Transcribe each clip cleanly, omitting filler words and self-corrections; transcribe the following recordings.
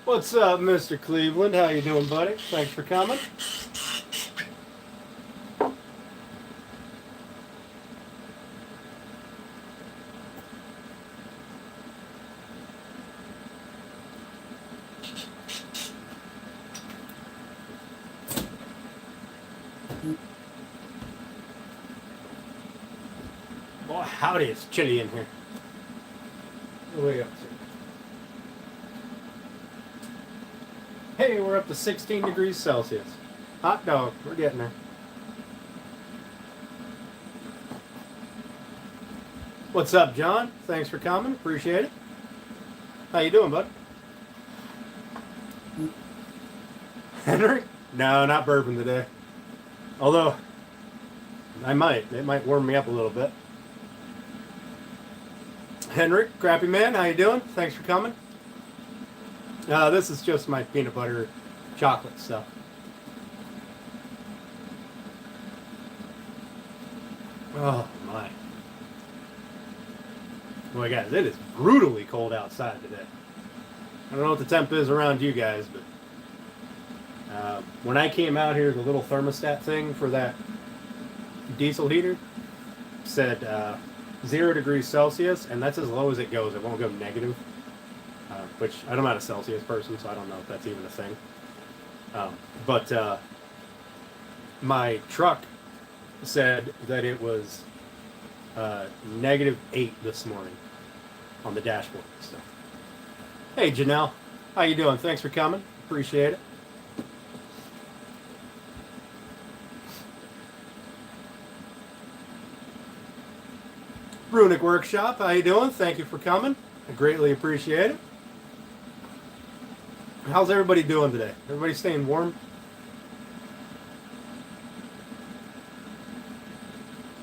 What's up, Mr. Cleveland? How you doing, buddy? Thanks for coming. Boy, howdy, it's chilly in here. What are we up to? Hey, we're up to 16 degrees Celsius. Hot dog, we're getting there. What's up, John? Thanks for coming. Appreciate it. How you doing, bud? Henry? No, not bourbon today. Although, I might. It might warm me up a little bit. Henry, crappy man, how you doing? Thanks for coming. This is just my peanut butter chocolate stuff. Oh, my. Boy, guys, it is brutally cold outside today. I don't know what the temp is around you guys, but when I came out here, the little thermostat thing for that diesel heater said 0 degrees Celsius, and that's as low as it goes. It won't go negative, which I'm not a Celsius person, so I don't know if that's even a thing. But my truck said that it was -8 this morning on the dashboard. So, hey, Janelle, how you doing? Thanks for coming. Appreciate it. Runic Workshop, how you doing? Thank you for coming. I greatly appreciate it. How's everybody doing today? Everybody staying warm?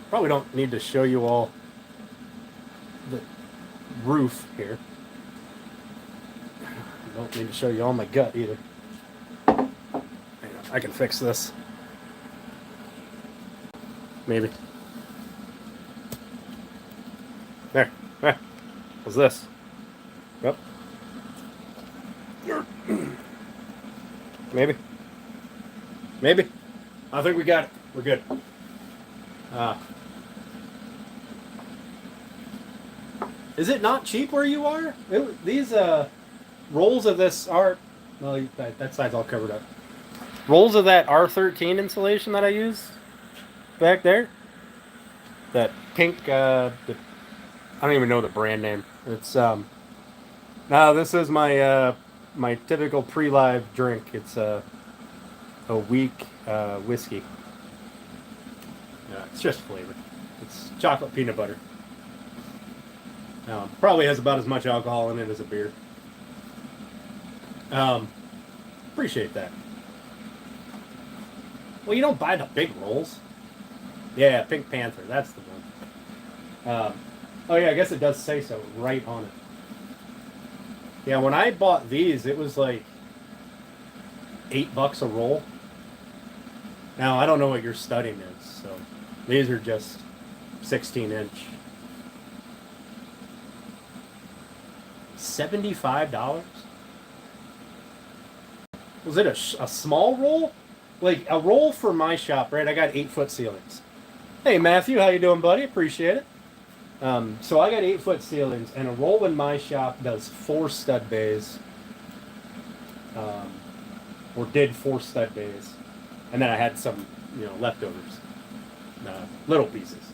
Probably don't need to show you all the roof here. Don't need to show you all my gut either. I can fix this. Maybe. There. What's this? Yep. Maybe. Maybe. I think we got it. We're good. Is it not cheap where you are? These rolls of this are... Well, that side's all covered up. Rolls of that R13 insulation that I use back there. That pink... I don't even know the brand name. It's... No, this is my my typical pre-live drink. It's a weak whiskey. It's just flavor. It's chocolate peanut butter. Probably has about as much alcohol in it as a beer. Appreciate that. Well, you don't buy the big rolls. Yeah, Pink Panther. That's the one. Oh yeah, I guess it does say so right on it. Yeah, when I bought these, it was like $8 a roll. Now, I don't know what your studding is, so these are just 16-inch. $75? Was it a small roll? Like, a roll for my shop, right? I got 8-foot ceilings. Hey, Matthew, how you doing, buddy? Appreciate it. So I got 8-foot ceilings, and a roll in my shop does 4 stud bays. Or did 4 stud bays. And then I had some, leftovers. Little pieces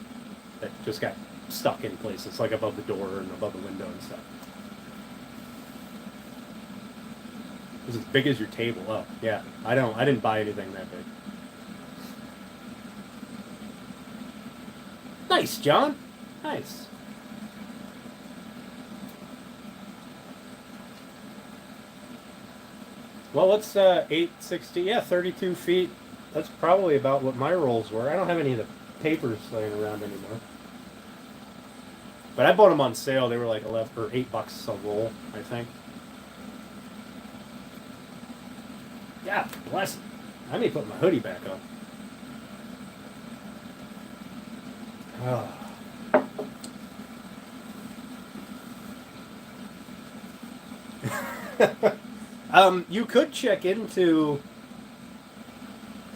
that just got stuck in places, like above the door and above the window and stuff. It was as big as your table. Oh, yeah. I didn't buy anything that big. Nice, John. Nice. Well, it's 860. Yeah, 32 feet. That's probably about what my rolls were. I don't have any of the papers laying around anymore. But I bought them on sale. They were like 11 or $8 a roll, I think. Yeah, bless it. I may put my hoodie back on. You could check into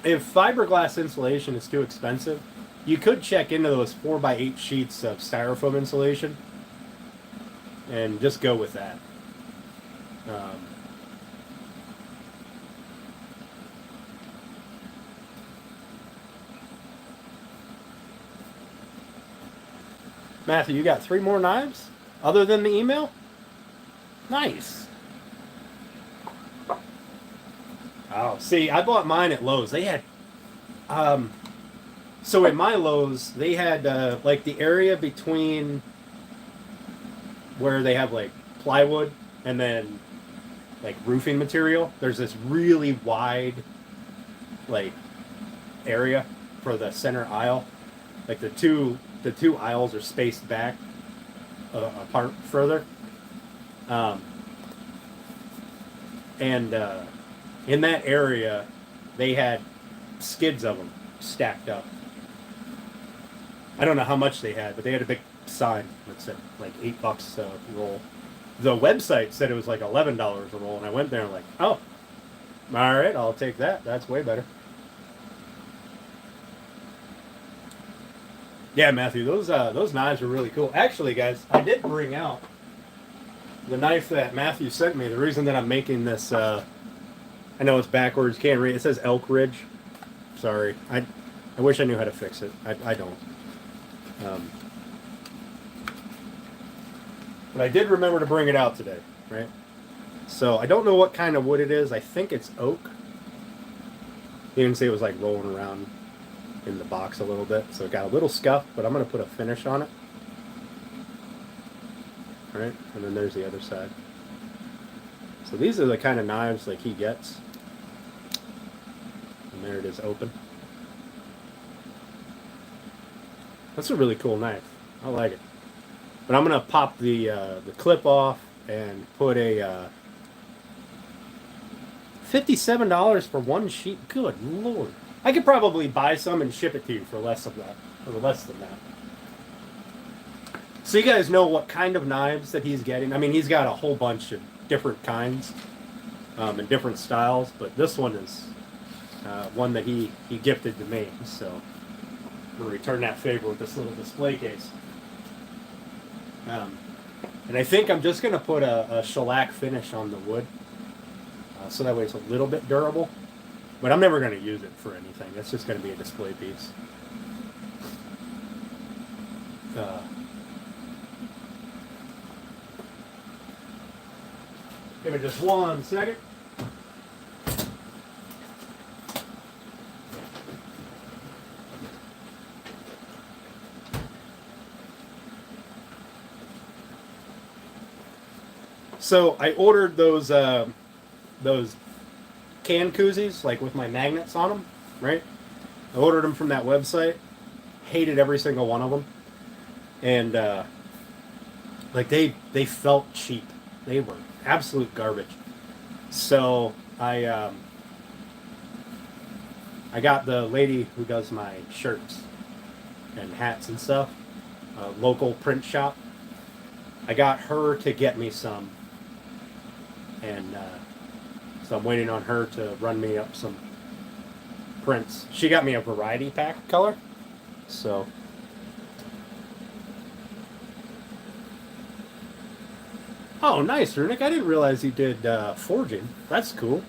if fiberglass insulation is too expensive. You could check into those 4x8 sheets of styrofoam insulation and just go with that. Matthew, you got 3 more knives other than the email? Nice. Oh, see, I bought mine at Lowe's. They had, so in my Lowe's, they had like the area between where they have like plywood and then like roofing material. There's this really wide like area for the center aisle. Like the two aisles are spaced back apart further. And in that area, they had skids of them stacked up. I don't know how much they had, but they had a big sign that said like $8 a roll. The website said it was like $11 a roll, and I went there and like, oh, all right, I'll take that. That's way better. Yeah, Matthew, those knives are really cool. Actually, guys, I did bring out the knife that Matthew sent me. The reason that I'm making this, I know it's backwards, can't read. It says Elk Ridge. Sorry, I wish I knew how to fix it. I don't. But I did remember to bring it out today, right? So I don't know what kind of wood it is. I think it's oak. You can see it was like rolling around in the box a little bit, so it got a little scuff, but I'm going to put a finish on it. All right, and then there's the other side. So these are the kind of knives like he gets. And there it is, open. That's a really cool knife. I like it. But I'm going to pop the clip off and put a $57 for one sheet. Good Lord. I could probably buy some and ship it to you for less of that, or less than that. So you guys know what kind of knives that he's getting. I mean, he's got a whole bunch of different kinds and different styles, but this one is one that he gifted to me. So I'm going to return that favor with this little display case. And I think I'm just going to put a shellac finish on the wood, so that way it's a little bit durable. But I'm never going to use it for anything. It's just going to be a display piece. Give me just 1 second. So I ordered those can koozies, like with my magnets on them, right? I ordered them from that website. Hated every single one of them, and like they felt cheap. They were absolute garbage. So I got the lady who does my shirts and hats and stuff, a local print shop. I got her to get me some, and so I'm waiting on her to run me up some prints. She got me a variety pack color, so. Oh, nice, Runic. I didn't realize you did forging. That's cool.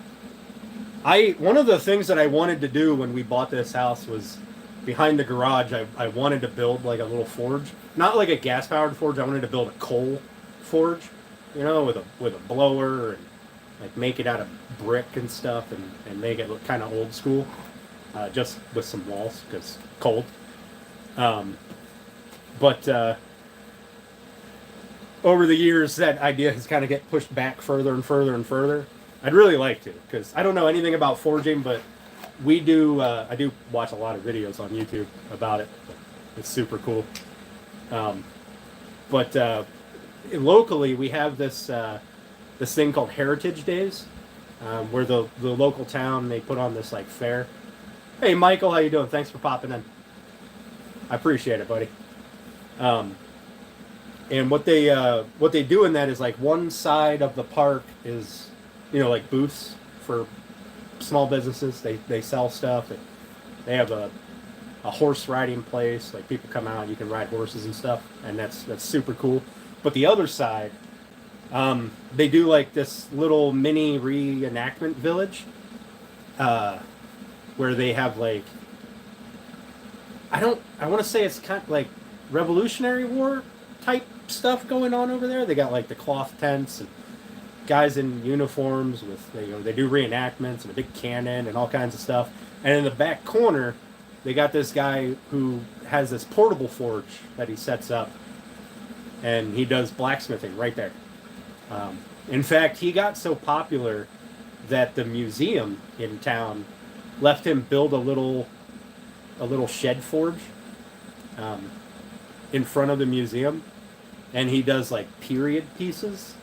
One of the things that I wanted to do when we bought this house was behind the garage. I wanted to build like a little forge, not like a gas-powered forge. I wanted to build a coal forge, you know, with a blower and like make it out of brick and stuff, and make it look kind of old school, just with some walls because cold. But over the years, that idea has kind of get pushed back further and further and further. I'd really like to, because I don't know anything about forging, but we do. I do watch a lot of videos on YouTube about it. It's super cool. But locally, we have this thing called Heritage Days, where the local town, they put on this like fair. Hey, Michael, how you doing? Thanks for popping in. I appreciate it, buddy. And what they do in that is like one side of the park is, like booths for small businesses. They sell stuff. They have a horse riding place. Like people come out, you can ride horses and stuff, and that's super cool. But the other side, they do like this little mini reenactment village, where they have like, I want to say it's kind of like Revolutionary War type stuff going on over there. They got like the cloth tents and guys in uniforms with, they do reenactments and a big cannon and all kinds of stuff. And in the back corner, they got this guy who has this portable forge that he sets up, and he does blacksmithing right there. In fact, he got so popular that the museum in town left him build a little shed forge in front of the museum, and he does like period pieces.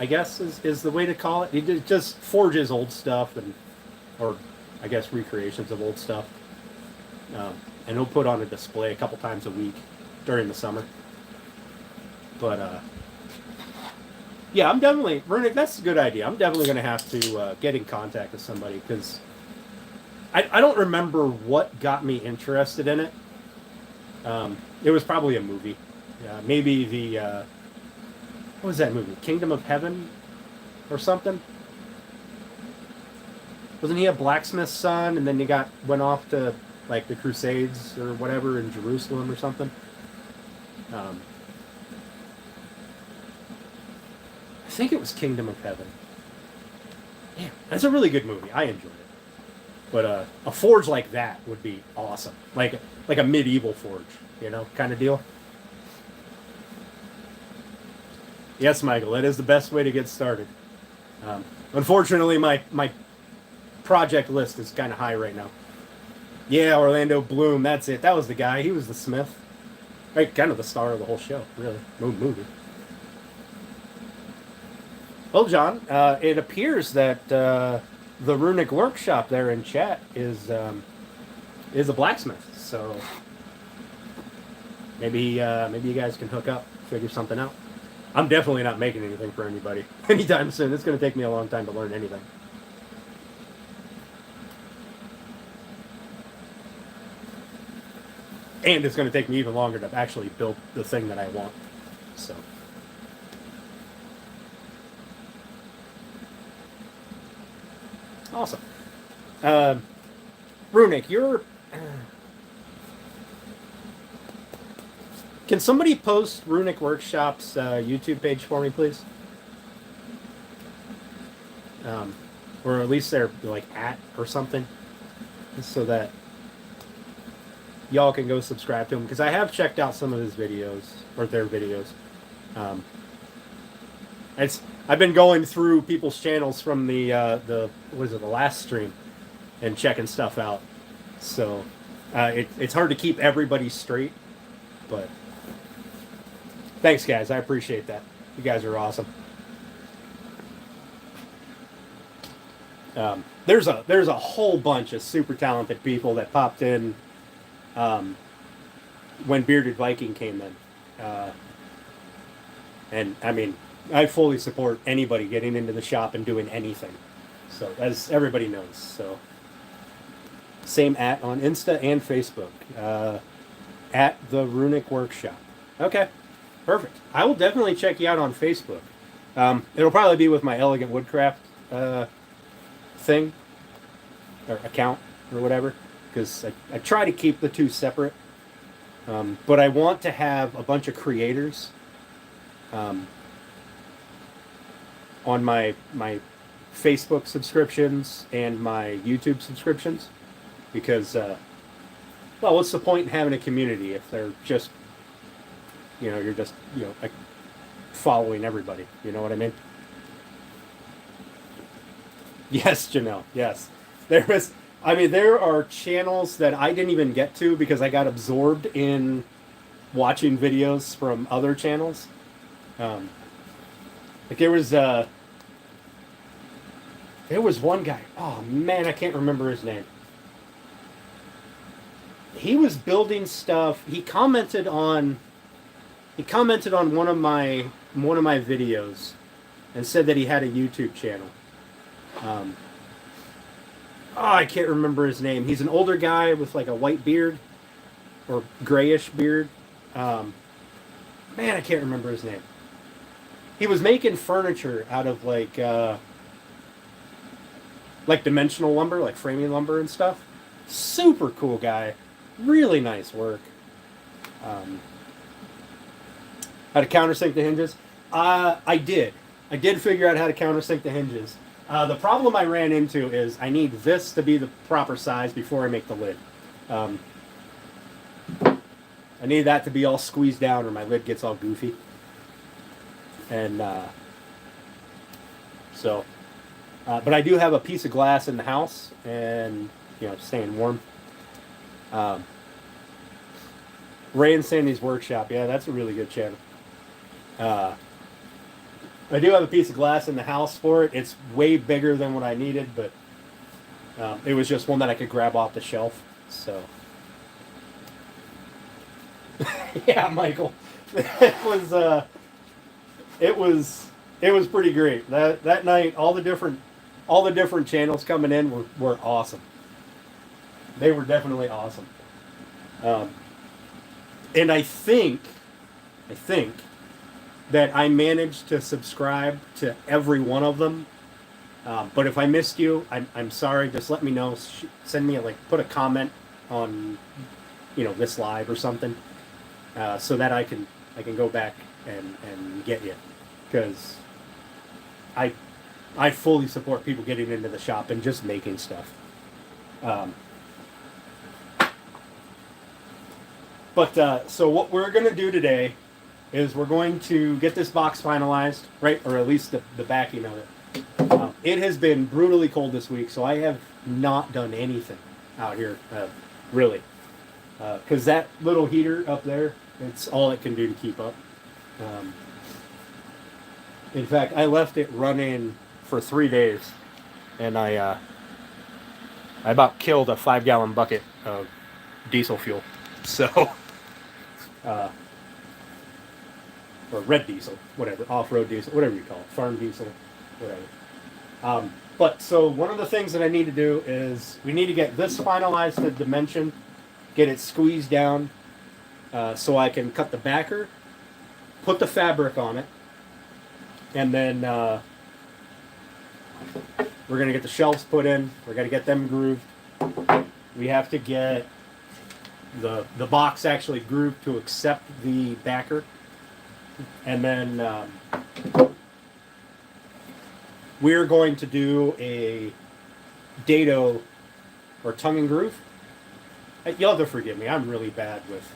I guess is the way to call it. He just forges old stuff or I guess recreations of old stuff, and he'll put on a display a couple times a week during the summer. But yeah, I'm definitely, Vernick, that's a good idea. I'm definitely going to have to get in contact with somebody, because I don't remember what got me interested in it. It was probably a movie. Maybe what was that movie? Kingdom of Heaven or something? Wasn't he a blacksmith's son, and then he went off to like the Crusades or whatever in Jerusalem or something? I think it was Kingdom of Heaven. Yeah, that's a really good movie. I enjoyed it. But a forge like that would be awesome, like a medieval forge, kind of deal. Yes, Michael, that is the best way to get started. Unfortunately, my project list is kind of high right now. Yeah, Orlando Bloom, that's it. That was the guy. He was the smith. Right, kind of the star of the whole show, really. Movie. Well, John, it appears that the Runic Workshop there in chat is a blacksmith. So maybe you guys can hook up, figure something out. I'm definitely not making anything for anybody anytime soon. It's going to take me a long time to learn anything. And it's going to take me even longer to actually build the thing that I want. So. Awesome. Runic, you're... Can somebody post Runic Workshop's YouTube page for me, please? Or at least they're like at or something, so that y'all can go subscribe to him, because I have checked out some of his videos, or their videos. I've been going through people's channels from the last stream and checking stuff out. So it's hard to keep everybody straight, but thanks, guys. I appreciate that. You guys are awesome. There's a whole bunch of super talented people that popped in when Bearded Viking came in, and I mean, I fully support anybody getting into the shop and doing anything. So, as everybody knows, so same on Insta and Facebook, at the Runic Workshop. Okay, perfect. I will definitely check you out on Facebook. It'll probably be with my Elegant Woodcraft thing or account or whatever, because I try to keep the two separate. But I want to have a bunch of creators on my Facebook subscriptions and my YouTube subscriptions, because well, what's the point in having a community if they're just you're just following everybody. You know what I mean? Yes, Janelle. Yes, there are channels that I didn't even get to because I got absorbed in watching videos from other channels. Um, like there was one guy. Oh man, I can't remember his name. He was building stuff. He commented on one of my videos and said that he had a YouTube channel. Um, I can't remember his name. He's an older guy with like a white beard or grayish beard. Um, man, I can't remember his name. He was making furniture out of like dimensional lumber, like framing lumber and stuff. Super cool guy. Really nice work. How to countersink the hinges? I did. I did figure out how to countersink the hinges. The problem I ran into is I need this to be the proper size before I make the lid. Um, I need that to be all squeezed down or my lid gets all goofy. And but I do have a piece of glass in the house and, staying warm. Ray and Sandy's Workshop. Yeah, that's a really good channel. I do have a piece of glass in the house for it. It's way bigger than what I needed, but it was just one that I could grab off the shelf. So, yeah, Michael, it was pretty great. That night, all the different channels coming in were awesome. They were definitely awesome. And I think that I managed to subscribe to every one of them. But if I missed you, I'm sorry. Just let me know. Send me put a comment on, this live or something, so that I can go back and get you, because I fully support people getting into the shop and just making stuff. So what we're going to do today is we're going to get this box finalized, right? Or at least the backing of it. It has been brutally cold this week, so I have not done anything out here, really. Because that little heater up there, it's all it can do to keep up. In fact, I left it running for 3 days, and I about killed a 5-gallon bucket of diesel fuel. So, or red diesel, whatever, off-road diesel, whatever you call it, farm diesel, whatever. But so one of the things that I need to do is we need to get this finalized to dimension, get it squeezed down, so I can cut the backer, put the fabric on it, and then we're going to get the shelves put in. We're going to get them grooved. We have to get the box actually grooved to accept the backer. And then we're going to do a dado or tongue and groove. You'll have to forgive me. I'm really bad with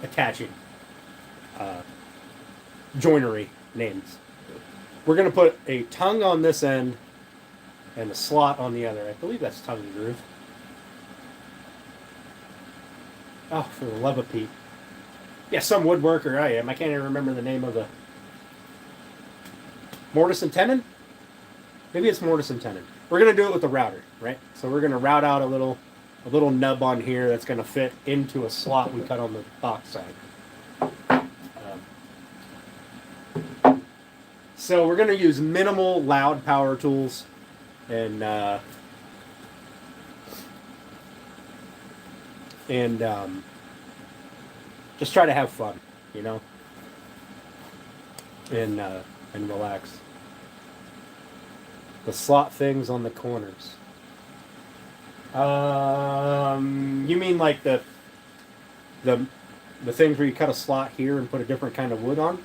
attaching joinery names. We're going to put a tongue on this end and a slot on the other. I believe that's tongue and groove. Oh, for the love of Pete. Yeah, some woodworker I am. I can't even remember the name of the... Mortise and tenon? Maybe it's mortise and tenon. We're going to do it with the router, right? So we're going to route out a little nub on here that's going to fit into a slot we cut on the box side. So we're going to use minimal loud power tools and just try to have fun, and relax. The slot things on the corners. You mean like the things where you cut a slot here and put a different kind of wood on?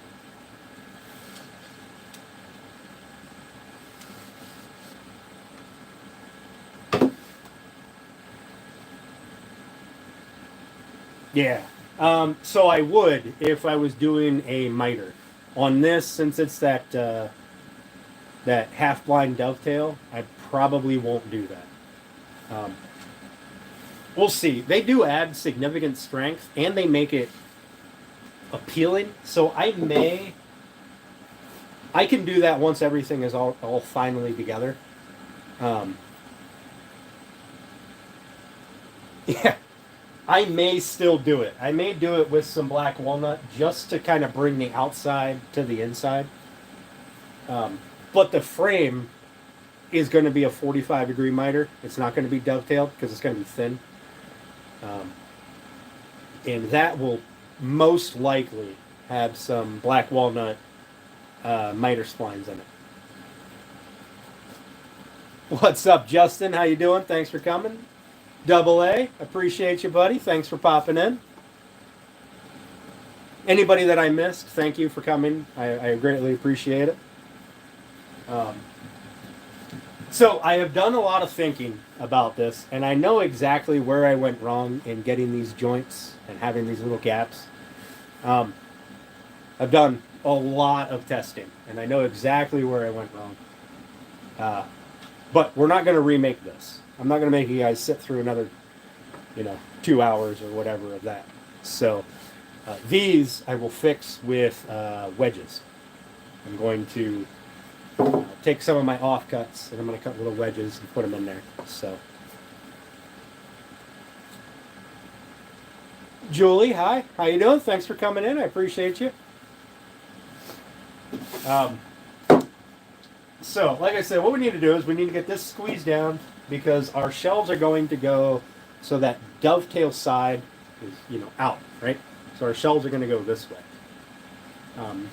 Yeah. So I would if I was doing a miter. On this, since it's that that half-blind dovetail, I probably won't do that. We'll see. They do add significant strength, and they make it appealing. So I can do that once everything is all finally together. Yeah, I may still do it. I may do it with some black walnut just to kind of bring the outside to the inside. But the frame is going to be a 45-degree miter. It's not going to be dovetailed because it's going to be thin. And that will most likely have some black walnut miter splines in it. What's up, Justin? How you doing? Thanks for coming. Double A, appreciate you, buddy. Thanks for popping in. Anybody that I missed, thank you for coming. I greatly appreciate it. So I have done a lot of thinking about this, and I know exactly where I went wrong in getting these joints and having these little gaps. I've done a lot of testing, and I know exactly where I went wrong. But we're not going to remake this. I'm not going to make you guys sit through another, 2 hours or whatever of that. So these I will fix with wedges. I'm going to take some of my offcuts, and I'm going to cut little wedges and put them in there. So, Julie, hi. How you doing? Thanks for coming in. I appreciate you. So, like I said, what we need to do is we need to get this squeezed down because our shelves are going to go so that dovetail side is, out, right? So our shelves are going to go this way.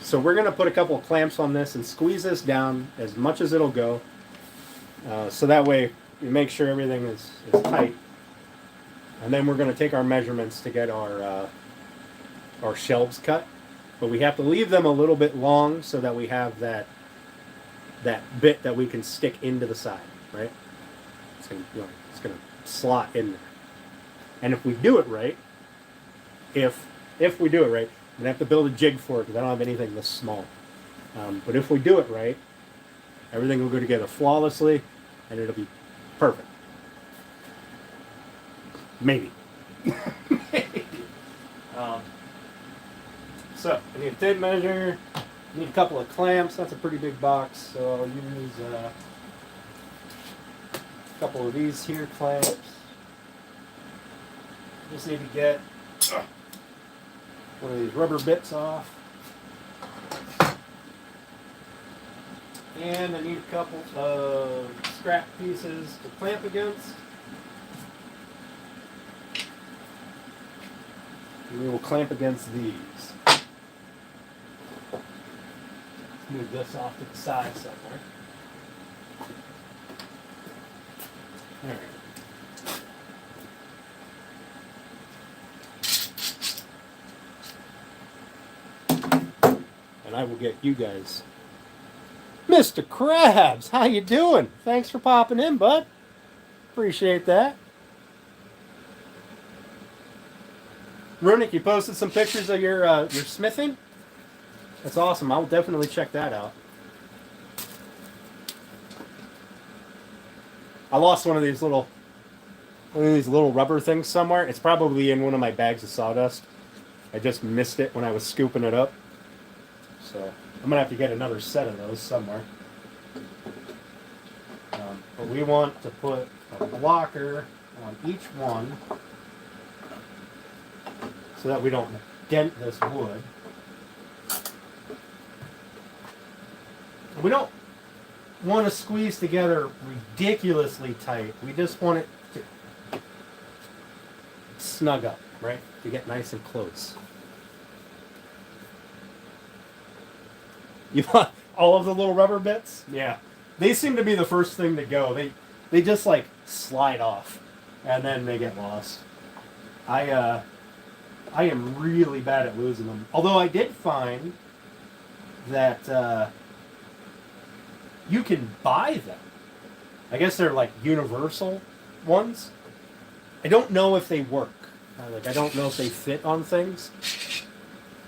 So we're going to put a couple of clamps on this and squeeze this down as much as it'll go. So that way we make sure everything is tight. And then we're going to take our measurements to get our shelves cut. But we have to leave them a little bit long so that we have that bit that we can stick into the side, right? It's going to slot in there. And if we do it right, if we do it right, I'm going to have to build a jig for it because I don't have anything this small. But if we do it right, everything will go together flawlessly and it'll be perfect. Maybe. Maybe. So, I need a tape measure. I need a couple of clamps. That's a pretty big box, so I'll use a couple of these here clamps. Just need to get one of these rubber bits off. And I need a couple of scrap pieces to clamp against. And we will clamp against these. Move this off to the side somewhere. There we go. And I will get you guys. Mr. Krabs, how you doing? Thanks for popping in, bud. Appreciate that. Runic, you posted some pictures of your smithing? That's awesome. I'll definitely check that out. I lost one of these little rubber things somewhere. It's probably in one of my bags of sawdust. I just missed it when I was scooping it up. So I'm gonna have to get another set of those somewhere. But we want to put a blocker on each one so that we don't dent this wood. We don't want to squeeze together ridiculously tight. We just want it to snug up, right? To get nice and close. You want all of the little rubber bits? Yeah. They seem to be the first thing to go. They just like slide off and then they get lost. I am really bad at losing them. Although I did find that you can buy them. I guess they're like universal ones. I don't know if they work. I don't know if they fit on things.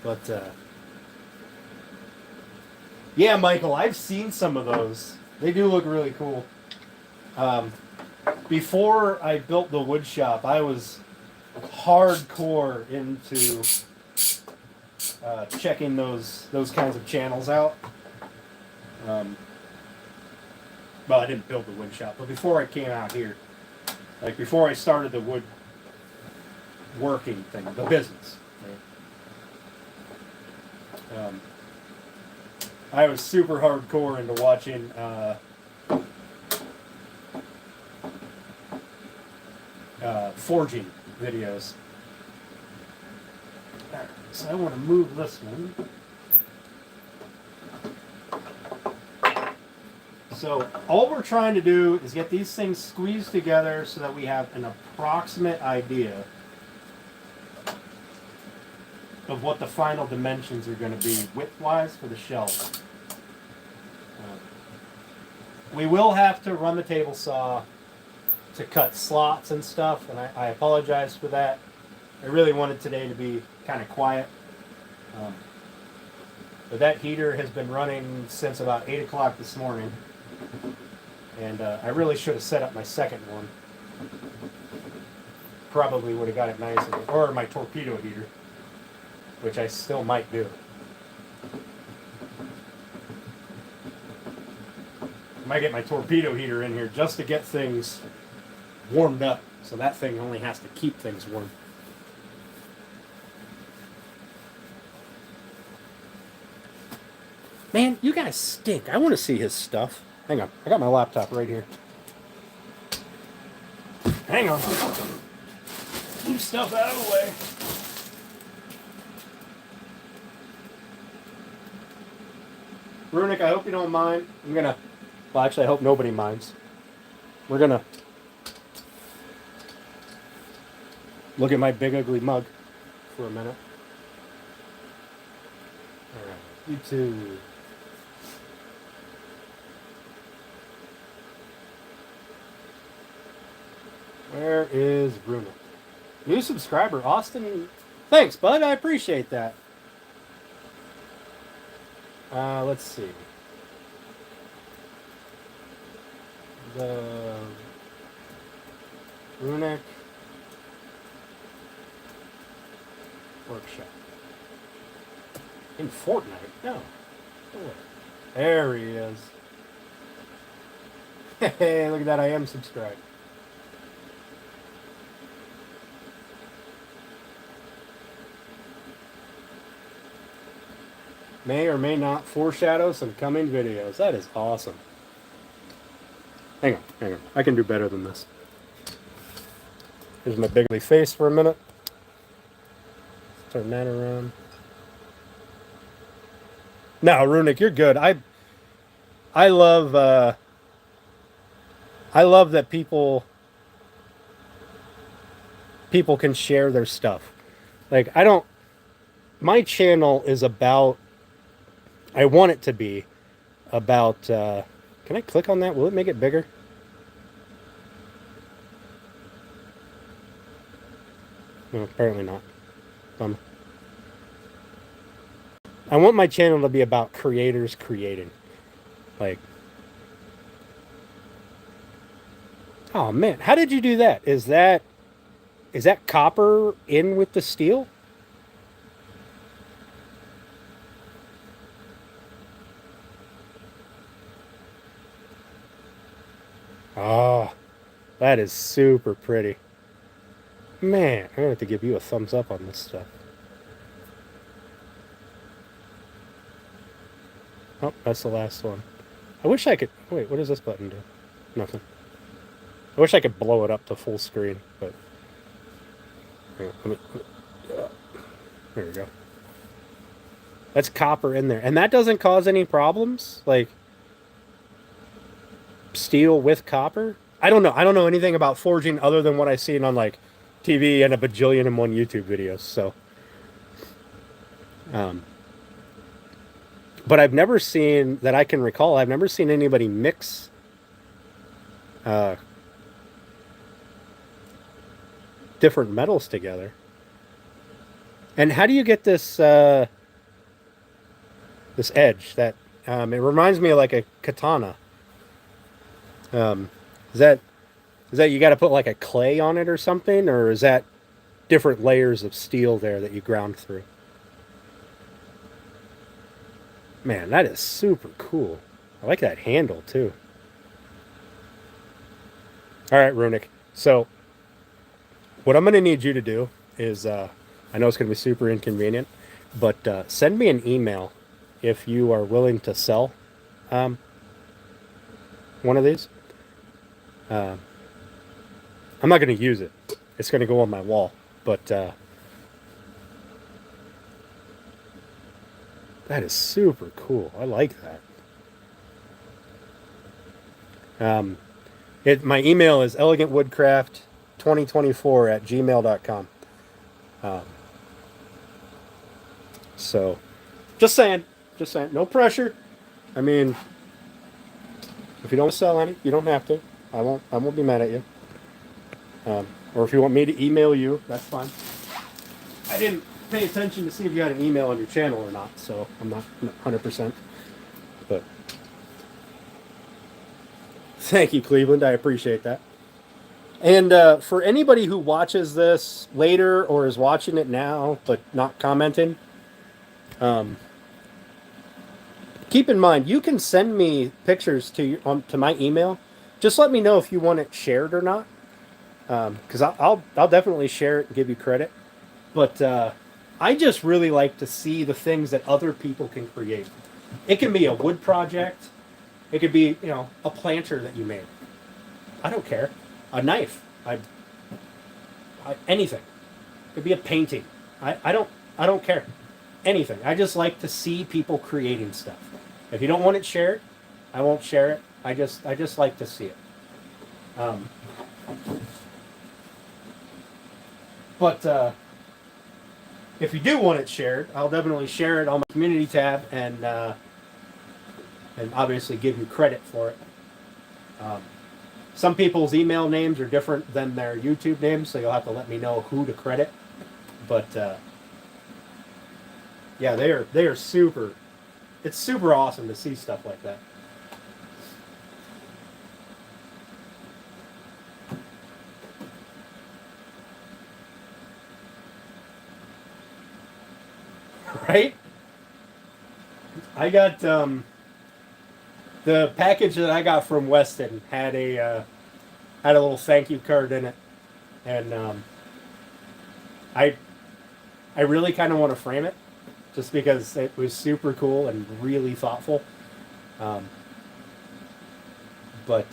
But Yeah, Michael, I've seen some of those. They do look really cool. Before I built the wood shop, I was hardcore into checking those kinds of channels out. Well, I didn't build the wood shop, but before I came out here, like before I started the wood working thing, the business, right? I was super hardcore into watching forging videos. Alright, so I want to move this one. So all we're trying to do is get these things squeezed together so that we have an approximate idea of what the final dimensions are going to be width-wise for the shelf. We will have to run the table saw to cut slots and stuff, and I apologize for that. I really wanted today to be kind of quiet. But that heater has been running since about 8 o'clock this morning. And I really should have set up my second one. Probably would have got it nice, or my torpedo heater, which I still might do. I might get my torpedo heater in here just to get things warmed up, so that thing only has to keep things warm. Man, you guys stink. I want to see his stuff. Hang on. I got my laptop right here. Hang on. Move stuff out of the way. Runic, I hope you don't mind. I'm going to... Well, actually, I hope nobody minds. We're going to look at my big ugly mug for a minute. All right. You too. Where is Bruno? New subscriber, Austin. Thanks, bud. I appreciate that. Let's see. The Runic workshop in Fortnite. No. There he is. Hey, look at that. I am subscribed. May or may not foreshadow some coming videos. That is awesome. Hang on. I can do better than this. Here's my bigly face for a minute. Turn that around. No, Runic, you're good. I love that people can share their stuff. Like, my channel is about, I want it to be about, can I click on that? Will it make it bigger? No, apparently not. I want my channel to be about creators creating. Like, oh man, how did you do that? Is that copper in with the steel? Oh, that is super pretty. Man, I'm gonna have to give you a thumbs up on this stuff. Oh, that's the last one. I wish I could... Wait, what does this button do? Nothing. I wish I could blow it up to full screen, but... Here, there we go. That's copper in there. And that doesn't cause any problems? Like, steel with copper? I don't know. I don't know anything about forging other than what I've seen on, like, TV and a bajillion and one YouTube videos, so... But I've never seen, that I can recall, I've never seen anybody mix different metals together. And how do you get this this edge, that It reminds me of like a katana. Um, is that you got to put like a clay on it or something, or is that different layers of steel there that you ground through? Man, that is super cool. I like that handle too. All right, Runic. So what I'm going to need you to do is, I know it's going to be super inconvenient, but send me an email if you are willing to sell um, one of these. Uh, I'm not going to use it. It's going to go on my wall, but that is super cool. I like that. Um, my email is elegantwoodcraft2024 at gmail.com. Um, so, just saying, no pressure. I mean, if you don't sell any, you don't have to. I won't be mad at you. Or if you want me to email you, that's fine. I didn't pay attention to see if you had an email on your channel or not, so I'm not 100%. But thank you, Cleveland. I appreciate that. And for anybody who watches this later or is watching it now but not commenting, um, keep in mind you can send me pictures to my email. Just let me know if you want it shared or not, because I'll definitely share it and give you credit. But I just really like to see the things that other people can create. It can be a wood project. It could be a planter that you made. I don't care. A knife. Anything. It could be a painting. I don't care. Anything. I just like to see people creating stuff. If you don't want it shared, I won't share it. I just like to see it. But if you do want it shared, I'll definitely share it on my community tab and obviously give you credit for it. Some people's email names are different than their YouTube names, so you'll have to let me know who to credit. But yeah, they are super. It's super awesome to see stuff like that. Right? I got the package that I got from Weston had a little thank you card in it, and I really kind of want to frame it, just because it was super cool and really thoughtful. But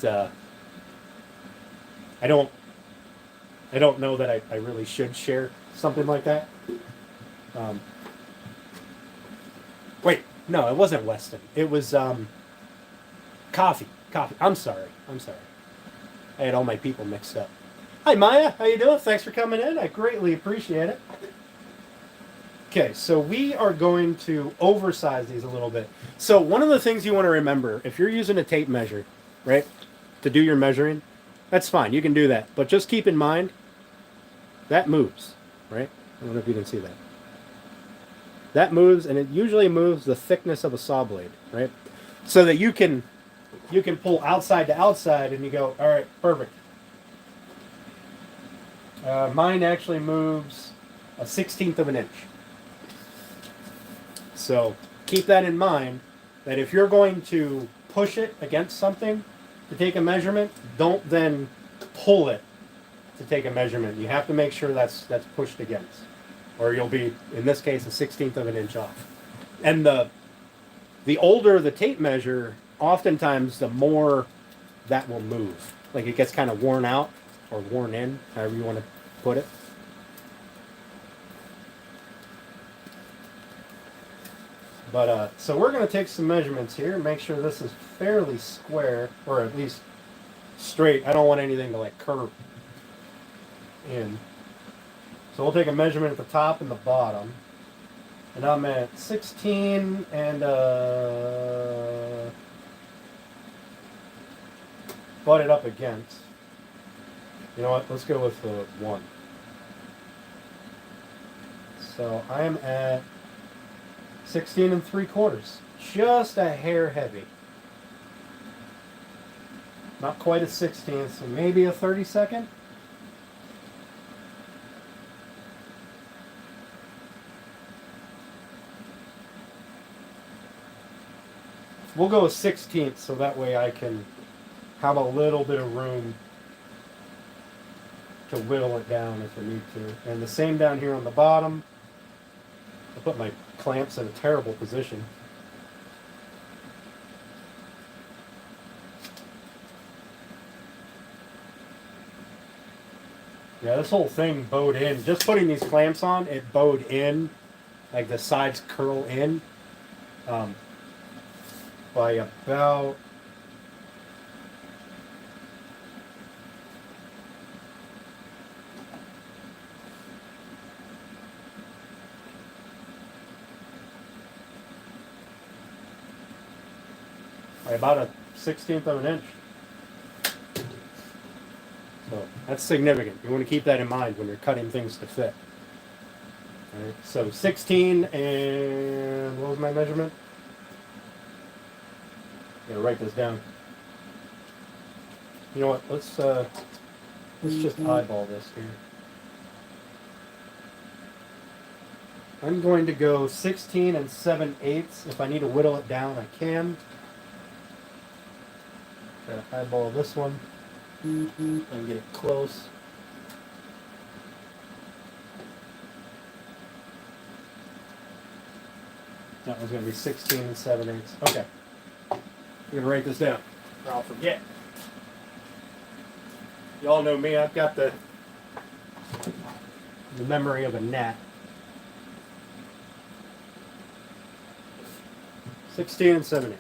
I don't know that I really should share something like that. Wait, no, it wasn't Weston. It was Coffee. I'm sorry. I had all my people mixed up. Hi, Maya. How you doing? Thanks for coming in. I greatly appreciate it. Okay, so we are going to oversize these a little bit. So one of the things you want to remember, if you're using a tape measure, right, to do your measuring, that's fine. You can do that. But just keep in mind, that moves, right? I don't know if you can see that. That moves, and it usually moves the thickness of a saw blade, right? So that you can pull outside to outside, and you go, all right, perfect. Mine actually moves a 1/16 of an inch. So keep that in mind, that if you're going to push it against something to take a measurement, don't then pull it to take a measurement. You have to make sure that's pushed against, or you'll be, in this case, a 1/16 of an inch off. And the older the tape measure, oftentimes the more that will move. Like it gets kind of worn out or worn in, however you want to put it. But so we're going to take some measurements here, make sure this is fairly square, or at least straight. I don't want anything to like curve in. So we'll take a measurement at the top and the bottom. And I'm at 16 and butt it up against. You know what? Let's go with 1. So I am at 16 3/4. just a hair heavy. Not quite a 16th, so maybe a 32nd. We'll go a 16th so that way I can have a little bit of room to whittle it down if I need to. And the same down here on the bottom. I put my clamps in a terrible position. Yeah, this whole thing bowed in. Just putting these clamps on, it bowed in. Like the sides curl in. By about a 1/16 of an inch. So that's significant. You want to keep that in mind when you're cutting things to fit. All right, so 16 and what was my measurement? I'm gonna write this down. You know what? Let's just eyeball this here. I'm going to go 16 and 7/8. If I need to whittle it down, I can. Gotta eyeball this one and get it close. That one's going to be 16 and 7/8. Okay. I'm going to write this down or I'll forget. You all know me. I've got the memory of a gnat. 16 and 7/8.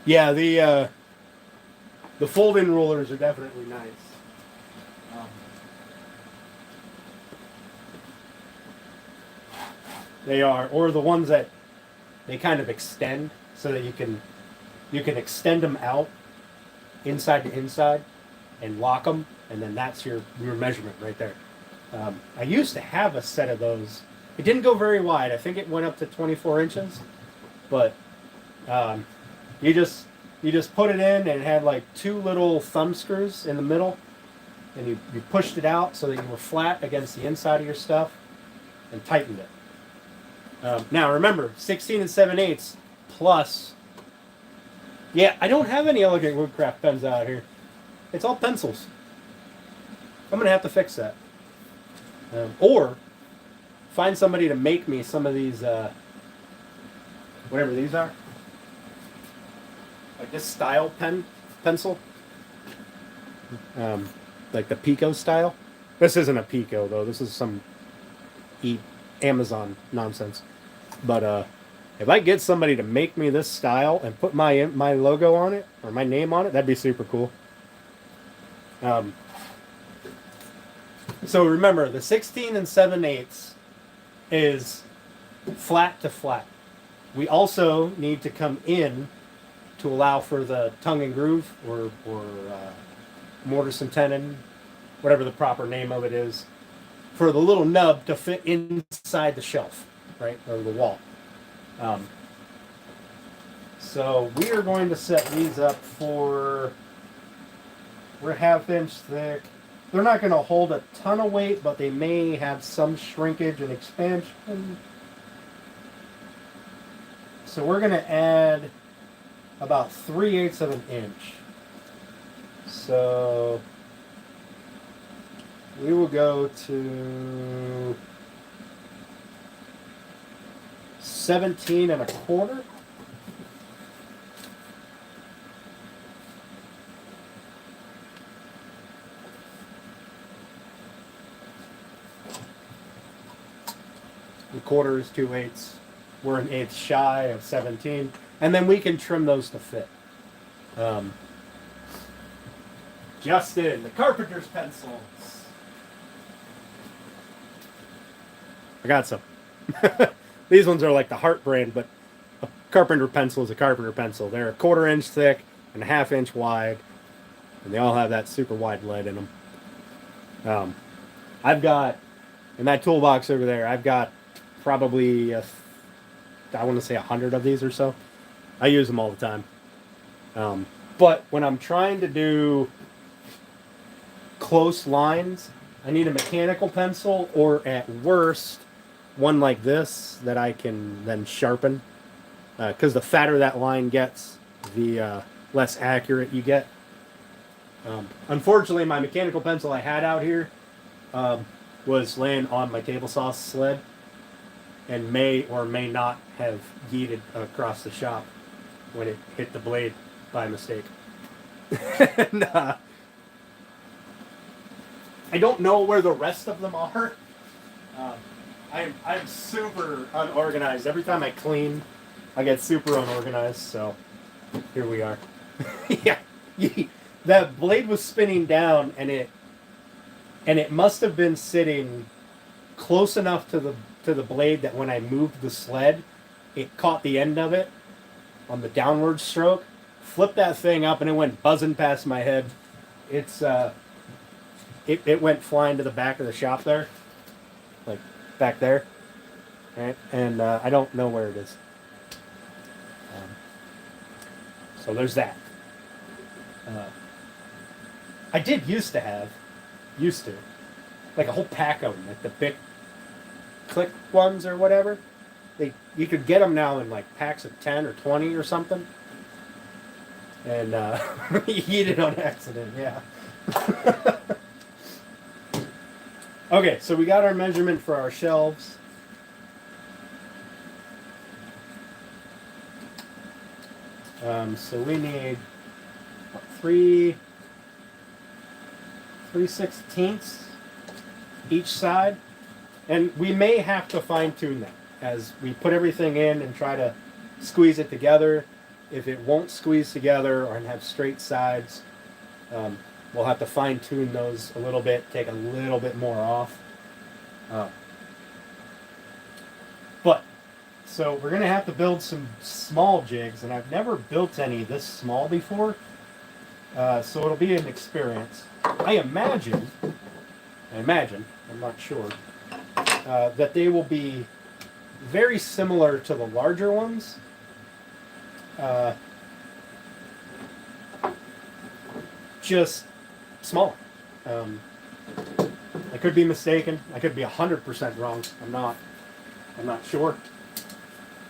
Yeah, the fold-in rulers are definitely nice. They are, or the ones that they kind of extend so that you can extend them out inside to inside and lock them, and then that's your measurement right there. I used to have a set of those. It didn't go very wide. I think it went up to 24 inches, but you just put it in and it had like two little thumb screws in the middle, and you pushed it out so that you were flat against the inside of your stuff and tightened it. Now remember, 16 and 7/8 plus. Yeah, I don't have any elegant Woodcraft pens out here. It's all pencils. I'm gonna have to fix that, or find somebody to make me some of these, whatever these are, like this style pencil, like the Pico style. This isn't a Pico though. This is some Amazon nonsense. But if I get somebody to make me this style and put my logo on it or my name on it, that'd be super cool. So remember, the 16 and 7/8 is flat to flat. We also need to come in to allow for the tongue and groove or mortise and tenon, whatever the proper name of it is, for the little nub to fit inside the shelf, right, or the wall. So we are going to set these up for, we're 1/2 inch thick. They're not going to hold a ton of weight, but they may have some shrinkage and expansion. So we're going to add about 3/8 of an inch. So we will go to 17 1/4. The quarter is 2/8. We're an eighth shy of 17, and then we can trim those to fit. Justin, the carpenter's pencils. I got some. These ones are like the Heart brand, but a carpenter pencil is a carpenter pencil. They're a 1/4 inch thick and a 1/2 inch wide, and they all have that super wide lead in them. I've got In that toolbox over there, I've got probably, I want to say 100 of these or so. I use them all the time. But when I'm trying to do close lines, I need a mechanical pencil, or at worst, one like this that I can then sharpen. Because the fatter that line gets, the less accurate you get. Unfortunately, my mechanical pencil I had out here was laying on my table saw sled and may or may not have yeeted across the shop when it hit the blade by mistake. And, I don't know where the rest of them are. I'm super unorganized. Every time I clean, I get super unorganized. So here we are. Yeah, that blade was spinning down, and it must have been sitting close enough to the blade that when I moved the sled, it caught the end of it on the downward stroke, flipped that thing up, and it went buzzing past my head. It went flying to the back of the shop there, like back there, right? And I don't know where it is. So there's that. I did used to, like a whole pack of them, like the big click ones or whatever. You could get them now in like packs of 10 or 20 or something. And you eat it on accident, yeah. Okay, so we got our measurement for our shelves. So we need 3/16 each side, and we may have to fine tune that as we put everything in and try to squeeze it together. If it won't squeeze together or have straight sides, we'll have to fine tune those a little bit, take a little bit more off. So we're going to have to build some small jigs, and I've never built any this small before, so it'll be an experience. I imagine, I'm not sure, that they will be very similar to the larger ones. Just smaller. I could be mistaken. I could be 100% wrong. I'm not sure.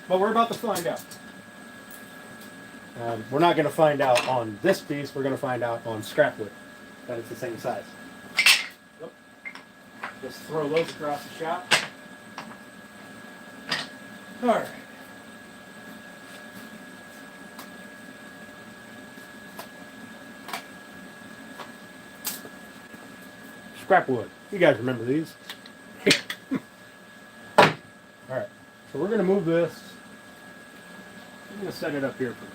But we're about to find out. We're not going to find out on this piece. We're going to find out on scrap wood that it's the same size. Yep. Just throw those across the shop. All right. Scrap wood. You guys remember these? All right. So we're going to move this. I'm going to set it up here for you.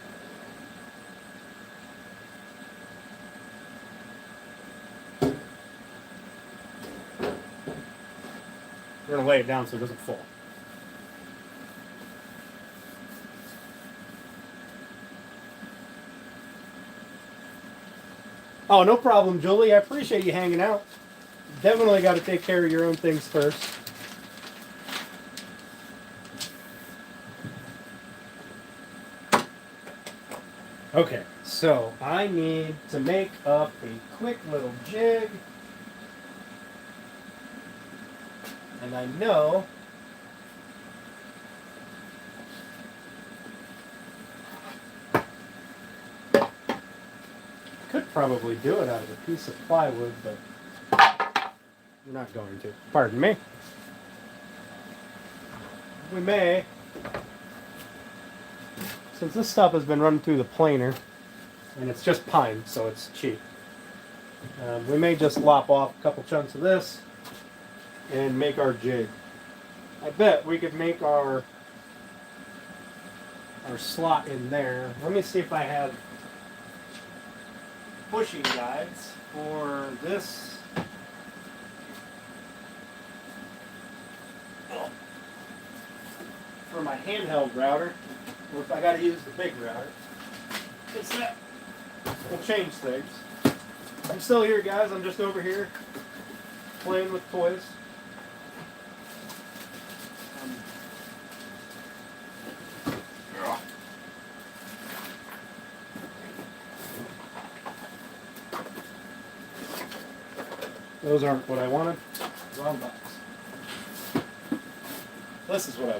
We're going to lay it down so it doesn't fall. Oh, no problem, Julie. I appreciate you hanging out. Definitely got to take care of your own things first. Okay, so I need to make up a quick little jig. And I know I could probably do it out of a piece of plywood, but we're not going to. Pardon me. We may, since this stuff has been run through the planer, and it's just pine, so it's cheap, we may just lop off a couple chunks of this and make our jig. I bet we could make our slot in there. Let me see if I have bushing guides for this. For my handheld router, or if I got to use the big router. It's that will change things. I'm still here, guys. I'm just over here playing with toys. Those aren't what I wanted. Wrong box. This is what I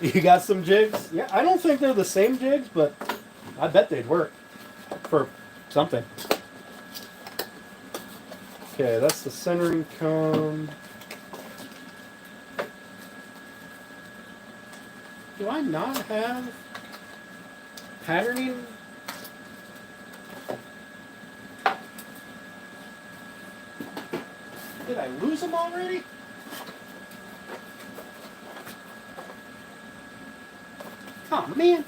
wanted. You got some jigs? Yeah, I don't think they're the same jigs, but I bet they'd work for something. Okay, that's the centering cone. Do I not have patterning? Did I lose them already? Oh man,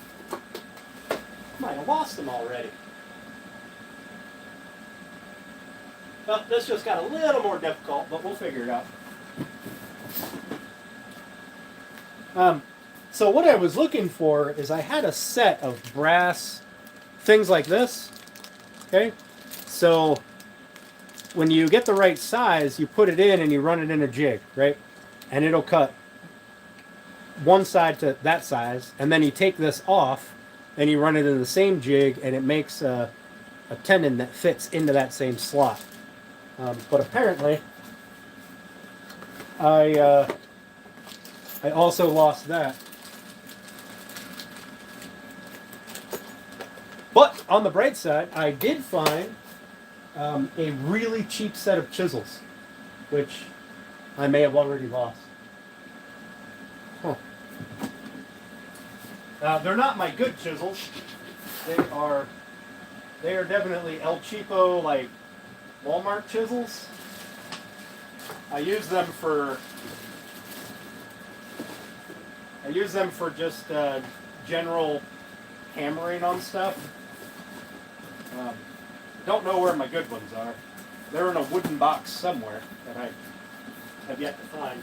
might have lost them already. Well, this just got a little more difficult, but we'll figure it out. So what I was looking for is I had a set of brass things like this. Okay, so when you get the right size, you put it in and you run it in a jig, right? And it'll cut one side to that size, and then you take this off and you run it in the same jig, and it makes a tenon that fits into that same slot. But apparently, I also lost that. But on the bright side, I did find a really cheap set of chisels, which I may have already lost. Huh. They're not my good chisels. They are definitely El Cheapo, like Walmart chisels. I use them for just general hammering on stuff. Don't know where my good ones are. They're in a wooden box somewhere that I have yet to find.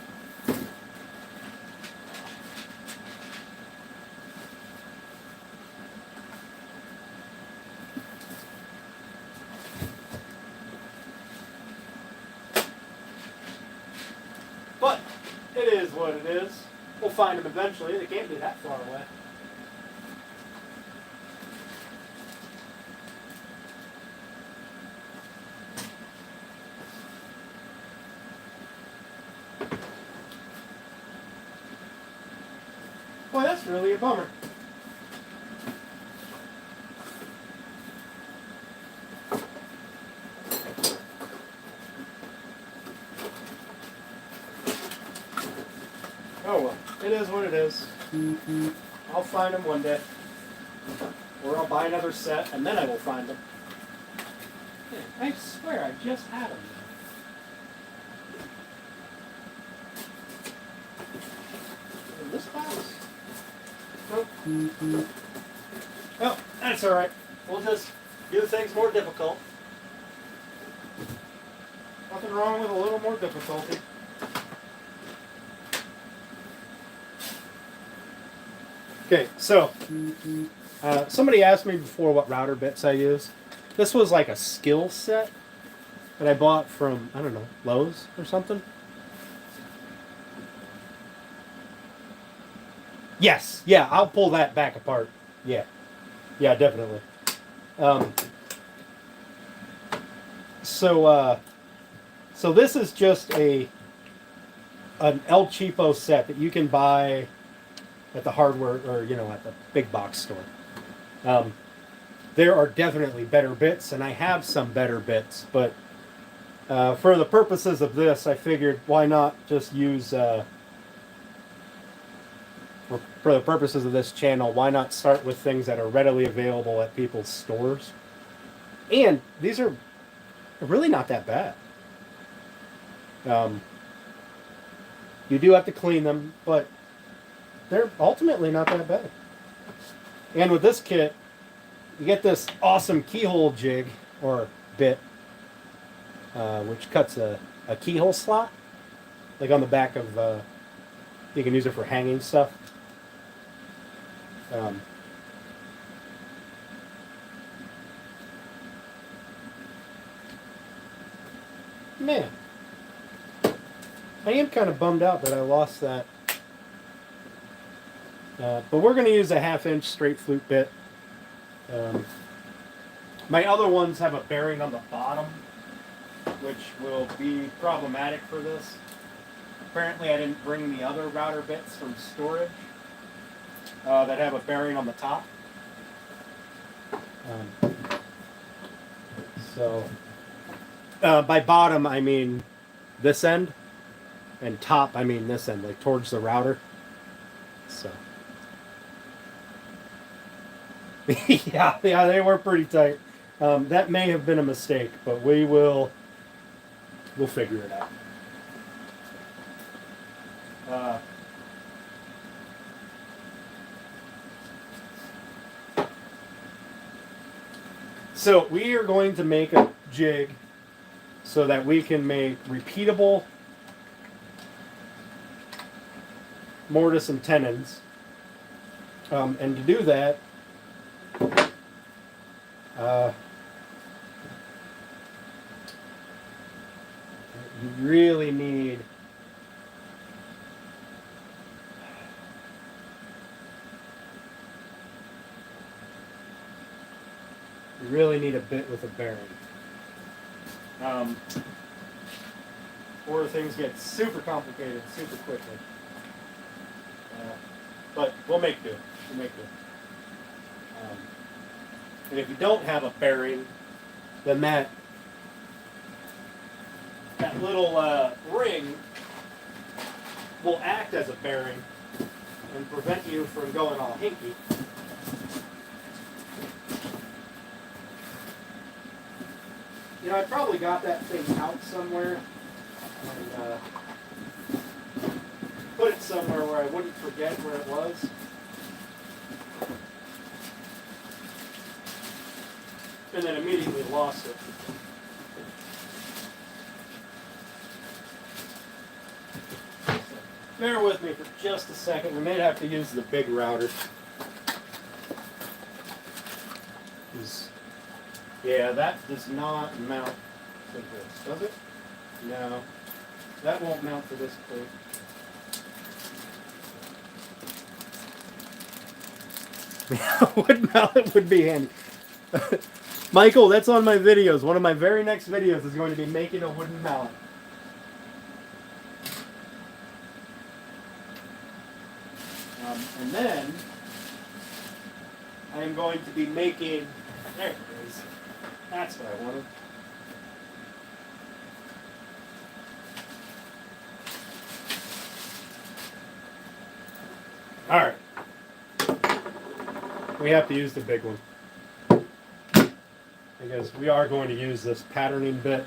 But it is what it is. We'll find them eventually. They can't be that far away. Boy, that's really a bummer. Oh well, it is what it is. I'll find them one day. Or I'll buy another set and then I will find them. Yeah, I swear I just had them. In this box? Nope. Oh, that's alright. We'll just do things more difficult. Nothing wrong with a little more difficulty. Okay, so somebody asked me before what router bits I use. This was like a skill set that I bought from, I don't know, Lowe's or something. Yes, yeah, I'll pull that back apart. Yeah, yeah, definitely. So this is just an El Cheapo set that you can buy at the hardware or at the big box store. There are definitely better bits, and I have some better bits, but for the purposes of this, I figured why not just use. For the purposes of this channel, why not start with things that are readily available at people's stores? And these are really not that bad. You do have to clean them, but they're ultimately not that bad. And with this kit, you get this awesome keyhole jig, or bit, which cuts a keyhole slot, like on the back of, you can use it for hanging stuff. Man, I am kind of bummed out that I lost that. But we're going to use a 1/2 inch straight flute bit. My other ones have a bearing on the bottom, which will be problematic for this. Apparently I didn't bring the other router bits from storage that have a bearing on the top. So by bottom I mean this end, and top I mean this end, like towards the router. So yeah, they were pretty tight. That may have been a mistake, but we'll figure it out. So we are going to make a jig so that we can make repeatable mortise and tenons. And to do that, you really need a bit with a bearing. Or things get super complicated super quickly. But we'll make do. And if you don't have a bearing, then that little ring will act as a bearing and prevent you from going all hinky. You know, I probably got that thing out somewhere and put it somewhere where I wouldn't forget where it was. And then immediately lost it. So, bear with me for just a second. We may have to use the big router. Yeah, that does not mount to this, does it? No. That won't mount to this plate. Wood mallet would be handy. Michael, that's on my videos. One of my very next videos is going to be making a wooden mallet. And then I am going to be making, there it is. That's what I wanted. All right. We have to use the big one, because we are going to use this patterning bit.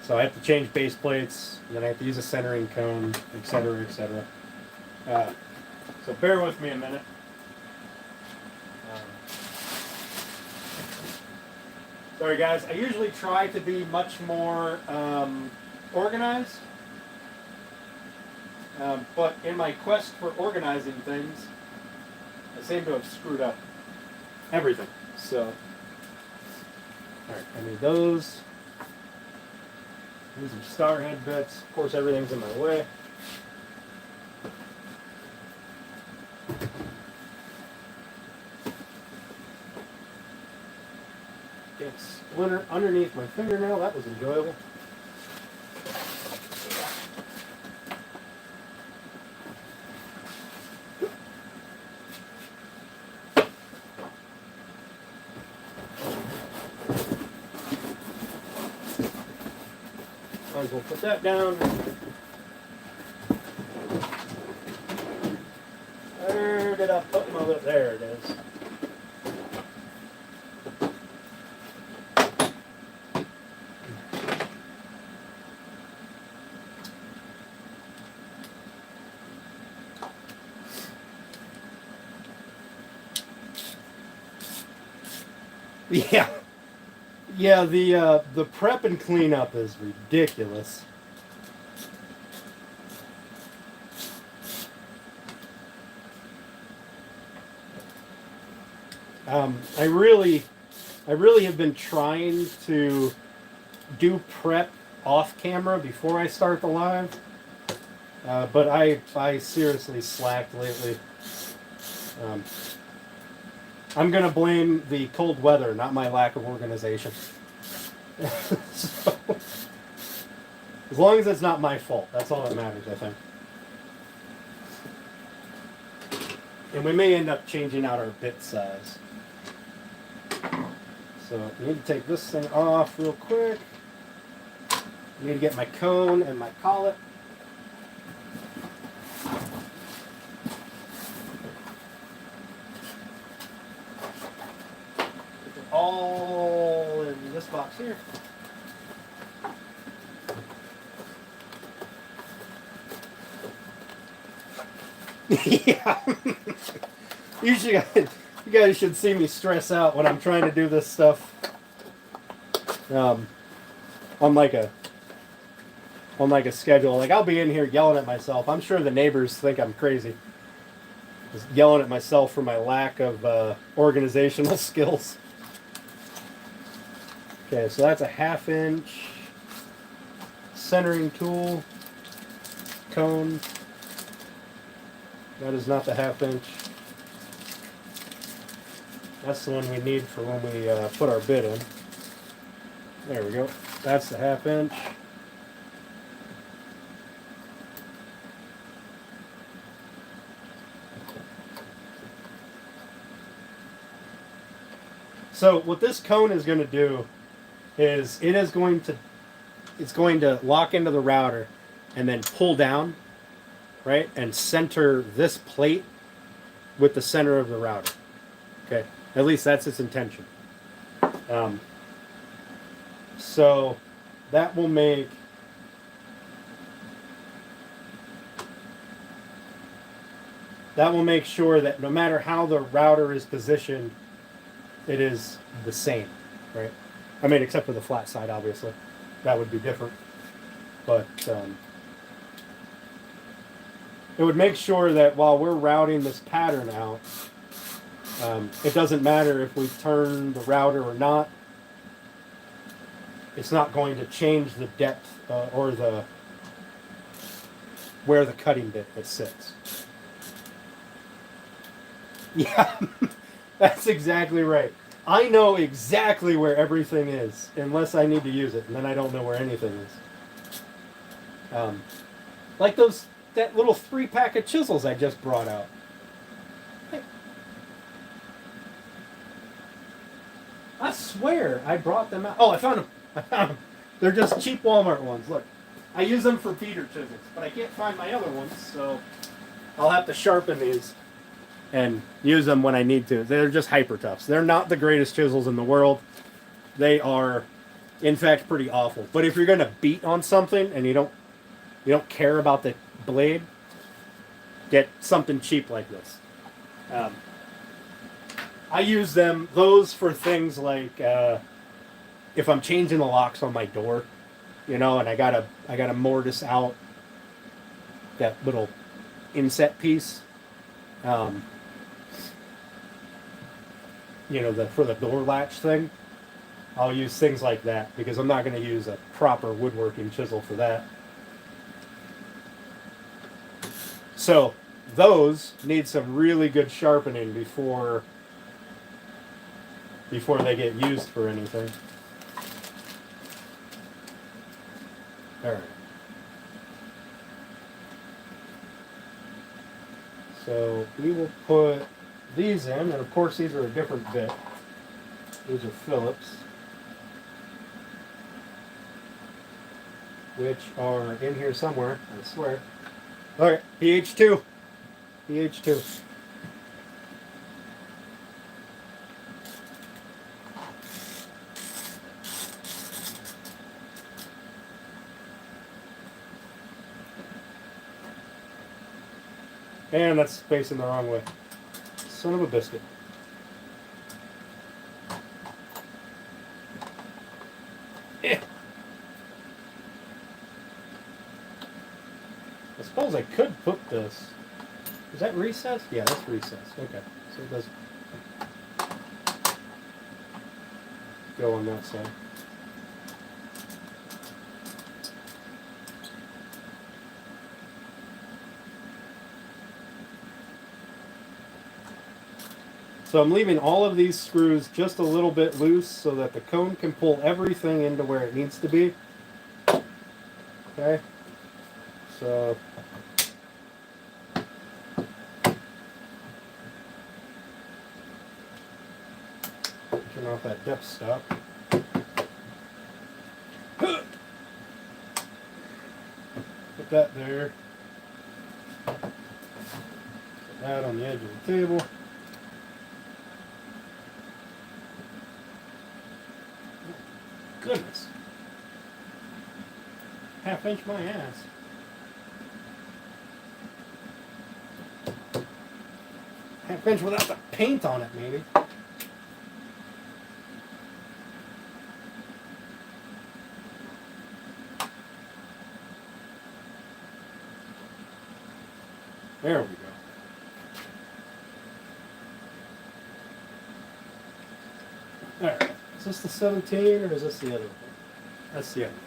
So I have to change base plates, and then I have to use a centering cone, etc., etc. So bear with me a minute. Sorry guys, I usually try to be much more organized, but in my quest for organizing things, I seem to have screwed up everything. So, alright, I need those. These are star head bits. Of course, everything's in my way. Get splinter underneath my fingernail. That was enjoyable. Might as well put that down. Where did I put my little? There it is. Yeah. Yeah, the prep and cleanup is ridiculous. I really have been trying to do prep off camera before I start the live, but I seriously slacked lately. Um, I'm going to blame the cold weather, not my lack of organization. So, as long as it's not my fault, that's all that matters, I think. And we may end up changing out our bit size. So I need to take this thing off real quick. I need to get my cone and my collet. Put it all in this box here. Yeah. Usually, you guys should see me stress out when I'm trying to do this stuff. On like a schedule. Like I'll be in here yelling at myself. I'm sure the neighbors think I'm crazy. Just yelling at myself for my lack of organizational skills. Okay, so that's a 1/2 inch centering tool, cone. That is not the 1/2 inch. That's the one we need for when we put our bit in. There we go. That's the 1/2 inch. So what this cone is going to do is it's going to lock into the router and then pull down, right, and center this plate with the center of the router. Okay, at least that's its intention. So that will make sure that no matter how the router is positioned, it is the same, right? I mean, except for the flat side, obviously. That would be different. But it would make sure that while we're routing this pattern out, it doesn't matter if we turn the router or not. It's not going to change the depth or where the cutting bit sits. Yeah, that's exactly right. I know exactly where everything is, unless I need to use it, and then I don't know where anything is. Like that little 3-pack of chisels I just brought out. Hey. I swear I brought them out. Oh, I found them. They're just cheap Walmart ones. Look, I use them for beater chisels, but I can't find my other ones, so I'll have to sharpen these and use them when I need to. They're just hyper toughs. They're not the greatest chisels in the world. They are, in fact, pretty awful. But if you're gonna beat on something and you don't care about the blade, get something cheap like this. I use those for things like if I'm changing the locks on my door, and I gotta mortise out that little inset piece. For the door latch thing, I'll use things like that because I'm not going to use a proper woodworking chisel for that. So those need some really good sharpening before they get used for anything. All right. So we will put these in, and of course these are a different bit. These are Phillips, which are in here somewhere, I swear. All right, PH2. PH2. And that's facing the wrong way. Son of a biscuit. I suppose I could put this. Is that recessed? Yeah, that's recessed. Okay. So it does go on that side. So I'm leaving all of these screws just a little bit loose so that the cone can pull everything into where it needs to be. Okay, so turn off that depth stop. Put that there. Put that on the edge of the table. Goodness. Half inch my ass. Half inch without the paint on it, maybe. There we go. Alright. Is this the 17 or is this the other one? That's the other one.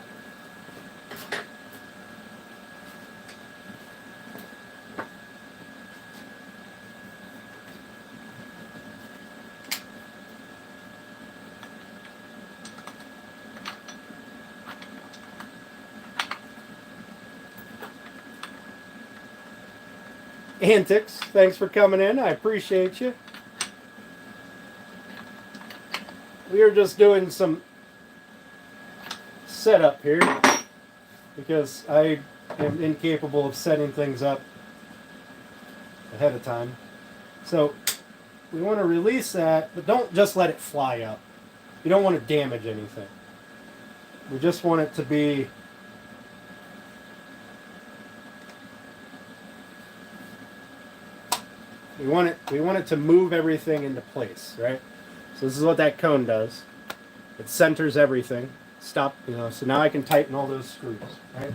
Antics, thanks for coming in. I appreciate you. We are just doing some setup here because I am incapable of setting things up ahead of time. So we want to release that, but don't just let it fly up. You don't want to damage anything. We just want it to be we want it to move everything into place, right? So this is what that cone does. It centers everything. Stop, so now I can tighten all those screws, right?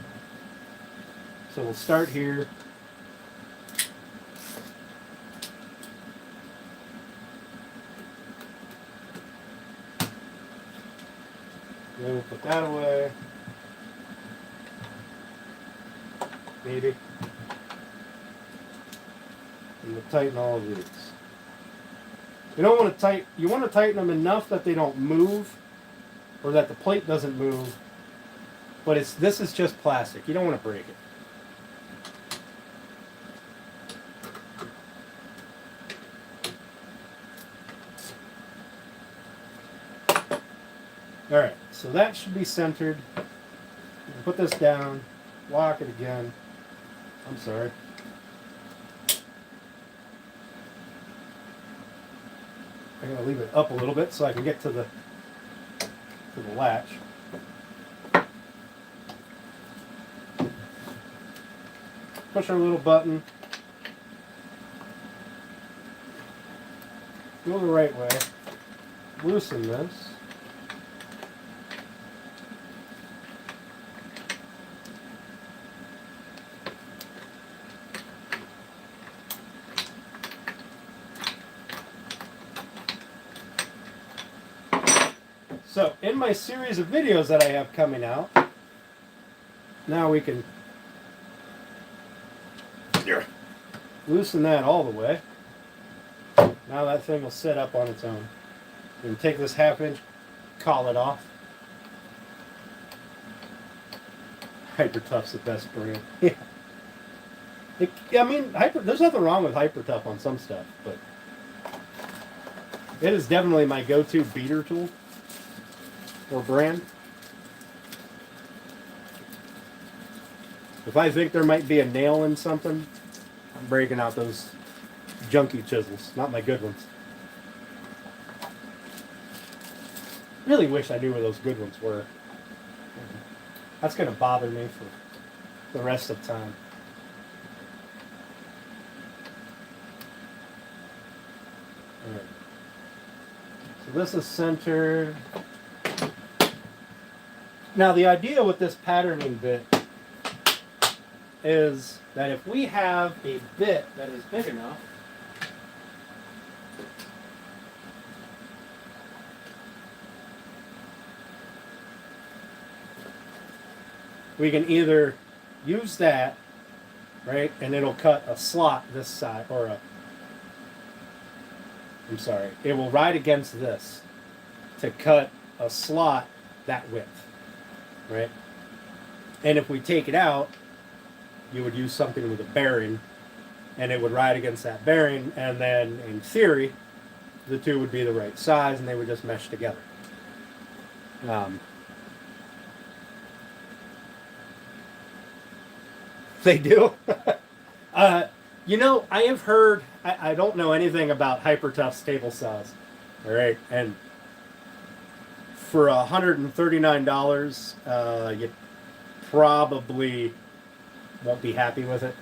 So we'll start here. Then we'll put that away. Maybe. And we'll tighten all of these. You don't want to you want to tighten them enough that they don't move or that the plate doesn't move. But this is just plastic. You don't want to break it. Alright, so that should be centered. Put this down, lock it again. I'm sorry. I'm going to leave it up a little bit so I can get to the latch. Push our little button. Go the right way. Loosen this. So, in my series of videos that I have coming out, now we can loosen that all the way. Now that thing will sit up on its own. We can take this 1/2 inch, call it off. Hyper Tough's the best brand. Yeah. There's nothing wrong with Hyper Tough on some stuff, but it is definitely my go-to beater tool. Or brand. If I think there might be a nail in something, I'm breaking out those junky chisels, not my good ones. Really wish I knew where those good ones were. That's going to bother me for the rest of time. All right. So this is centered. Now the idea with this patterning bit is that if we have a bit that is big enough, we can either use that, right, and it'll cut a slot this side, or I'm sorry, it will ride against this to cut a slot that width, right? And if we take it out, you would use something with a bearing, and it would ride against that bearing, and then in theory, the two would be the right size, and they would just mesh together. They do. You know, I have heard. I don't know anything about hyper tough table saws. All right, and for $139, you probably won't be happy with it.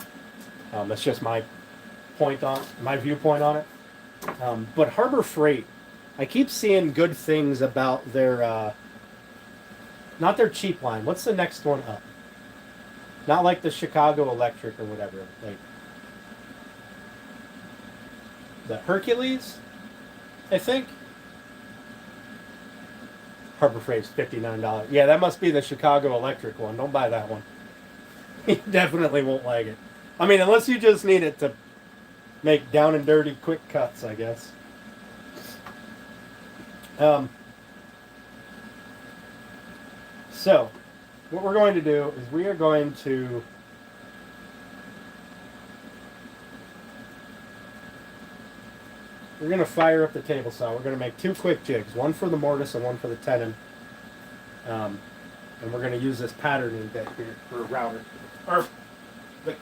That's just my viewpoint on it. But Harbor Freight, I keep seeing good things about their, not their cheap line. What's the next one up? Not like the Chicago Electric or whatever. Like the Hercules, I think. Harbor Freight's $59. Yeah, that must be the Chicago Electric one. Don't buy that one. You definitely won't like it. I mean, unless you just need it to make down and dirty quick cuts, I guess. So, what we're going to do is we're going to fire up the table saw. We're going to make two quick jigs, one for the mortise and one for the tenon. And we're going to use this patterning bit here for a router. Or the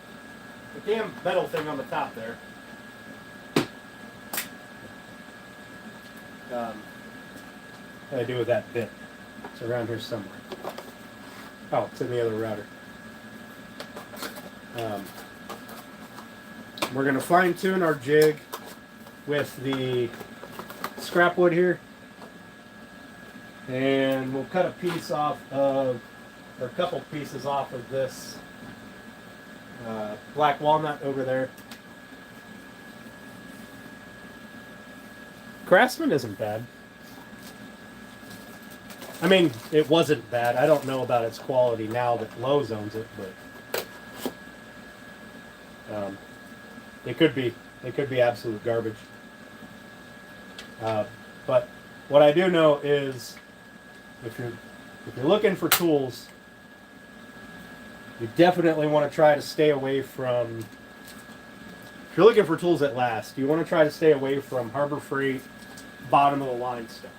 damn metal thing on the top there. What do I do with that bit? It's around here somewhere. Oh, it's in the other router. We're going to fine tune our jig with the scrap wood here. And we'll cut a piece off of, or a couple pieces off of this black walnut over there. Craftsman isn't bad. I mean, it wasn't bad. I don't know about its quality now that Lowe's owns it, but it could be absolute garbage. But what I do know is, if you're looking for tools, you definitely want to try to stay away from. If you're looking for tools that last, you want to try to stay away from Harbor Freight, bottom of the line stuff.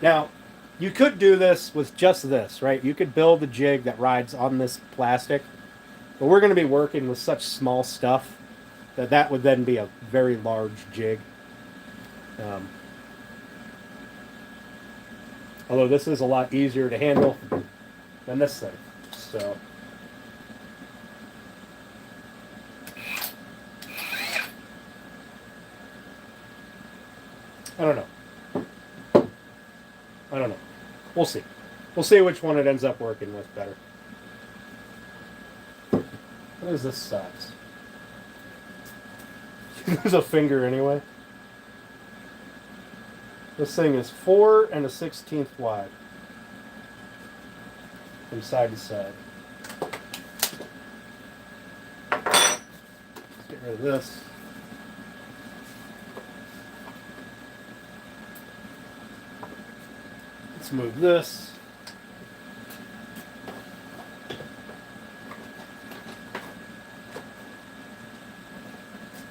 Now, you could do this with just this, right? You could build a jig that rides on this plastic, but we're going to be working with such small stuff that would then be a very large jig. Although this is a lot easier to handle than this thing. So, I don't know. We'll see. We'll see which one it ends up working with better. What is this size? There's a finger anyway. This thing is 4 1/16 wide. From side to side. Let's get rid of this. Let's move this.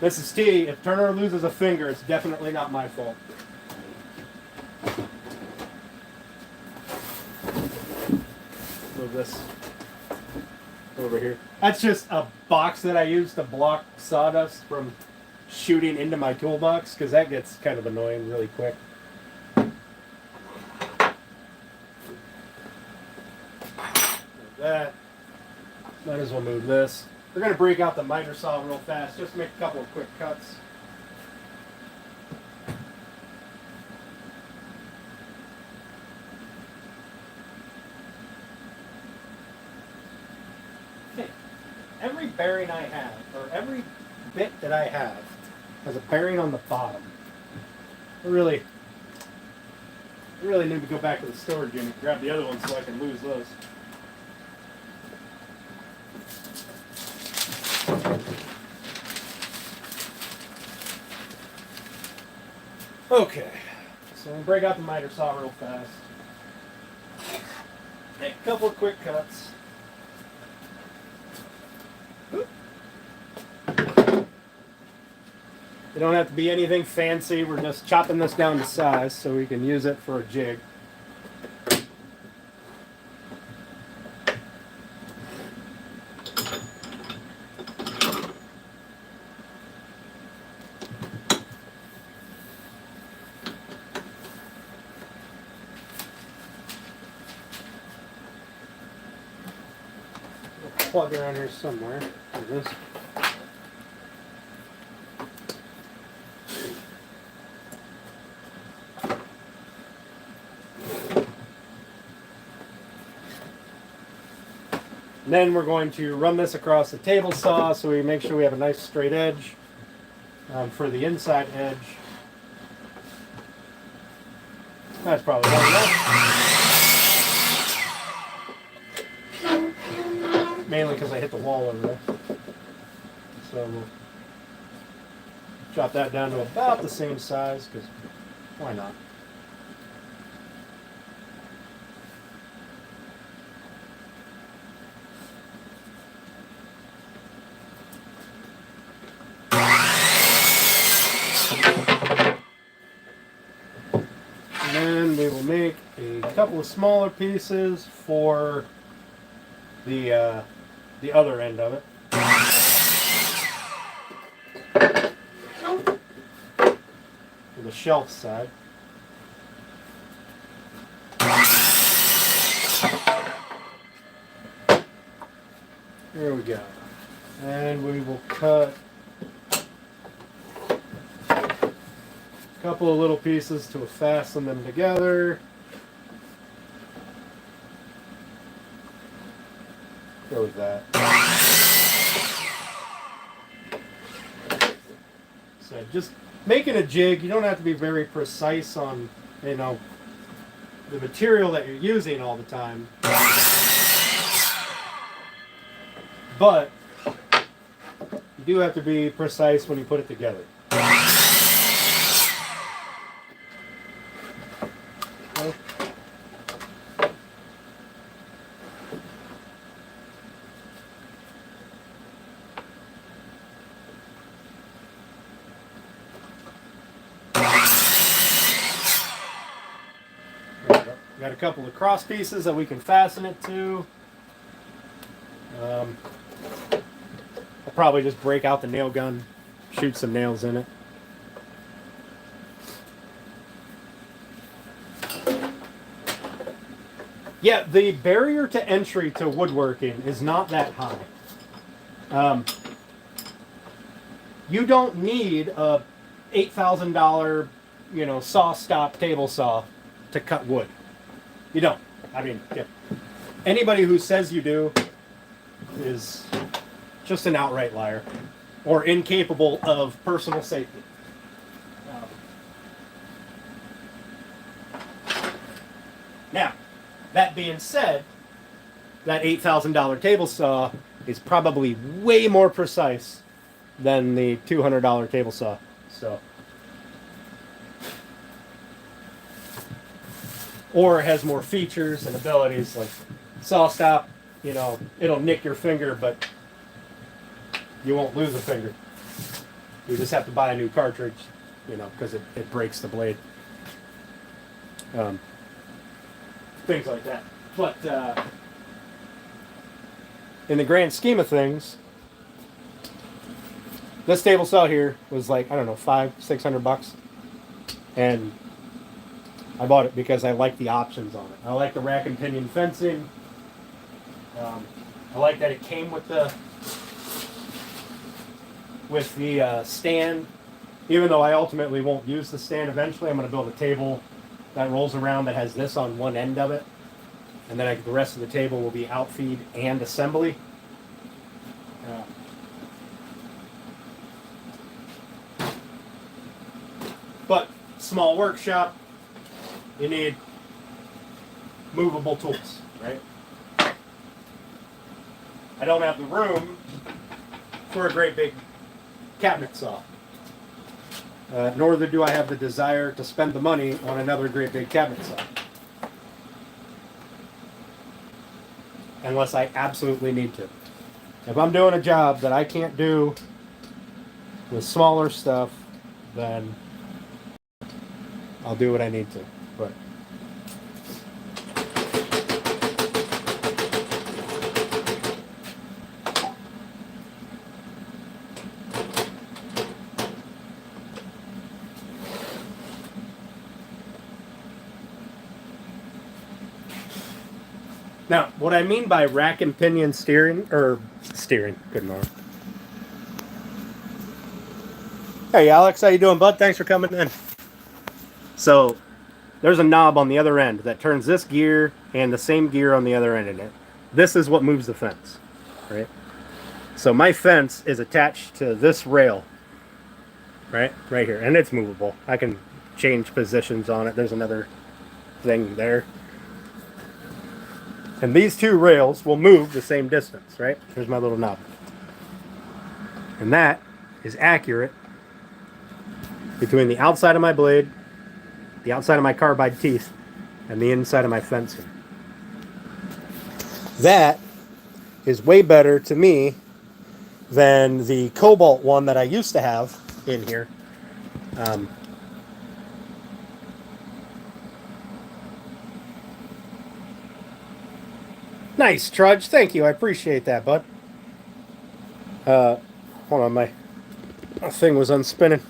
Mrs. T, if Turner loses a finger, it's definitely not my fault. Move this over here. That's just a box that I use to block sawdust from shooting into my toolbox, because that gets kind of annoying really quick. That. Might as well move this. We're going to break out the miter saw real fast, just to make a couple of quick cuts. Okay. Every bearing I have, or every bit that I have, has a bearing on the bottom. I really need to go back to the storage unit and grab the other ones so I can lose those. Okay, so we'll break out the miter saw real fast. Make a couple of quick cuts. It don't have to be anything fancy. We're just chopping this down to size so we can use it for a jig. Plug around here somewhere. There it is. And then we're going to run this across the table saw so we make sure we have a nice straight edge for the inside edge. That's probably hard enough. Mainly because I hit the wall over there. So we'll chop that down to about the same size, because why not? And then we will make a couple of smaller pieces for the other end of it. For the shelf side. There we go. And we will cut a couple of little pieces to fasten them together. Go with that. So just making a jig, you don't have to be very precise on, you know, the material that you're using all the time. But you do have to be precise when you put it together. Okay. Got a couple of cross pieces that we can fasten it to. I'll probably just break out the nail gun, shoot some nails in it. Yeah, the barrier to entry to woodworking is not that high. You don't need a $8,000, you know, saw stop table saw to cut wood. You don't. I mean, yeah. Anybody who says you do is just an outright liar or incapable of personal safety. Now, that being said, that $8,000 table saw is probably way more precise than the $200 table saw. So, or it has more features and abilities, like saw stop. You know, it'll nick your finger, but you won't lose a finger. You just have to buy a new cartridge, you know, because it breaks the blade. Things like that. But in the grand scheme of things, this table saw here was like, I don't know, $500-600, and I bought it because I like the options on it. I like the rack and pinion fencing. I like that it came with the stand. Even though I ultimately won't use the stand eventually, I'm going to build a table that rolls around that has this on one end of it, and then the rest of the table will be outfeed and assembly. But small workshop, you need movable tools, right? I don't have the room for a great big cabinet saw. nor do I have the desire to spend the money on another great big cabinet set. Unless I absolutely need to. If I'm doing a job that I can't do with smaller stuff, then I'll do what I need to. But now, what I mean by rack and pinion steering, good morning. Hey Alex, how you doing, bud? Thanks for coming in. So, there's a knob on the other end that turns this gear and the same gear on the other end in it. This is what moves the fence, right? So my fence is attached to this rail, right here, and it's movable. I can change positions on it. There's another thing there. And these two rails will move the same distance, right? Here's my little knob. And that is accurate between the outside of my blade, the outside of my carbide teeth, and the inside of my fencing. That is way better to me than the Cobalt one that I used to have in here. Nice, Trudge. Thank you. I appreciate that, bud. Hold on, my thing was unspinning.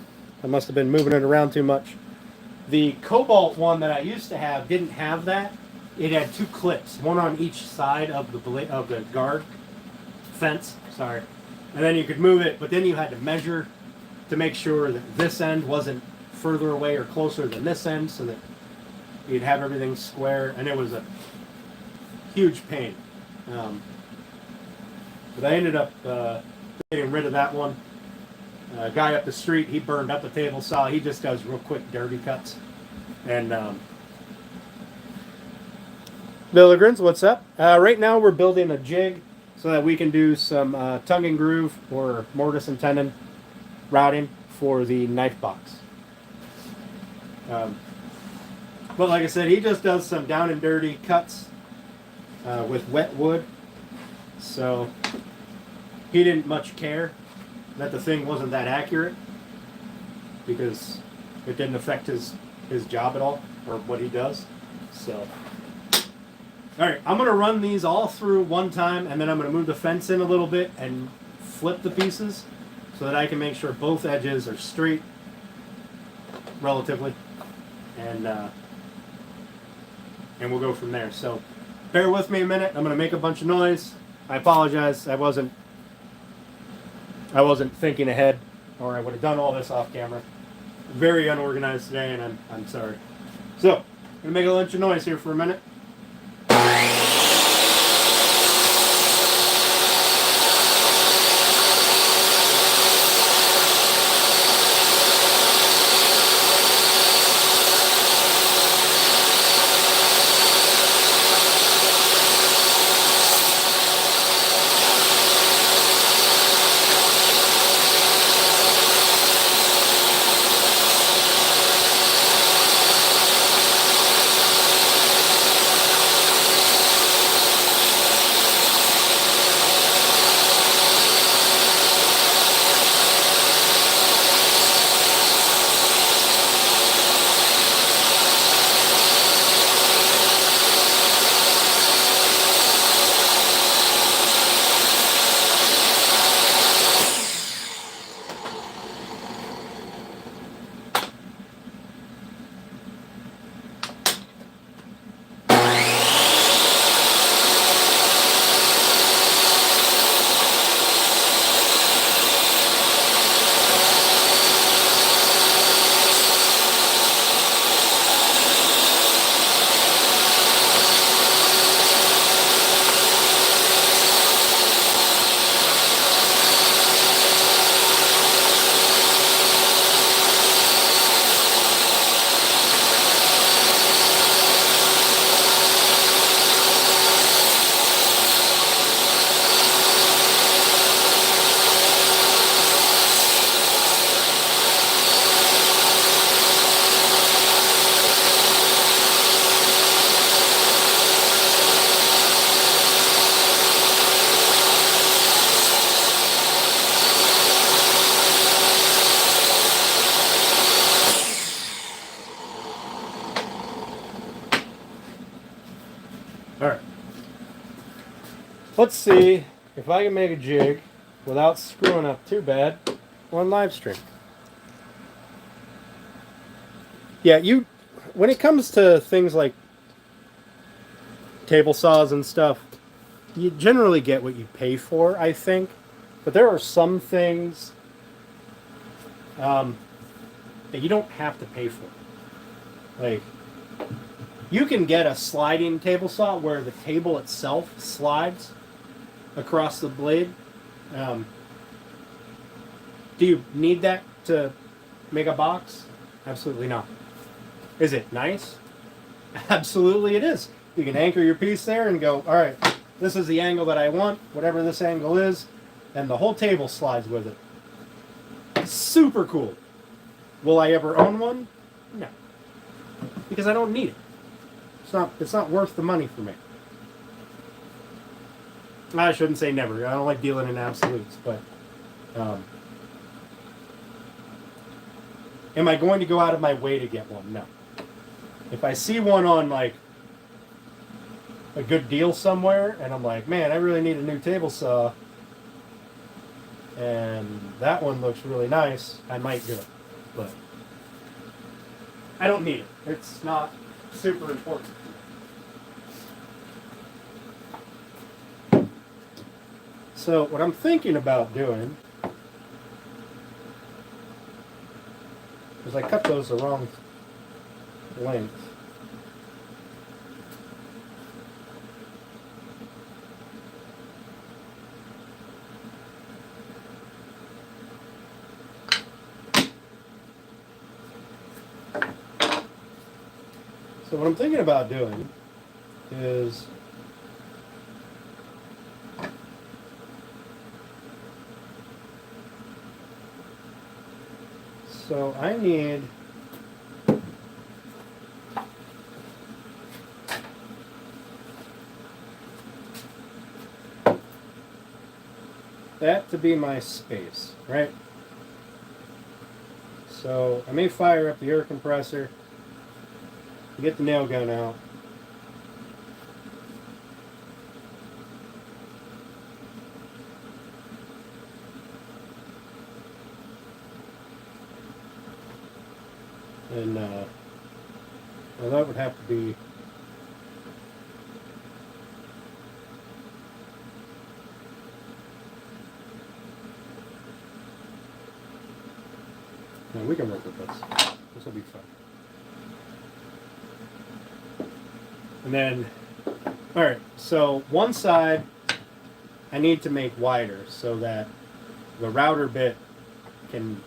I must have been moving it around too much. The Cobalt one that I used to have didn't have that. It had two clips, one on each side of the guard fence. Sorry, and then you could move it, but then you had to measure to make sure that this end wasn't further away or closer than this end, so that you'd have everything square. And it was a huge pain. But I ended up getting rid of that one. A guy up the street, he burned up the table saw. He just does real quick derby cuts. And Billigrins, what's up? Right now we're building a jig so that we can do some tongue and groove or mortise and tenon routing for the knife box. But like I said, he just does some down and dirty cuts with wet wood. So he didn't much care that the thing wasn't that accurate because it didn't affect his job at all or what he does. So, all right, I'm going to run these all through one time, and then I'm going to move the fence in a little bit and flip the pieces so that I can make sure both edges are straight relatively, and we'll go from there. So bear with me a minute. I'm going to make a bunch of noise. I apologize. I wasn't thinking ahead, or I would have done all this off camera. Very unorganized today, and I'm sorry. So, I'm going to make a bunch of noise here for a minute. Let's see if I can make a jig without screwing up too bad on live stream. Yeah, when it comes to things like table saws and stuff, you generally get what you pay for, I think. But there are some things that you don't have to pay for. Like, you can get a sliding table saw where the table itself slides across the blade. Do you need that to make a box? Absolutely not. Is it nice? Absolutely it is. You can anchor your piece there and go, all right, this is the angle that I want, whatever this angle is, and the whole table slides with it. It's super cool. Will I ever own one? No. Because I don't need it. It's not worth the money for me. I shouldn't say never. I don't like dealing in absolutes, but am I going to go out of my way to get one? No. If I see one on like a good deal somewhere and I'm like, man, I really need a new table saw and that one looks really nice, I might do it. But I don't need it. It's not super important. So what I'm thinking about doing is I cut those the wrong length. So what I'm thinking about doing is so I need that to be my space, right? So I may fire up the air compressor, get the nail gun out. And well, that would have to be no, we can work with this. This will be fun. And then, all right, so one side I need to make wider so that the router bit can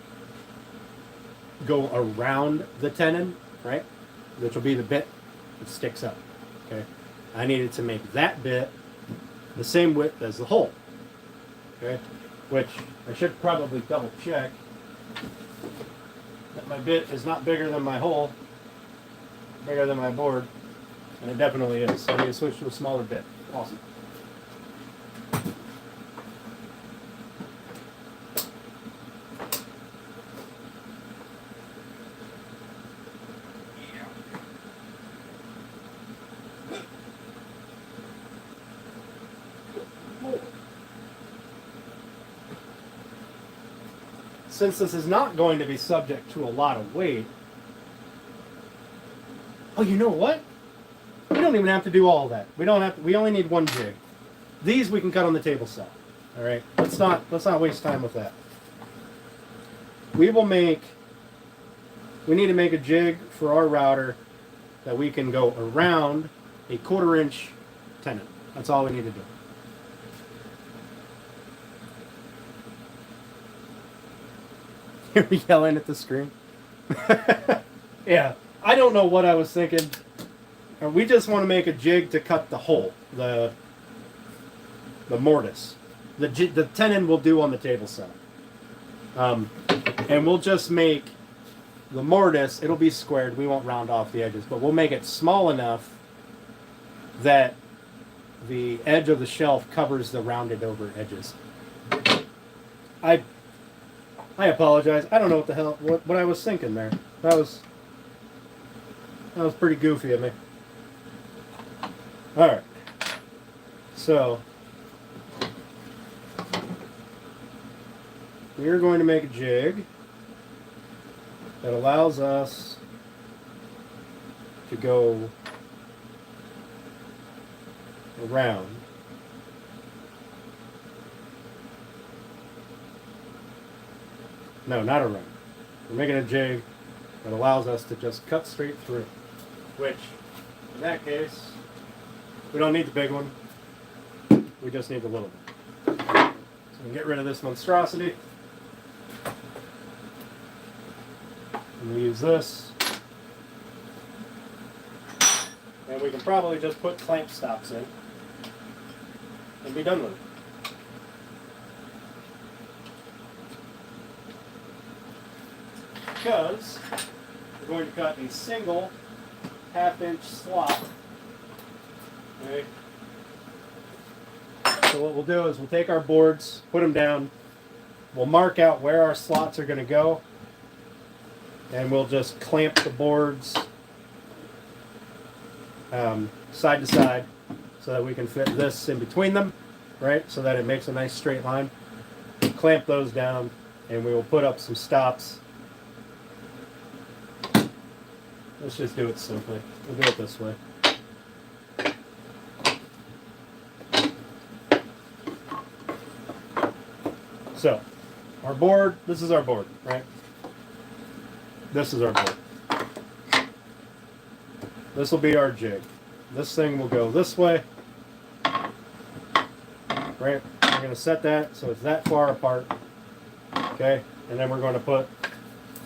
go around the tenon, right? Which will be the bit that sticks up, okay? I needed to make that bit the same width as the hole, okay? Which I should probably double check that my bit is not bigger than my hole, bigger than my board, and it definitely is. So I need to switch to a smaller bit. Awesome. Since this is not going to be subject to a lot of weight, oh, you know what? We don't even have to do all that. We don't have to, we only need one jig. These we can cut on the table saw. All right, let's not waste time with that. We need to make a jig for our router that we can go around a 1/4 inch tenon. That's all we need to do. You're yelling at the screen. Yeah, I don't know what I was thinking. We just want to make a jig to cut the hole, the mortise. The tenon we'll do on the table saw. And we'll just make the mortise, it'll be squared, we won't round off the edges, but we'll make it small enough that the edge of the shelf covers the rounded over edges. I apologize. I don't know what the hell what I was thinking there. That was pretty goofy of me. All right. So we are going to make a jig that allows us to go around. No, not around. We're making a jig that allows us to just cut straight through. Which, in that case, we don't need the big one. We just need the little one. So we can get rid of this monstrosity. And we use this. And we can probably just put clamp stops in and be done with it. Because we're going to cut a single half-inch slot. Okay. So what we'll do is we'll take our boards, put them down, we'll mark out where our slots are going to go, and we'll just clamp the boards side to side so that we can fit this in between them, right? So that it makes a nice straight line. Clamp those down, and we will put up some stops. Let's just do it simply. We'll do it this way. So, our board, this is our board, right? This is our board. This will be our jig. This thing will go this way. Right? We're going to set that so it's that far apart. Okay? And then we're going to put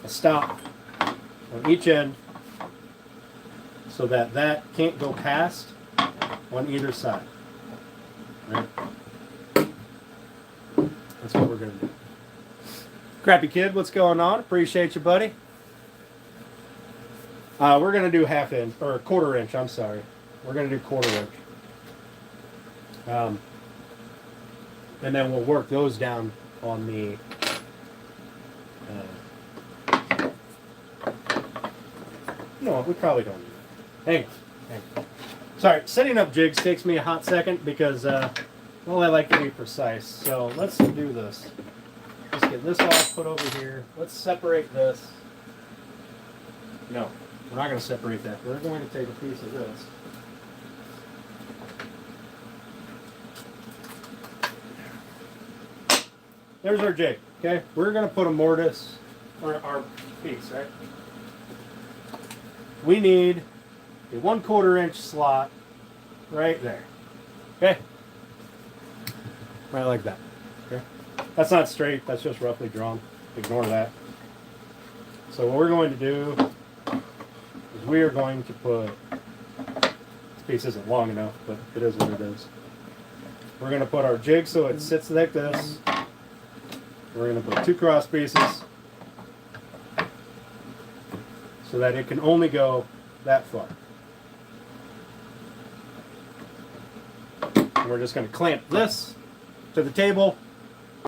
a stop on each end so that that can't go past on either side. Right? That's what we're going to do. Crappy Kid, what's going on? Appreciate you, buddy. We're going to do half inch, or quarter inch, I'm sorry. We're going to do quarter inch. And then we'll work those down on the... no, we probably don't need that. Hang on. Sorry, setting up jigs takes me a hot second because, well, I like to be precise. So let's do this. Let's get this all put over here. Let's separate this. No, we're not going to separate that. We're going to take a piece of this. There's our jig, okay? We're going to put a mortise, or our piece, right? We need a 1/4 inch slot right there, okay? Right like that, okay? That's not straight, that's just roughly drawn. Ignore that. So what we're going to do is we are going to put, this piece isn't long enough, but it is what it is. We're going to put our jig so it sits like this. We're going to put 2 cross pieces so that it can only go that far. And we're just going to clamp this to the table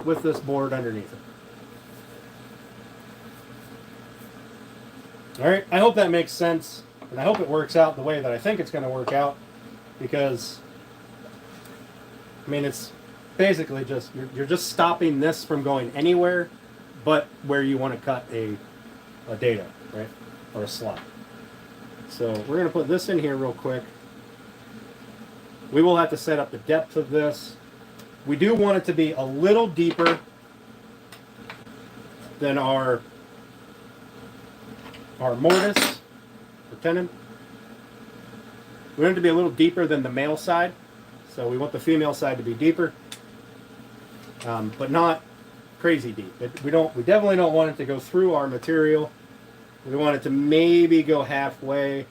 with this board underneath it. Alright, I hope that makes sense, and I hope it works out the way that I think it's going to work out, because, I mean, it's basically just, you're just stopping this from going anywhere but where you want to cut a dado, right, or a slot. So we're going to put this in here real quick. We will have to set up the depth of this. We do want it to be a little deeper than our mortise, or tenon. We want it to be a little deeper than the male side, so we want the female side to be deeper, but not crazy deep. We definitely don't want it to go through our material. We want it to maybe go halfway,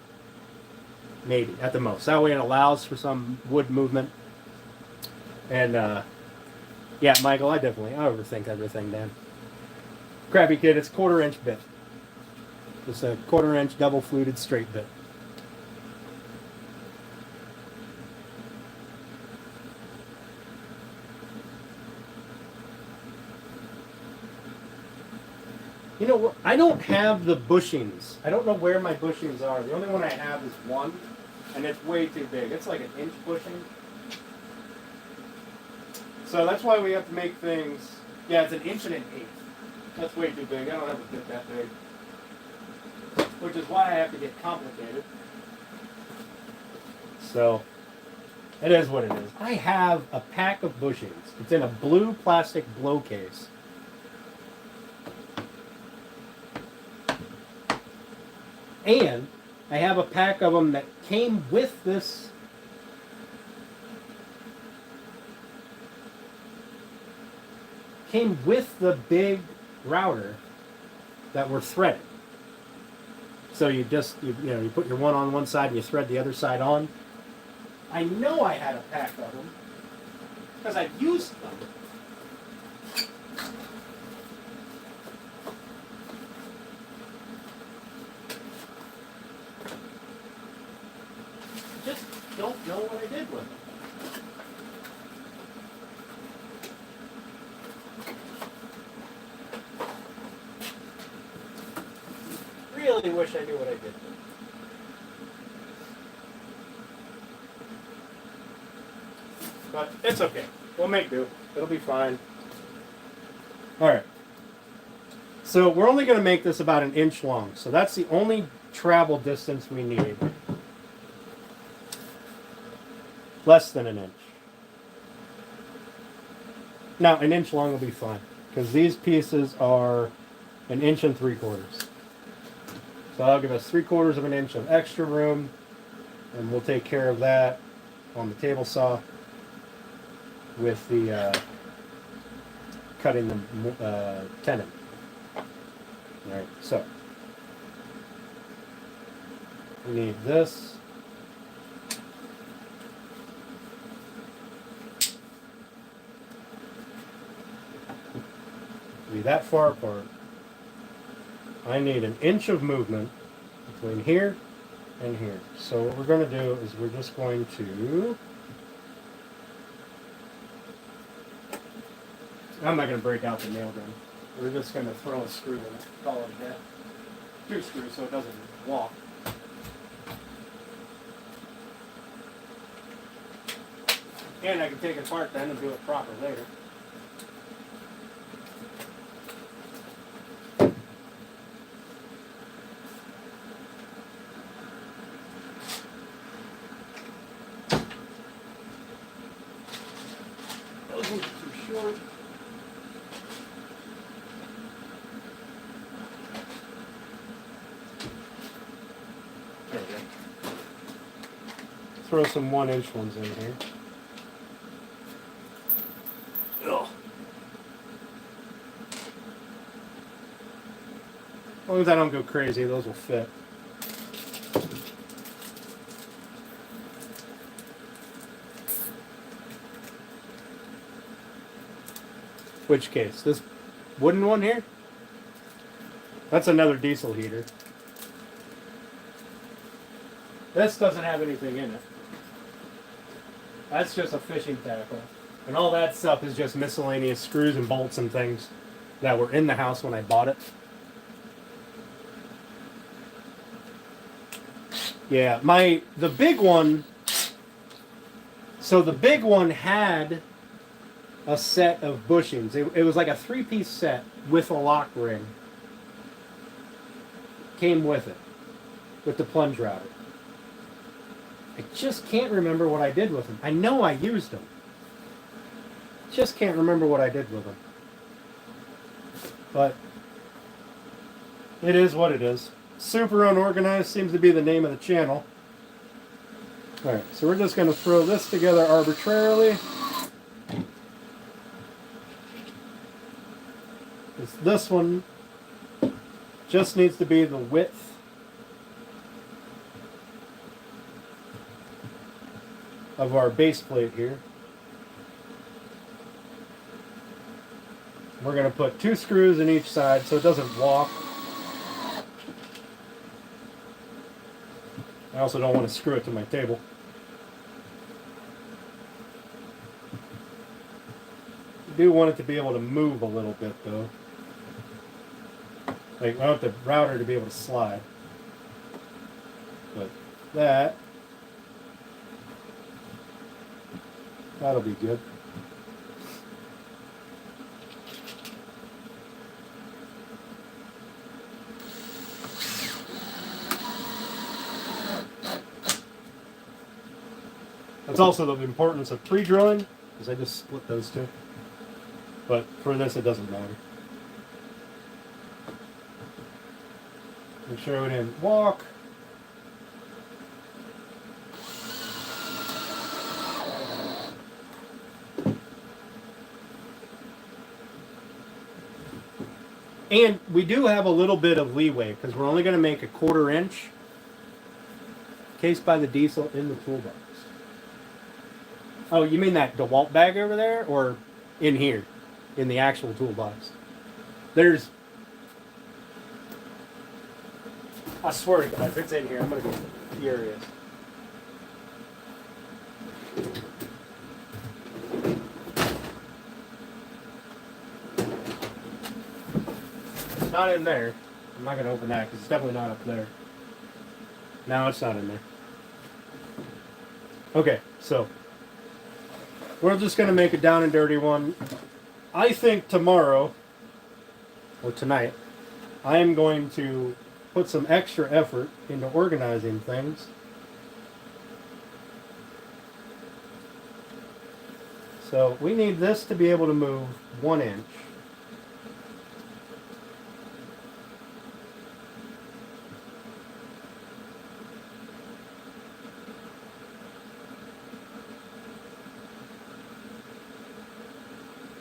maybe at the most. That way it allows for some wood movement. And yeah, Michael, I overthink everything, Dan. Crappy Kid, it's 1/4 inch bit. It's a 1/4 inch double fluted straight bit. You know what? I don't have the bushings. I don't know where my bushings are. The only one I have is one, and it's way too big. It's like an inch bushing. So that's why we have to make things. Yeah, it's 1 1/8 inches. That's way too big. I don't have a bit that big. Which is why I have to get complicated. So, it is what it is. I have a pack of bushings. It's in a blue plastic blow case. And I have a pack of them that came with this the big router that were threaded. So you just you put your one on one side and you thread the other side on. I know I had a pack of them because I've used them. Just don't know what I did with them. Really wish I knew what I did with them. But it's okay. We'll make do. It'll be fine. Alright. So we're only going to make this about 1 inch long. So that's the only travel distance we need. Less than 1 inch. Now 1 inch long will be fine. Because these pieces are 1 3/4 inches. So that'll give us 3/4 of an inch of extra room. And we'll take care of that on the table saw with the cutting the tenon. Alright, so we need this. To be that far apart, I need 1 inch of movement between here and here. So what we're going to do is we're just going to... I'm not going to break out the nail gun. We're just going to throw a screw in it. Call it a death. 2 screws so it doesn't walk. And I can take it apart then and do it proper later. Those ones are too short. There we go. Throw some 1 inch ones in here. Ugh. As long as I don't go crazy, those will fit. Which case? This wooden one here? That's another diesel heater. This doesn't have anything in it. That's just a fishing tackle. And all that stuff is just miscellaneous screws and bolts and things that were in the house when I bought it. Yeah, the big one, so the big one had a set of bushings. It was like a 3-piece set with a lock ring. Came with it, with the plunge router. I just can't remember what I did with them. I know I used them. Just can't remember what I did with them. But it is what it is. Super unorganized seems to be the name of the channel. Alright, so we're just going to throw this together arbitrarily. This one just needs to be the width of our base plate here. We're going to put 2 screws in each side so it doesn't walk. I also don't want to screw it to my table. I do want it to be able to move a little bit though. Like, I want the router to be able to slide. But that'll be good. That's also the importance of pre-drilling, because I just split those two. But for this, it doesn't matter. Make sure we didn't walk. And we do have a little bit of leeway because we're only going to make a 1/4 inch cased by the diesel in the toolbox. Oh, you mean that DeWalt bag over there, or in here, in the actual toolbox? There's, I swear to God, if it's in here, I'm going to be furious. It's not in there. I'm not going to open that because it's definitely not up there. No, it's not in there. Okay, so we're just going to make a down and dirty one. I think tomorrow, or tonight, I am going to put some extra effort into organizing things. So we need this to be able to move 1 inch.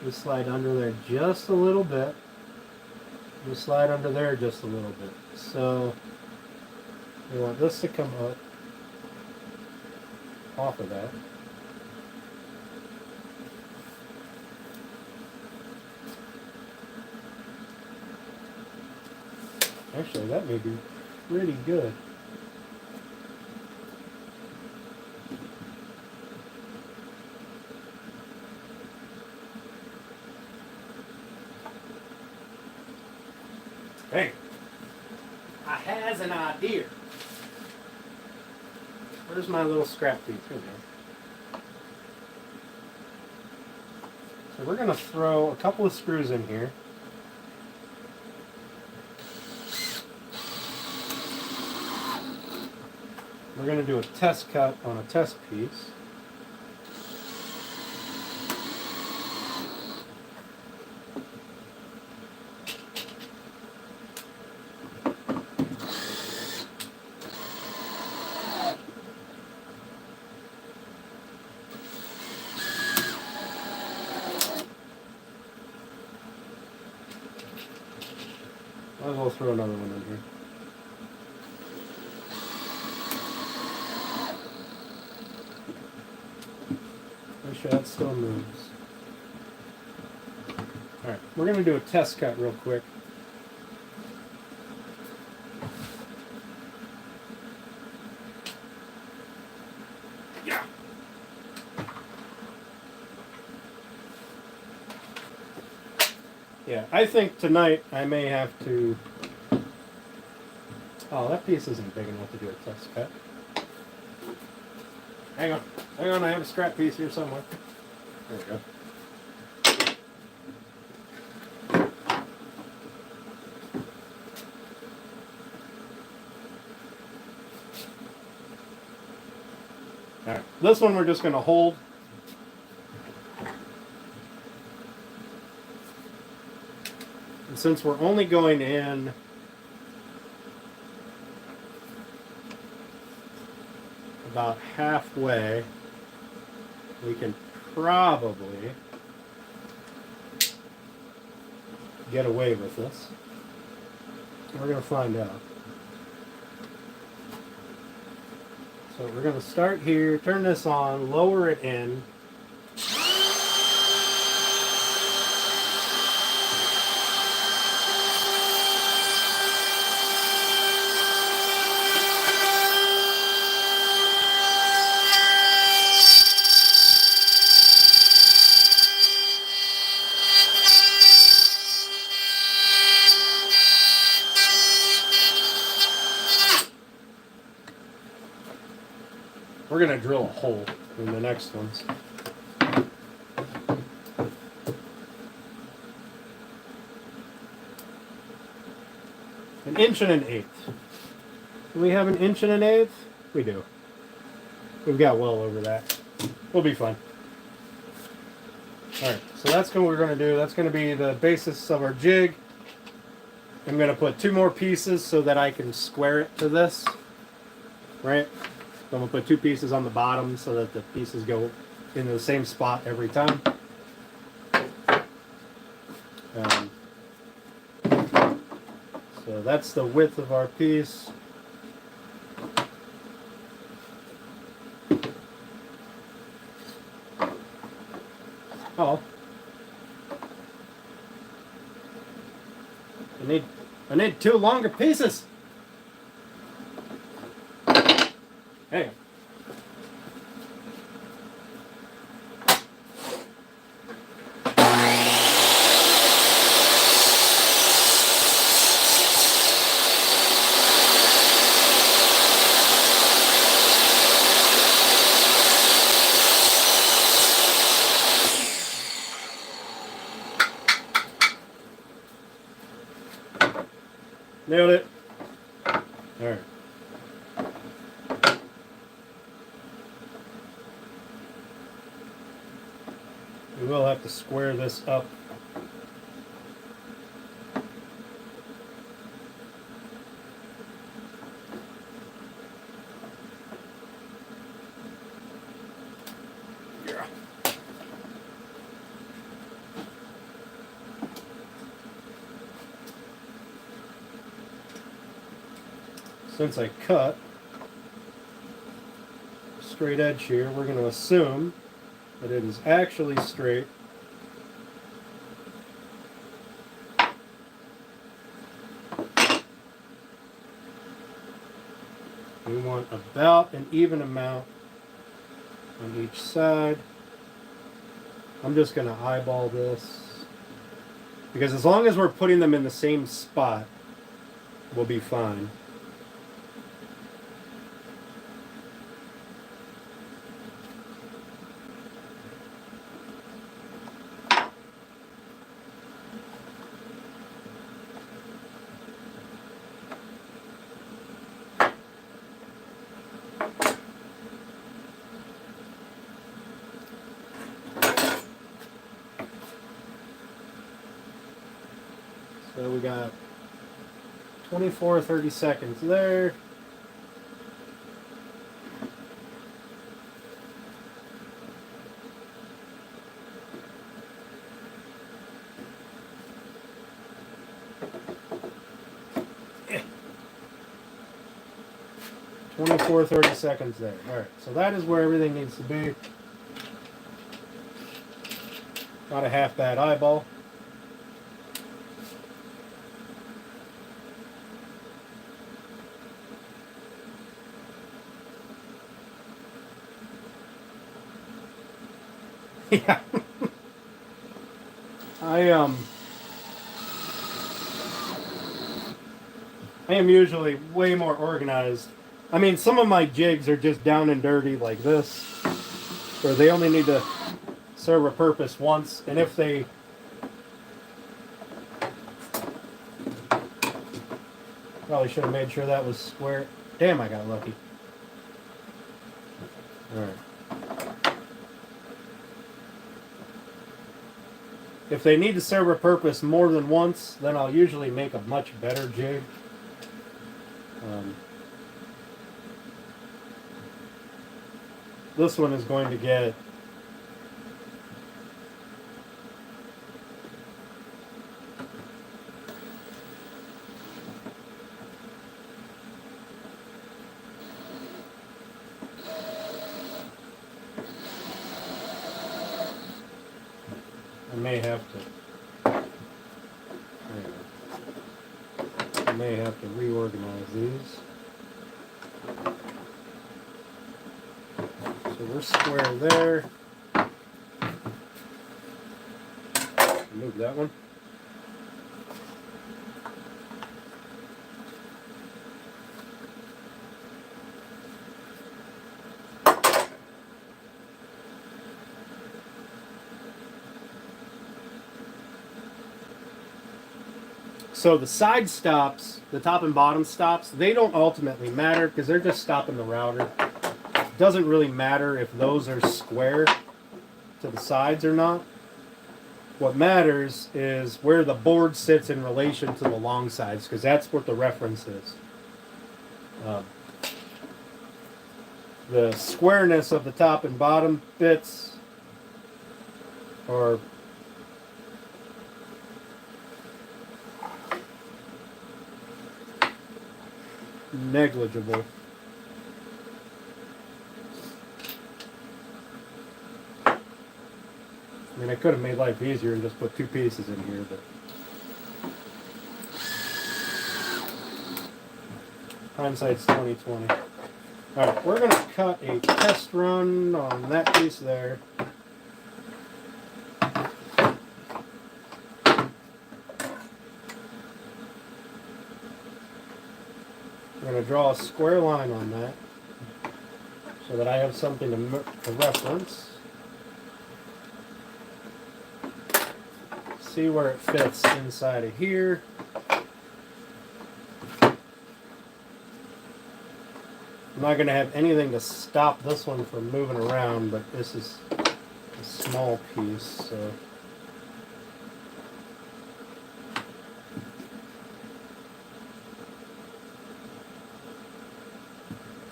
Just slide under there just a little bit. Just slide under there just a little bit. So we want this to come up off of that. Actually, that may be pretty good. Hey, I has an idea. Where's my little scrap piece? Here we go. So we're going to throw a couple of screws in here. We're going to do a test cut on a test piece. Might as well throw another one in here. Make sure that still moves. Alright, we're going to do a test cut real quick. Yeah. Yeah, I think tonight I may have to... Oh, that piece isn't big enough to do a test cut. Hang on, I have a scrap piece here somewhere. There we go. Alright, this one we're just going to hold. And since we're only going in about halfway, we can probably get away with this. We're going to find out. So we're going to start here, turn this on, lower it in. We're going to drill a hole in the next ones. An inch and an eighth. Do we have an inch and an eighth? We do. We've got well over that. We'll be fine. Alright, so that's what we're going to do. That's going to be the basis of our jig. I'm going to put 2 more pieces so that I can square it to this. Right? So I'm going to put 2 pieces on the bottom so that the pieces go into the same spot every time. So that's the width of our piece. Oh. I need 2 longer pieces. Hang on. Nailed it. Alright. We will have to square this up. Yeah. Since I cut straight edge here, we're going to assume that it is actually straight. We want about an even amount on each side. I'm just going to eyeball this because as long as we're putting them in the same spot, we'll be fine. So we got 24, 30 seconds there. Yeah. 24, 30 seconds there. Alright, so that is where everything needs to be. Not a half bad eyeball. Yeah. I am usually way more organized. I mean, some of my jigs are just down and dirty like this, where they only need to serve a purpose once, and if they probably should have made sure that was square. Damn, I got lucky. Alright. If they need to serve a purpose more than once, then I'll usually make a much better jig. This one is going to get I may have to reorganize these. So we're square there. Move that one. So the side stops, the top and bottom stops, they don't ultimately matter because they're just stopping the router. doesn't really matter if those are square to the sides or not. What matters is where the board sits in relation to the long sides, because that's what the reference is. The squareness of the top and bottom bits are negligible. I mean, I could have made life easier and just put 2 pieces in here, but hindsight's 20/20. All right, we're gonna cut a test run on that piece there. I'm going to draw a square line on that so that I have something to reference. See where it fits inside of here. I'm not going to have anything to stop this one from moving around, but this is a small piece, so...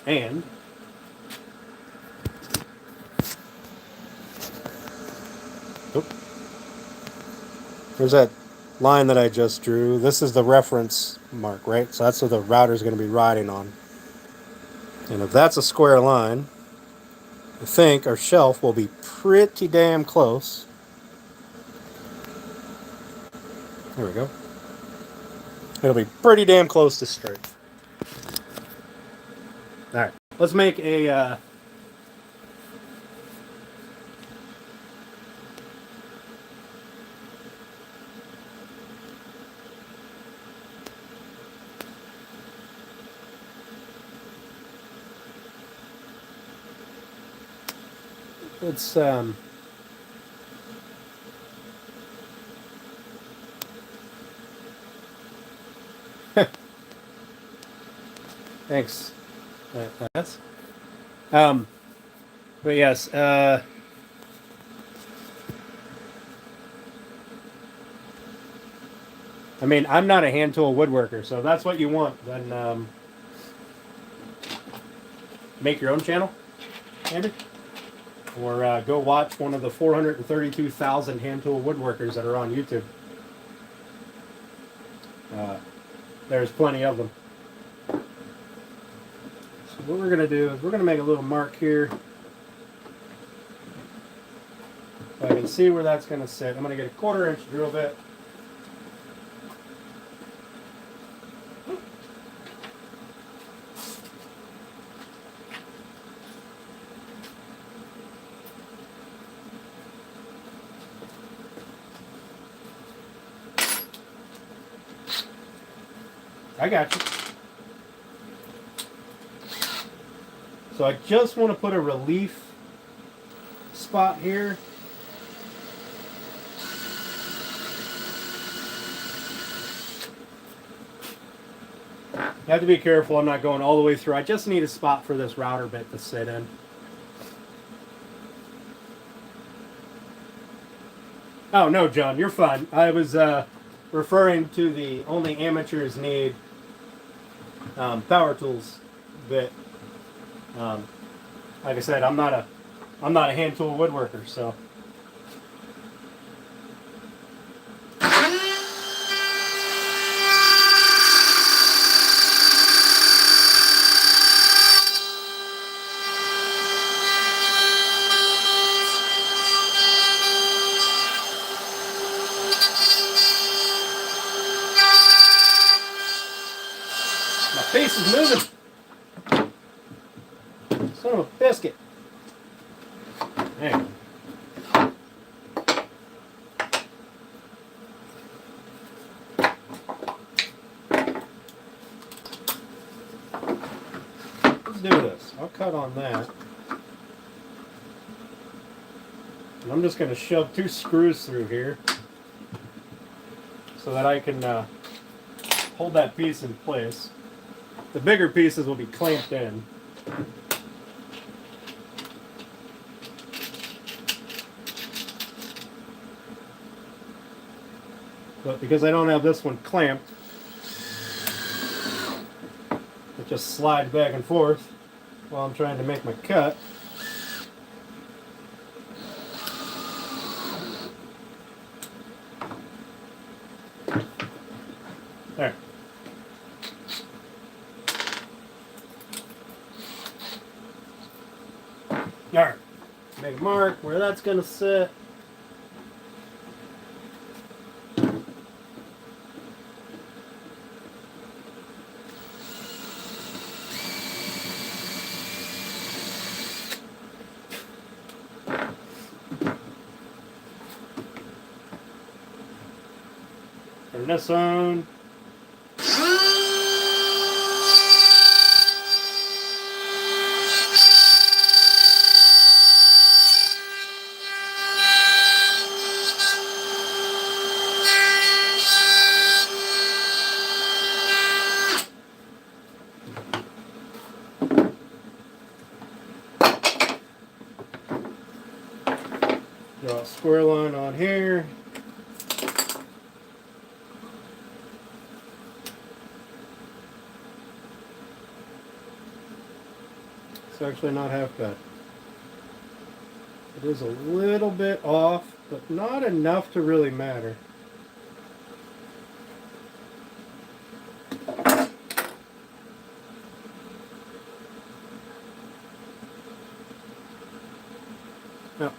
And there's that line that I just drew. This is the reference mark, right? So that's what the router is going to be riding on. And if that's a square line, I think our shelf will be pretty damn close. There we go. It'll be pretty damn close to straight. All right, let's make a let's thanks. That's but yes, I mean, I'm not a hand tool woodworker, so if that's what you want, then make your own channel, Andy, or go watch one of the 432,000 hand tool woodworkers that are on YouTube. There's plenty of them. So what we're going to do is we're going to make a little mark here. So I can see where that's going to sit. I'm going to get a 1/4 inch drill bit. I got you. So I just want to put a relief spot here. You have to be careful, I'm not going all the way through. I just need a spot for this router bit to sit in. Oh, no, John, you're fine. I was referring to the only amateurs need power tools bit. Like I said, I'm not a hand tool woodworker, so. My face is moving. Son of a biscuit. Hang on. Let's do this. I'll cut on that. And I'm just going to shove 2 screws through here so that I can hold that piece in place. The bigger pieces will be clamped in. But because I don't have this one clamped, it just slides back and forth while I'm trying to make my cut. There. Alright. Make a mark where that's going to sit. Turn this on. Draw a square line on here. It's actually not half bad. It is a little bit off, but not enough to really matter. Now,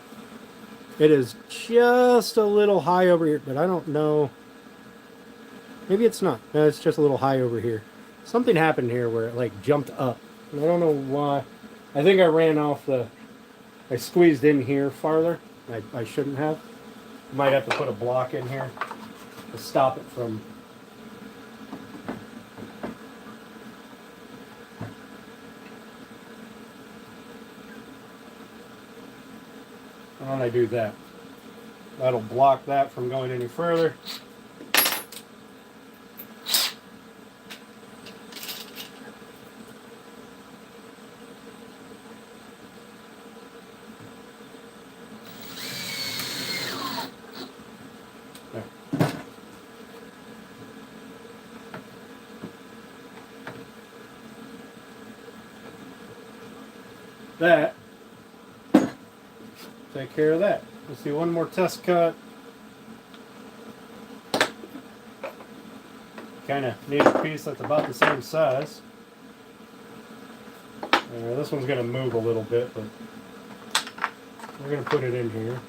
it is just a little high over here, but I don't know. Maybe it's not. No, it's just a little high over here. Something happened here where it like jumped up. And I don't know why. I think I ran off the... I squeezed in here farther. I shouldn't have. Might have to put a block in here to stop it from... Why don't I do that? That'll block that from going any further. That, take care of that. Let's do one more test cut. Kind of need a piece that's about the same size. This one's going to move a little bit, but we're going to put it in here.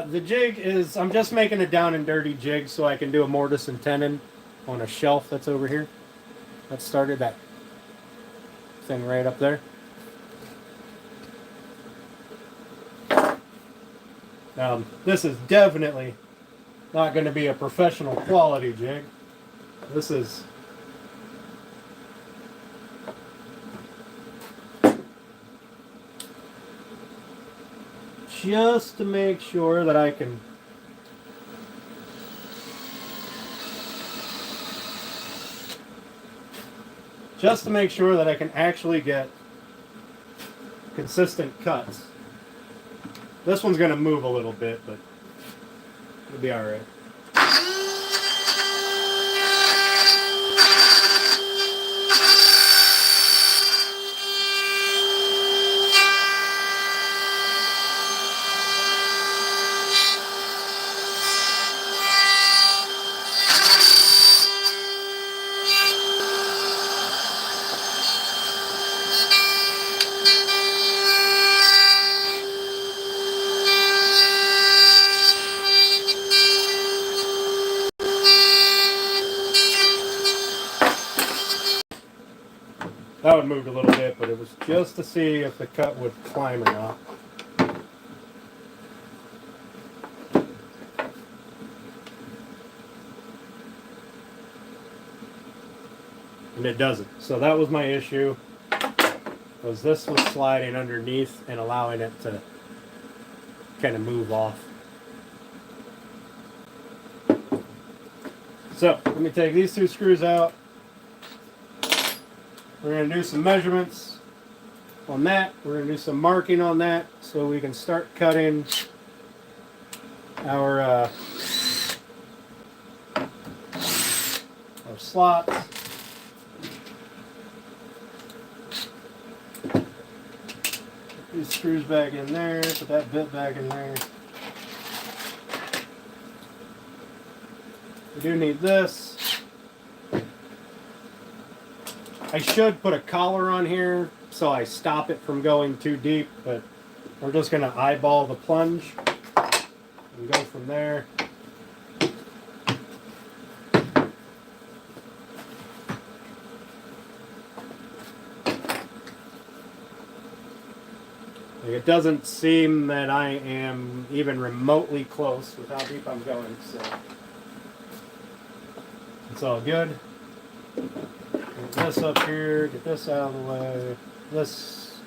The jig is, I'm just making a down and dirty jig so I can do a mortise and tenon on a shelf that's over here. That started that thing right up there. This is definitely not going to be a professional quality jig. This is just to make sure that I can actually get consistent cuts. This one's going to move a little bit, but it'll be all right. That one moved a little bit, but it was just to see if the cut would climb or not. And it doesn't. So that was my issue, was this was sliding underneath and allowing it to kind of move off. So let me take these 2 screws out. We're going to do some measurements on that. We're going to do some marking on that so we can start cutting our slots. Put these screws back in there, put that bit back in there. We do need this. I should put a collar on here so I stop it from going too deep, but we're just going to eyeball the plunge and go from there. It doesn't seem that I am even remotely close with how deep I'm going, so it's all good. Get this up here, get this out of the way, this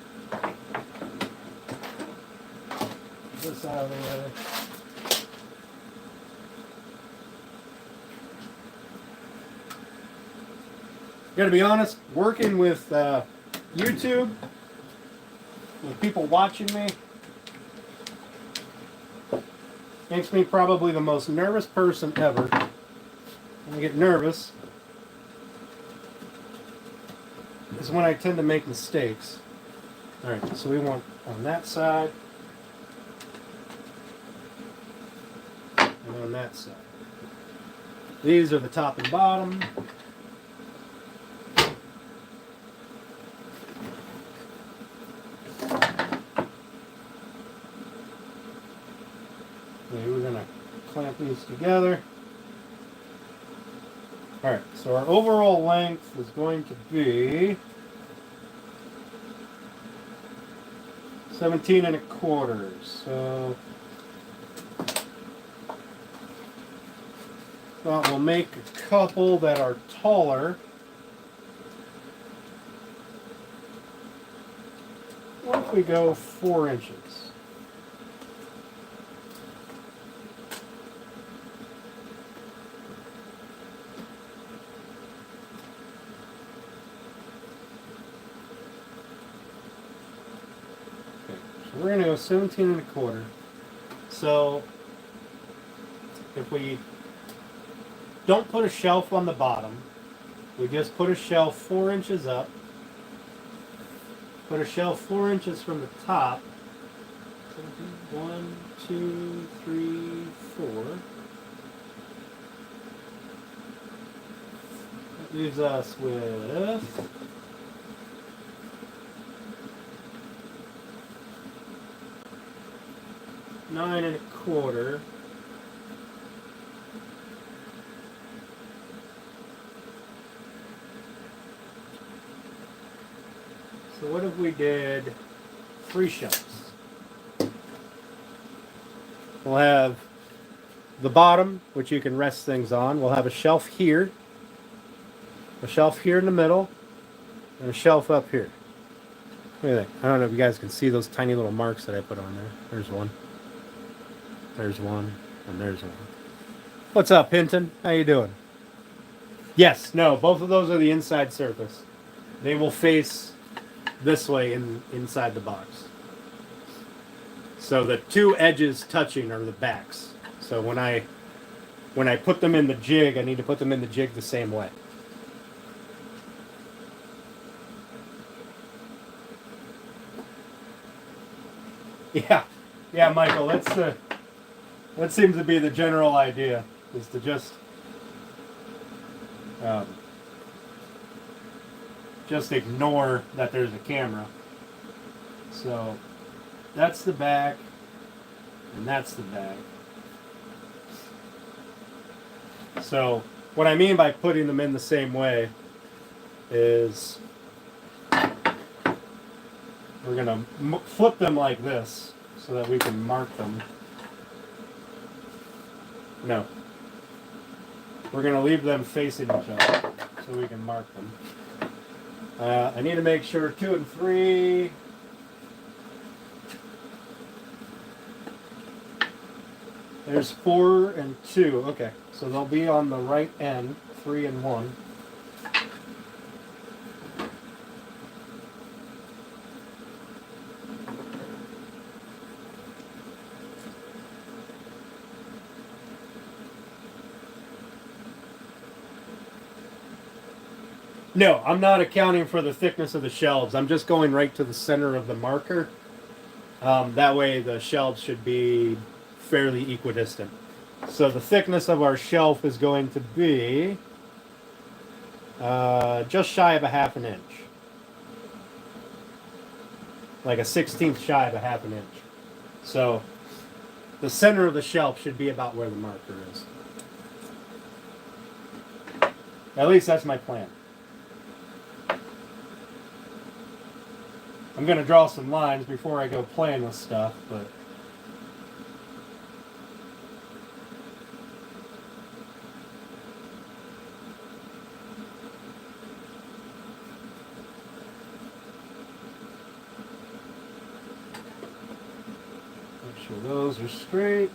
out of the way. Gotta be honest, working with YouTube, with people watching me, makes me probably the most nervous person ever. When I get nervous is when I tend to make mistakes. Alright, so we want on that side and on that side. These are the top and bottom. Okay, we're going to clamp these together. Alright, so our overall length is going to be 17 1/4. So thought we'll make a couple that are taller. What if we go 4 inches? We're going to go 17 1/4. So if we don't put a shelf on the bottom, we just put a shelf 4 inches up, put a shelf 4 inches from the top. 1, 2, 3, 4. That leaves us with 9 1/4. So what if we did 3 shelves? We'll have the bottom, which you can rest things on. We'll have a shelf here, a shelf here in the middle, and a shelf up here. What do you think? I don't know if you guys can see those tiny little marks that I put on there. There's one. There's one, and there's one. What's up, Hinton? How you doing? Yes, no, both of those are the inside surface. They will face this way inside the box. So the 2 edges touching are the backs. So when I put them in the jig, I need to put them in the jig the same way. Yeah, Michael, that seems to be the general idea, is to just ignore that there's a camera. So that's the back, and that's the back. So what I mean by putting them in the same way is we're going to flip them like this so that we can mark them. No. We're going to leave them facing each other so we can mark them. I need to make sure 2 and 3. There's 4 and 2. Okay, so they'll be on the right end, 3 and 1. No, I'm not accounting for the thickness of the shelves. I'm just going right to the center of the marker. That way the shelves should be fairly equidistant. So the thickness of our shelf is going to be just shy of a half an inch. Like a 1/16 shy of a half an inch. So the center of the shelf should be about where the marker is. At least that's my plan. I'm going to draw some lines before I go playing with stuff, but make sure those are straight.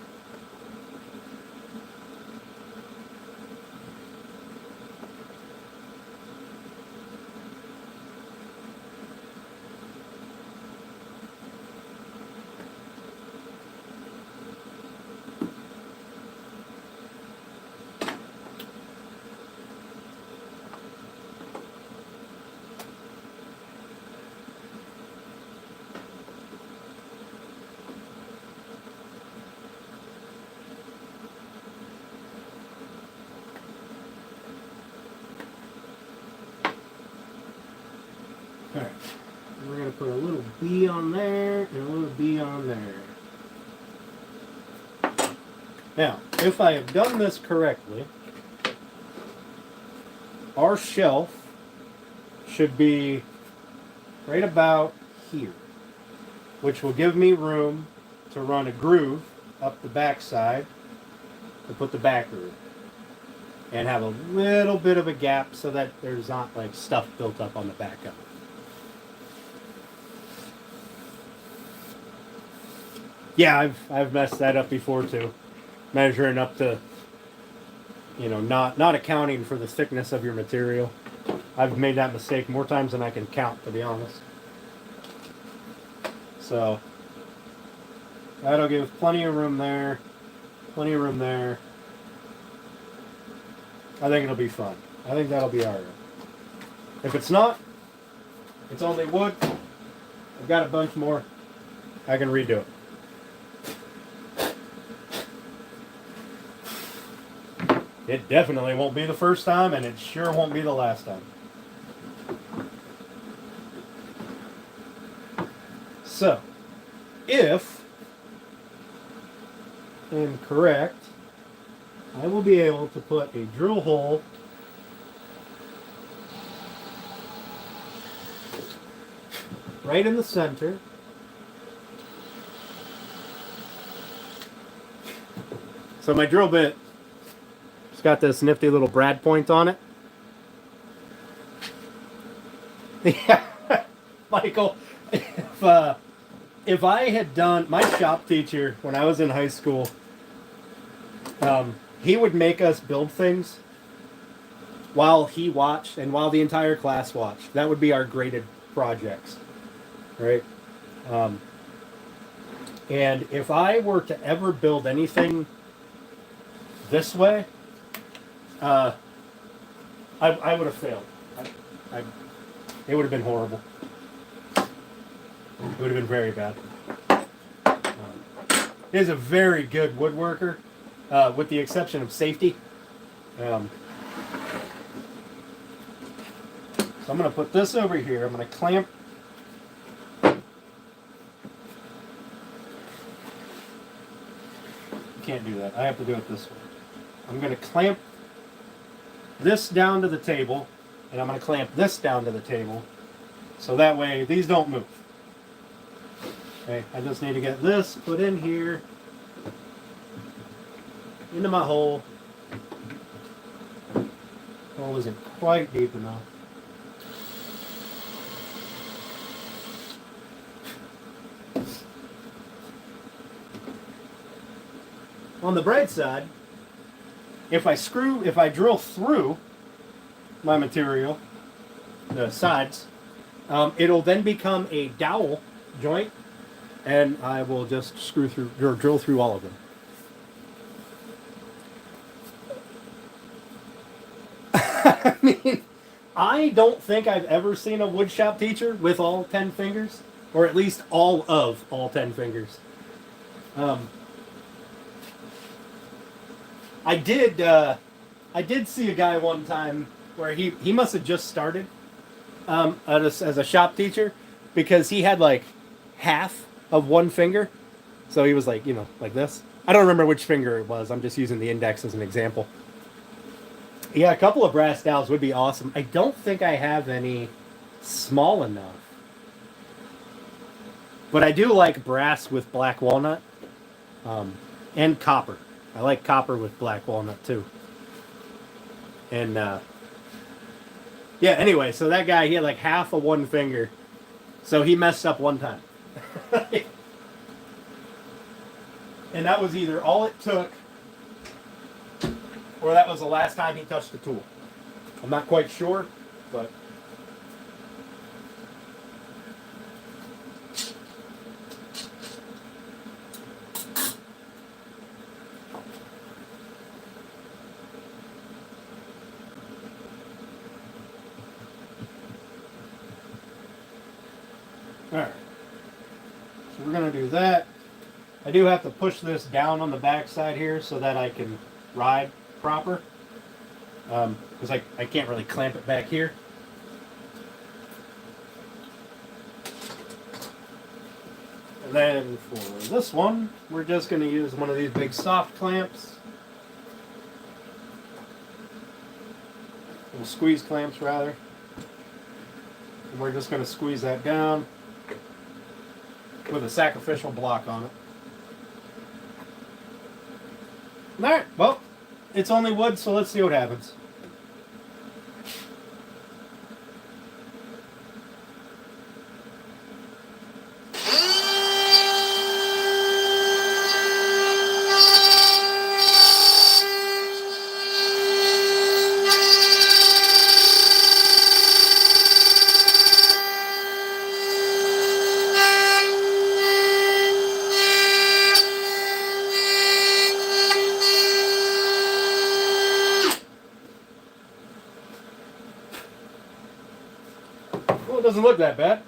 Alright, we're going to put a little B on there and a little B on there. Now, if I have done this correctly, our shelf should be right about here, which will give me room to run a groove up the back side to put the back groove and have a little bit of a gap so that there's not like stuff built up on the back of it. Yeah, I've messed that up before too. Measuring up to, you know, not accounting for the thickness of your material. I've made that mistake more times than I can count, to be honest. So that'll give plenty of room there, plenty of room there. I think it'll be fun. I think that'll be alright. If it's not, it's only wood. I've got a bunch more. I can redo it. It definitely won't be the first time, and it sure won't be the last time. So, if I'm correct, I will be able to put a drill hole right in the center. So my drill bit, it's got this nifty little brad point on it. Yeah, Michael, if I had done, my shop teacher when I was in high school, he would make us build things while he watched and while the entire class watched. That would be our graded projects, right? And if I were to ever build anything this way, I would have failed. It would have been horrible. It would have been very bad. He is a very good woodworker, with the exception of safety. So I'm going to put this over here. I'm going to clamp. Can't do that. I have to do it this way. I'm going to clamp this down to the table, and I'm going to clamp this down to the table, so that way these don't move. Okay, I just need to get this put in here, into my hole. Hole isn't quite deep enough. on the bright side, if I drill through my material, the sides, it'll then become a dowel joint, and I will just screw through or drill through all of them. I mean, I don't think I've ever seen a woodshop teacher with all 10 fingers, or at least all of all 10 fingers. I did see a guy one time where he must have just started as a shop teacher, because he had like half of one finger, so he was like, like this. I don't remember which finger it was. I'm just using the index as an example. Yeah, a couple of brass dowels would be awesome. I don't think I have any small enough. But I do like brass with black walnut. And copper. I like copper with black walnut too. And yeah, anyway, so that guy, he had like half of one finger. So he messed up one time. And that was either all it took, or that was the last time he touched the tool. I'm not quite sure, but... Alright. So we're going to do that. I do have to push this down on the back side here so that I can ride proper, because I can't really clamp it back here. And then for this one, we're just going to use one of these big soft clamps. Little squeeze clamps, rather. And we're just going to squeeze that down with a sacrificial block on it. Alright, well, it's only wood, so let's see what happens. Well, it doesn't look that bad.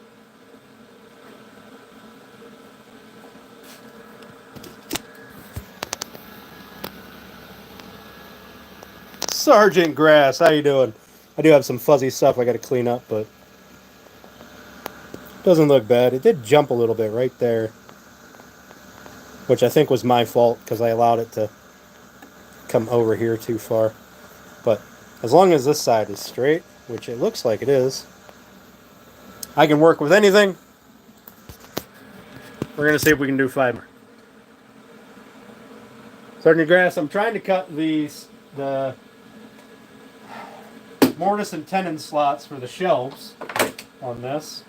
Sergeant Grass, how you doing? I do have some fuzzy stuff I got to clean up, but doesn't look bad. It did jump a little bit right there, which I think was my fault because I allowed it to come over here too far. But as long as this side is straight, which it looks like it is, I can work with anything. We're going to see if we can do 5 more. Sergeant Grass, I'm trying to cut the mortise and tenon slots for the shelves on this.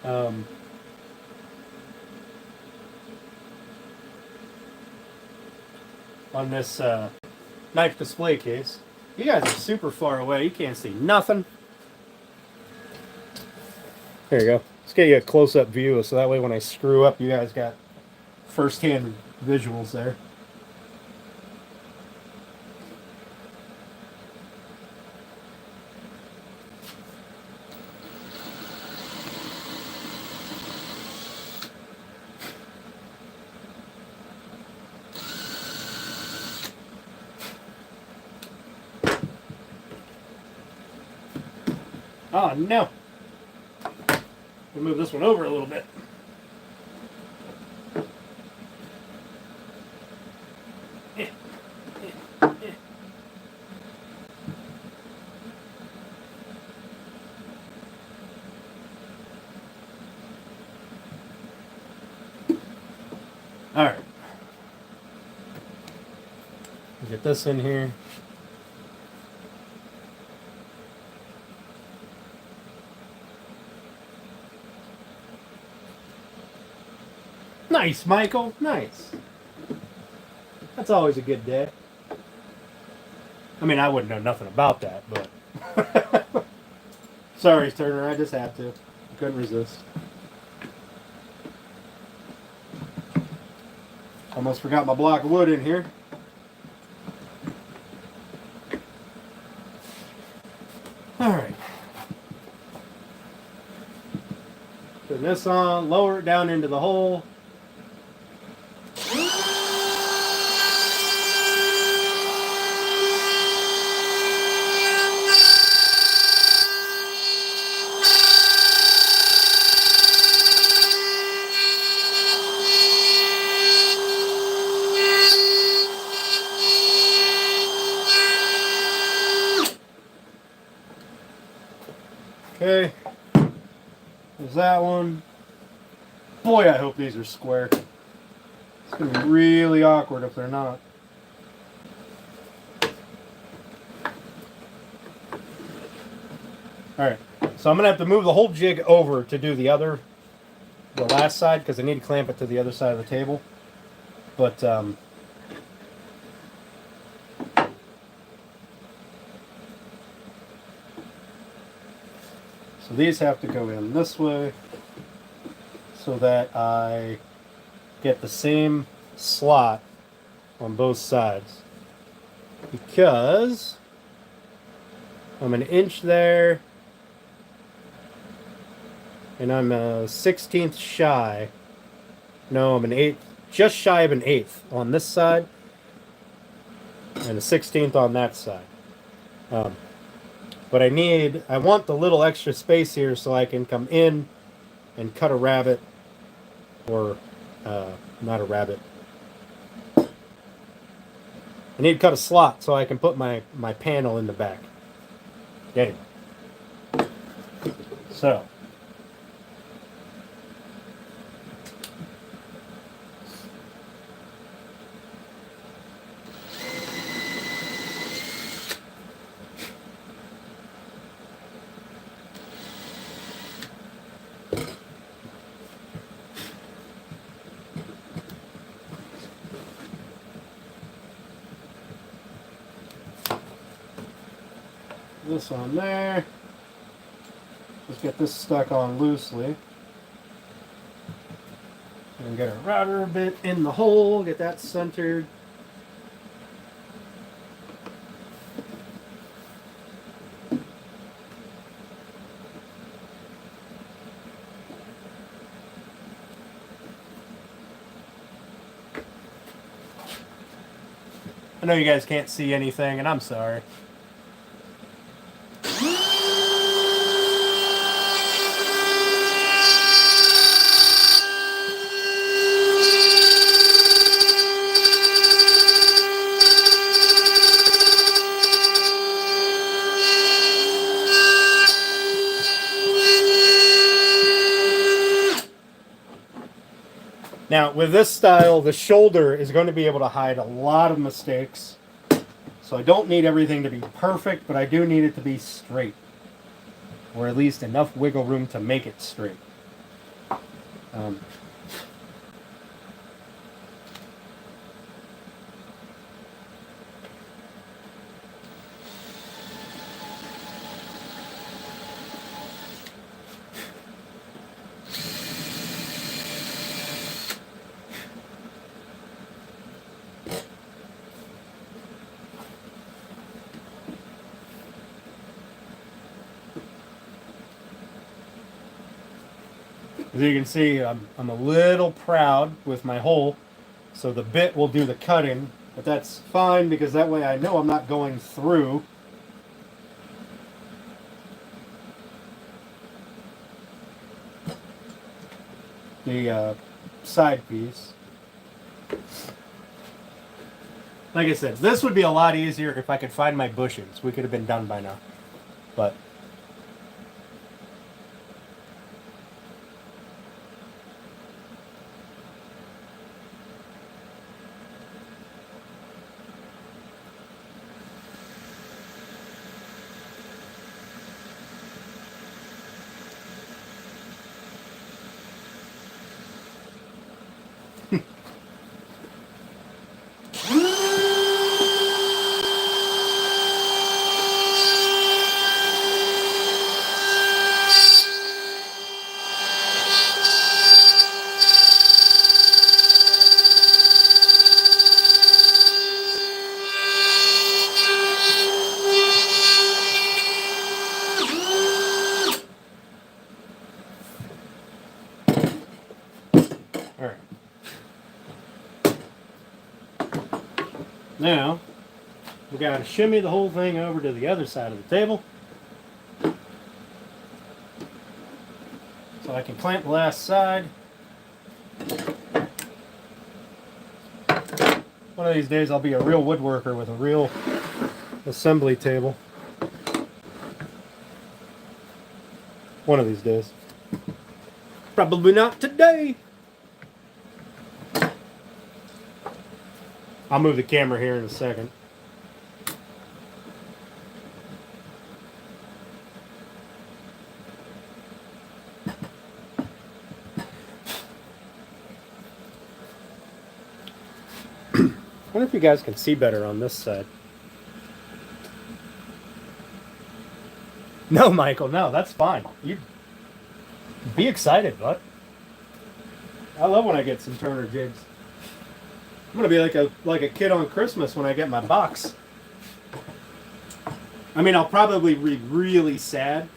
On this knife display case. You guys are super far away. You can't see nothing. There you go. Let's get you a close-up view so that way when I screw up, you guys got first-hand visuals there. Oh no! We'll move this one over a little bit. All right. Get this in here. Nice, Michael. Nice. That's always a good day. I mean, I wouldn't know nothing about that, but... Sorry, Turner, I just had to. I couldn't resist. Almost forgot my block of wood in here. Alright. Turn this on, lower it down into the hole. Okay, there's that one. Boy, I hope these are square. It's going to be really awkward if they're not. Alright, so I'm going to have to move the whole jig over to do the last side, because I need to clamp it to the other side of the table. But, so these have to go in this way so that I get the same slot on both sides. Because I'm an inch there and I'm a 1/16 shy. No, I'm an eighth, just shy of an eighth on this side and a 1/16 on that side. But I want the little extra space here so I can come in and cut a rabbet, or not a rabbet. I need to cut a slot so I can put my panel in the back. Anyway. So. This on there. Just get this stuck on loosely. And get our router a bit in the hole, get that centered. I know you guys can't see anything, and I'm sorry. Now, with this style, the shoulder is going to be able to hide a lot of mistakes. So I don't need everything to be perfect, but I do need it to be straight. Or at least enough wiggle room to make it straight. As you can see, I'm a little proud with my hole, so the bit will do the cutting, but that's fine because that way I know I'm not going through. The side piece. Like I said, this would be a lot easier if I could find my bushings. We could have been done by now, but Now, we got to shimmy the whole thing over to the other side of the table. So I can clamp the last side. One of these days I'll be a real woodworker with a real assembly table. One of these days. Probably not today. I'll move the camera here in a second. I wonder if you guys can see better on this side. No, Michael, no, that's fine. You be excited, bud. I love when I get some Turner jigs. I'm gonna be like a kid on Christmas when I get my box. I mean, I'll probably be really sad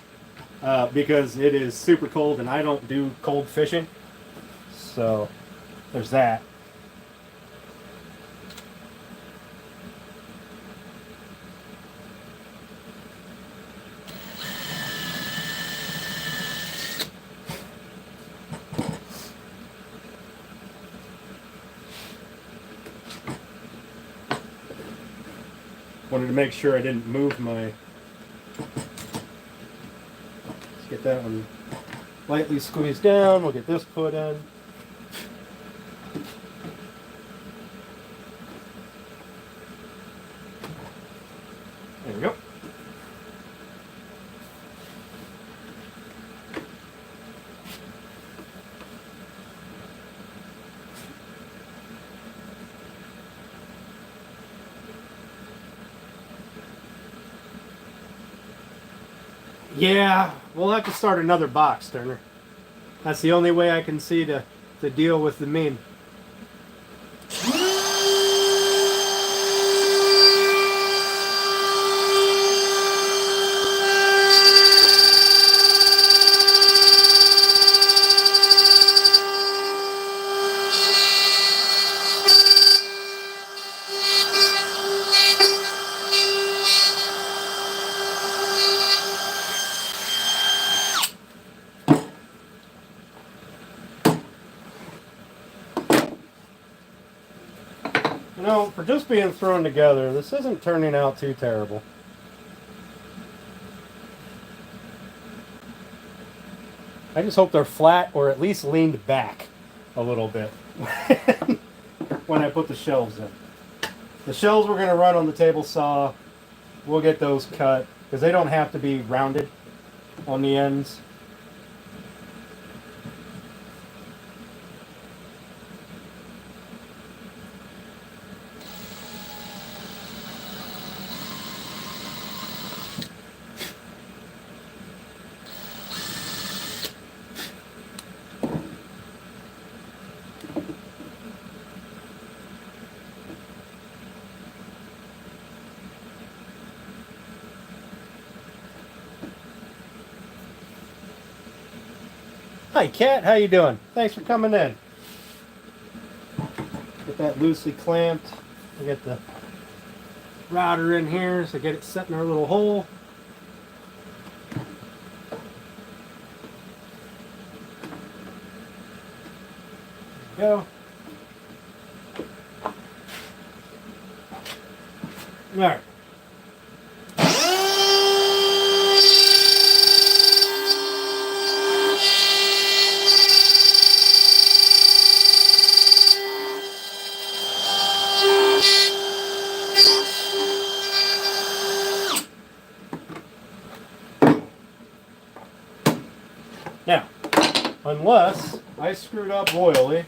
because it is super cold and I don't do cold fishing. So there's that. Wanted to make sure I didn't move my... Let's get that one lightly squeezed down. We'll get this put in. There we go. Yeah, we'll have to start another box, Turner. That's the only way I can see to deal with the meme. You know, for just being thrown together, this isn't turning out too terrible. I just hope they're flat or at least leaned back a little bit when I put the shelves in. The shelves we're going to run on the table saw, we'll get those cut because they don't have to be rounded on the ends. Hi, Kat. How you doing? Thanks for coming in. Get that loosely clamped. We get the router in here, so get it set in our little hole. There we go. All right. Now, unless I screwed up royally,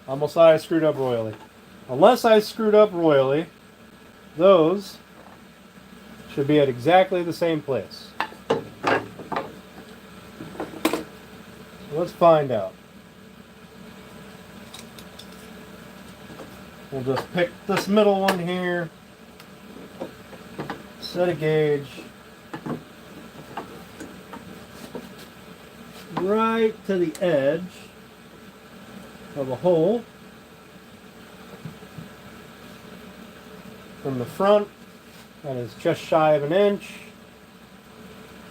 almost thought I screwed up royally. Unless I screwed up royally, those should be at exactly the same place. So let's find out. We'll just pick this middle one here. Set a gauge. right to the edge of a hole. From the front, that is just shy of an inch.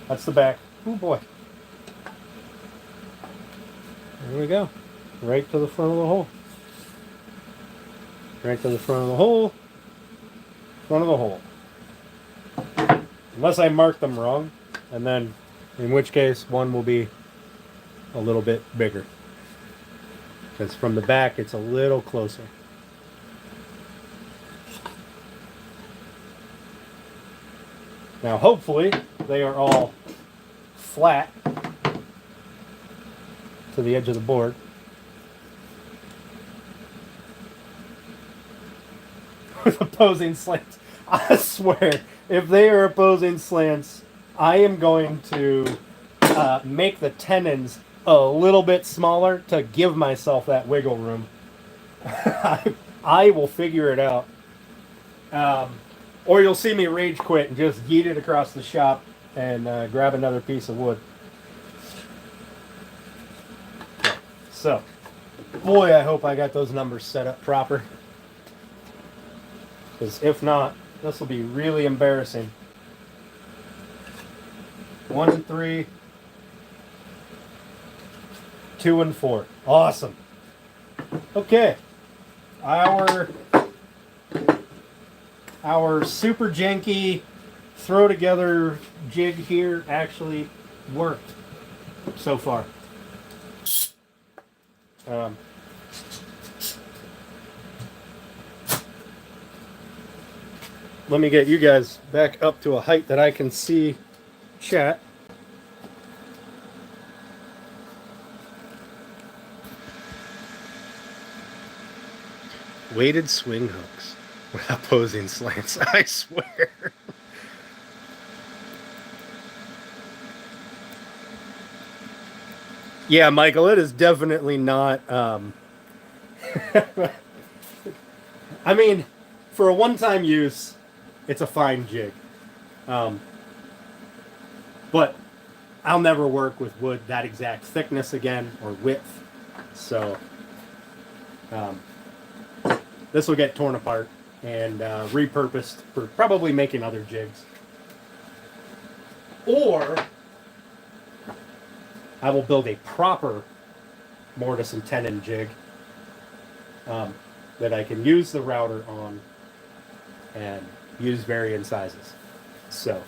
That's the back. Oh boy. There we go. Right to the front of the hole. Right to the front of the hole. Front of the hole. Unless I mark them wrong, and then in which case one will be a little bit bigger. Because from the back it's a little closer. Now hopefully they are all flat to the edge of the board. With opposing slants. I swear, if they are opposing slants, I am going to make the tenons a little bit smaller to give myself that wiggle room. I will figure it out. Or you'll see me rage quit and just yeet it across the shop and grab another piece of wood. So, boy, I hope I got those numbers set up proper. Because if not, this will be really embarrassing. 1 and 3, 2 and 4. Awesome. Okay. Our super janky throw together jig here actually worked so far. Let me get you guys back up to a height that I can see chat. Weighted swing hooks with opposing slants, I swear. Yeah, Michael, it is definitely not... I mean, for a one-time use, it's a fine jig. But I'll never work with wood that exact thickness again, or width. So, this will get torn apart and repurposed for probably making other jigs. Or I will build a proper mortise and tenon jig that I can use the router on and use varying sizes. So,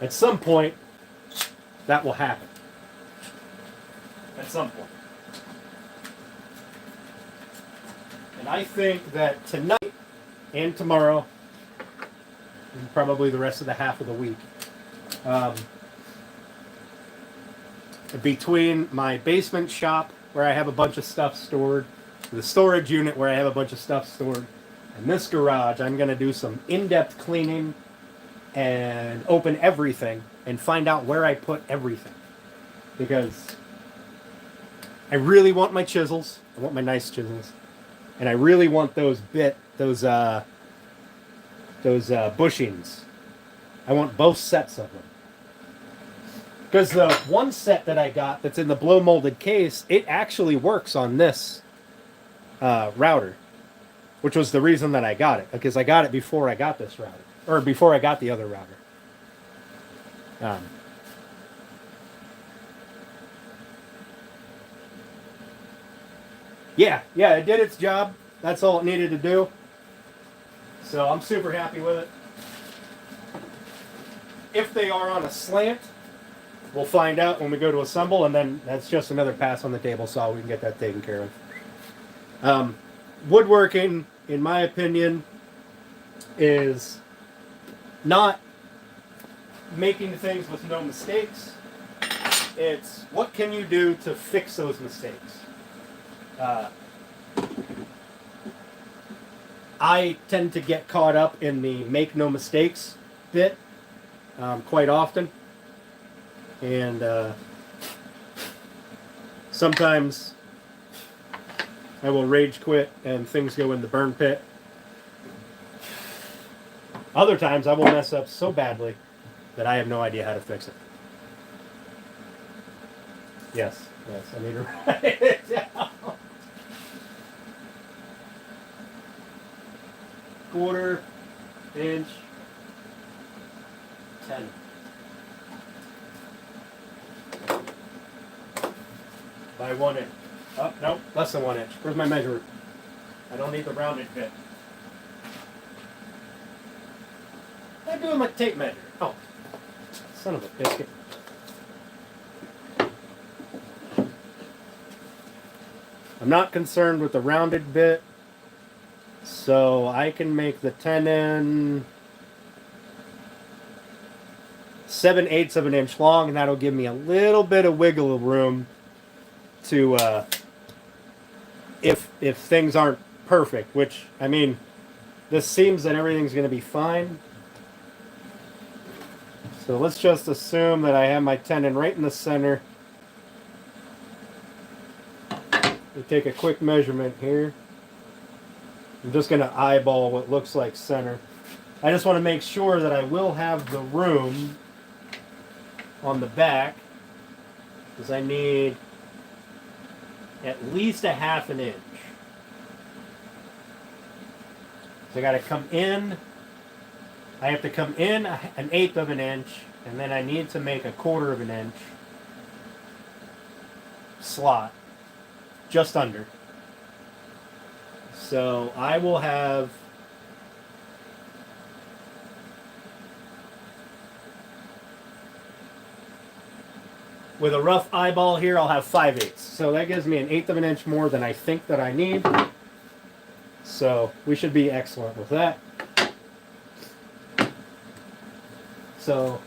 at some point, that will happen. At some point. And I think that tonight and tomorrow, and probably the rest of the half of the week, between my basement shop where I have a bunch of stuff stored, the storage unit where I have a bunch of stuff stored, and this garage, I'm going to do some in-depth cleaning and open everything and find out where I put everything. Because I really want my chisels. I want my nice chisels. And I really want those bushings. I want both sets of them. Because the one set that I got that's in the blow molded case, it actually works on this router. Which was the reason that I got it. Because I got it before I got this router. Or before I got the other router. Yeah, it did its job. That's all it needed to do. So I'm super happy with it. If they are on a slant, we'll find out when we go to assemble, and then that's just another pass on the table saw. We can get that taken care of. Woodworking, in my opinion, is not making things with no mistakes. It's what can you do to fix those mistakes. I tend to get caught up in the make no mistakes bit quite often. And sometimes I will rage quit and things go in the burn pit. Other times I will mess up so badly that I have no idea how to fix it. Yes, yes, I need to write it down. Quarter inch, 10. By 1 inch. Oh, no, less than 1 inch. Where's my measure? I don't need the rounded bit. I'm doing my tape measure. Oh, son of a biscuit. I'm not concerned with the rounded bit, so I can make the 10 in 7/8 of an inch long, and that'll give me a little bit of wiggle room to, if things aren't perfect, which, I mean, this seems that everything's going to be fine. So let's just assume that I have my tendon right in the center. We take a quick measurement here. I'm just going to eyeball what looks like center. I just want to make sure that I will have the room on the back, because I need at least a 1/2 inch. So I got to come in. I have to come in 1/8 of an inch, and then I need to make a 1/4 of an inch slot, just under. So I will have with a rough eyeball here, I'll have 5/8. So that gives me an 1/8 of an inch more than I think that I need. So we should be excellent with that. So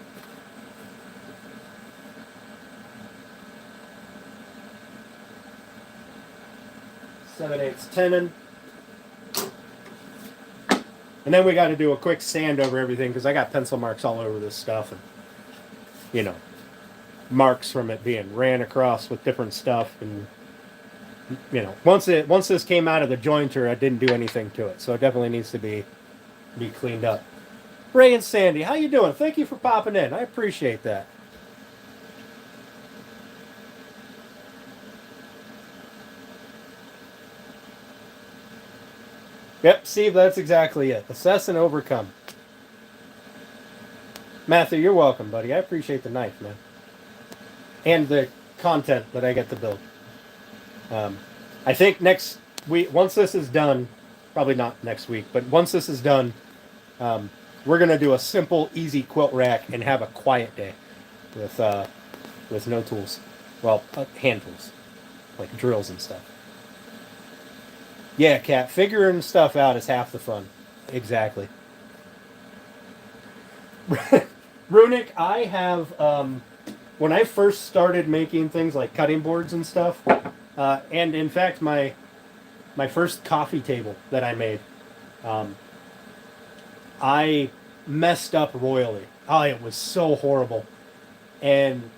seven eighths tenon. And then we got to do a quick sand over everything, because I got pencil marks all over this stuff, and you know, marks from it being ran across with different stuff, and you know, once this came out of the jointer, I didn't do anything to it, so it definitely needs to be cleaned up. Ray and Sandy, how you doing? Thank you for popping in. I appreciate that. Yep, Steve, that's exactly it. Assess and overcome. Matthew, you're welcome, buddy. I appreciate the knife, man. And the content that I get to build. I think next week, once this is done, probably not next week, but once this is done, we're going to do a simple, easy quilt rack and have a quiet day with no tools. Well, hand tools, like drills and stuff. Yeah, Kat, figuring stuff out is half the fun. Exactly. Runic, I have, when I first started making things like cutting boards and stuff, and in fact, my first coffee table that I made, I messed up royally. Oh, it was so horrible. And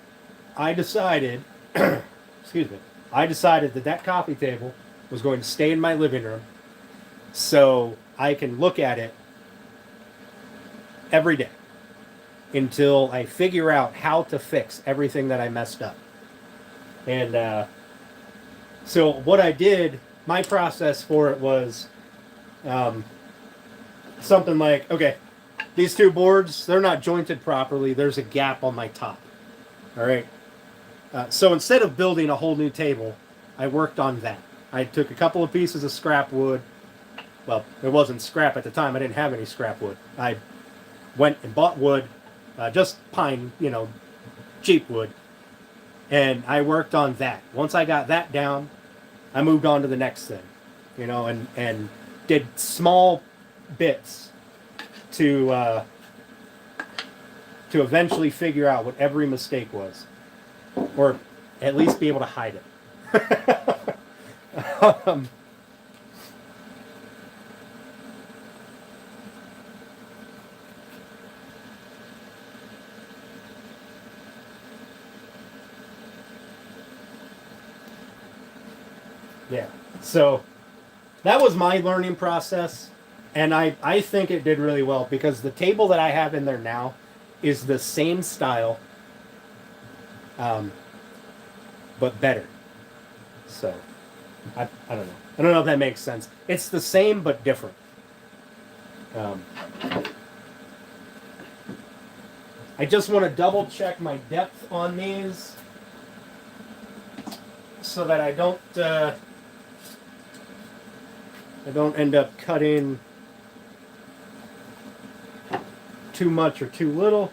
I decided, excuse me, I decided that coffee table was going to stay in my living room so I can look at it every day until I figure out how to fix everything that I messed up. And so what I did, my process for it was something like, okay, these two boards, they're not jointed properly. There's a gap on my top. All right. So instead of building a whole new table, I worked on that. I took a couple of pieces of scrap wood. Well, it wasn't scrap at the time. I didn't have any scrap wood. I went and bought wood, just pine, you know, cheap wood. And I worked on that. Once I got that down, I moved on to the next thing, you know, and did small bits to eventually figure out what every mistake was, or at least be able to hide it. Yeah, so that was my learning process, and I think it did really well, because the table that I have in there but but better. So, I don't know. I don't know if that makes sense. It's the same but different. I just want to double check my depth on these so that I don't end up cutting too much or too little.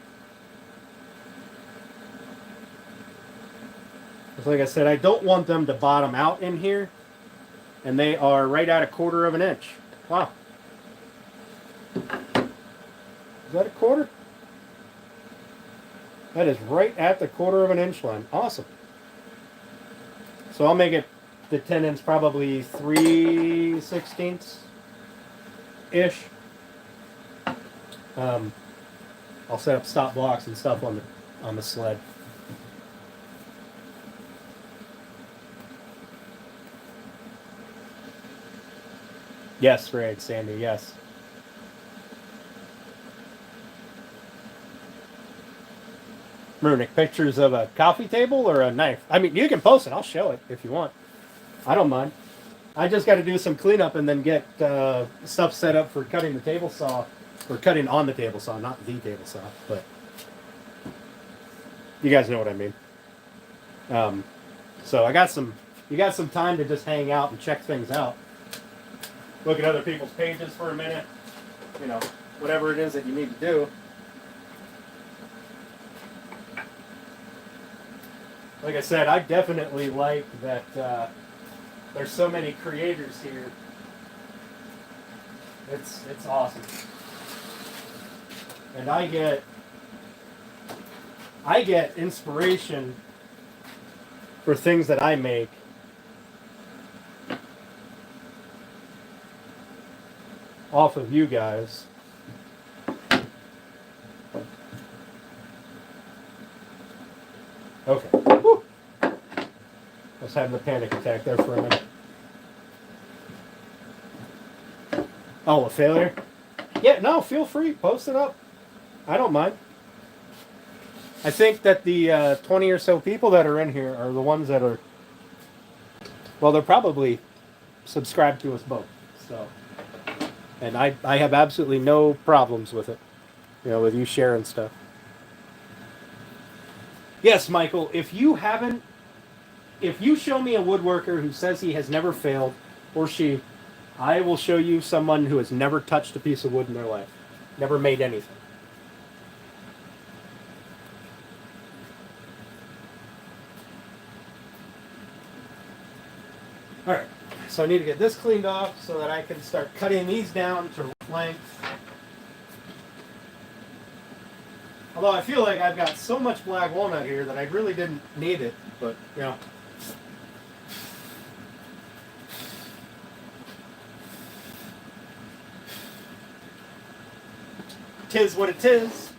Like I said, I don't want them to bottom out in here, and they are right at 1/4 of an inch. Wow. Is that 1/4? That is right at the 1/4 of an inch line. Awesome. So I'll make it the 10-inch probably 3/16-ish. I'll set up stop blocks and stuff on the sled. Yes, right, Sandy, yes. Runic, pictures of a coffee table or a knife? I mean, you can post it. I'll show it if you want. I don't mind. I just got to do some cleanup and then get stuff set up for cutting the table saw, or cutting on the table saw, not the table saw, but you guys know what I mean. So you got some time to just hang out and check things out. Look at other people's pages for a minute. You know, whatever it is that you need to do. Like I said, I definitely like that there's so many creators here. It's awesome. And I get inspiration for things that I make off of you guys. Okay. Whew. I was having a panic attack there for a minute. Oh, a failure? Yeah, no, feel free. Post it up. I don't mind. I think that the 20 or so people that are in here are the ones that are, well, they're probably subscribed to us both. So, and I have absolutely no problems with it, you know, with you sharing stuff. Yes, Michael, if you show me a woodworker who says he has never failed, or she, I will show you someone who has never touched a piece of wood in their life, never made anything. All right, so I need to get this cleaned off so that I can start cutting these down to length. Although I feel like I've got so much black walnut here that I really didn't need it, but, you know. Tis what it is.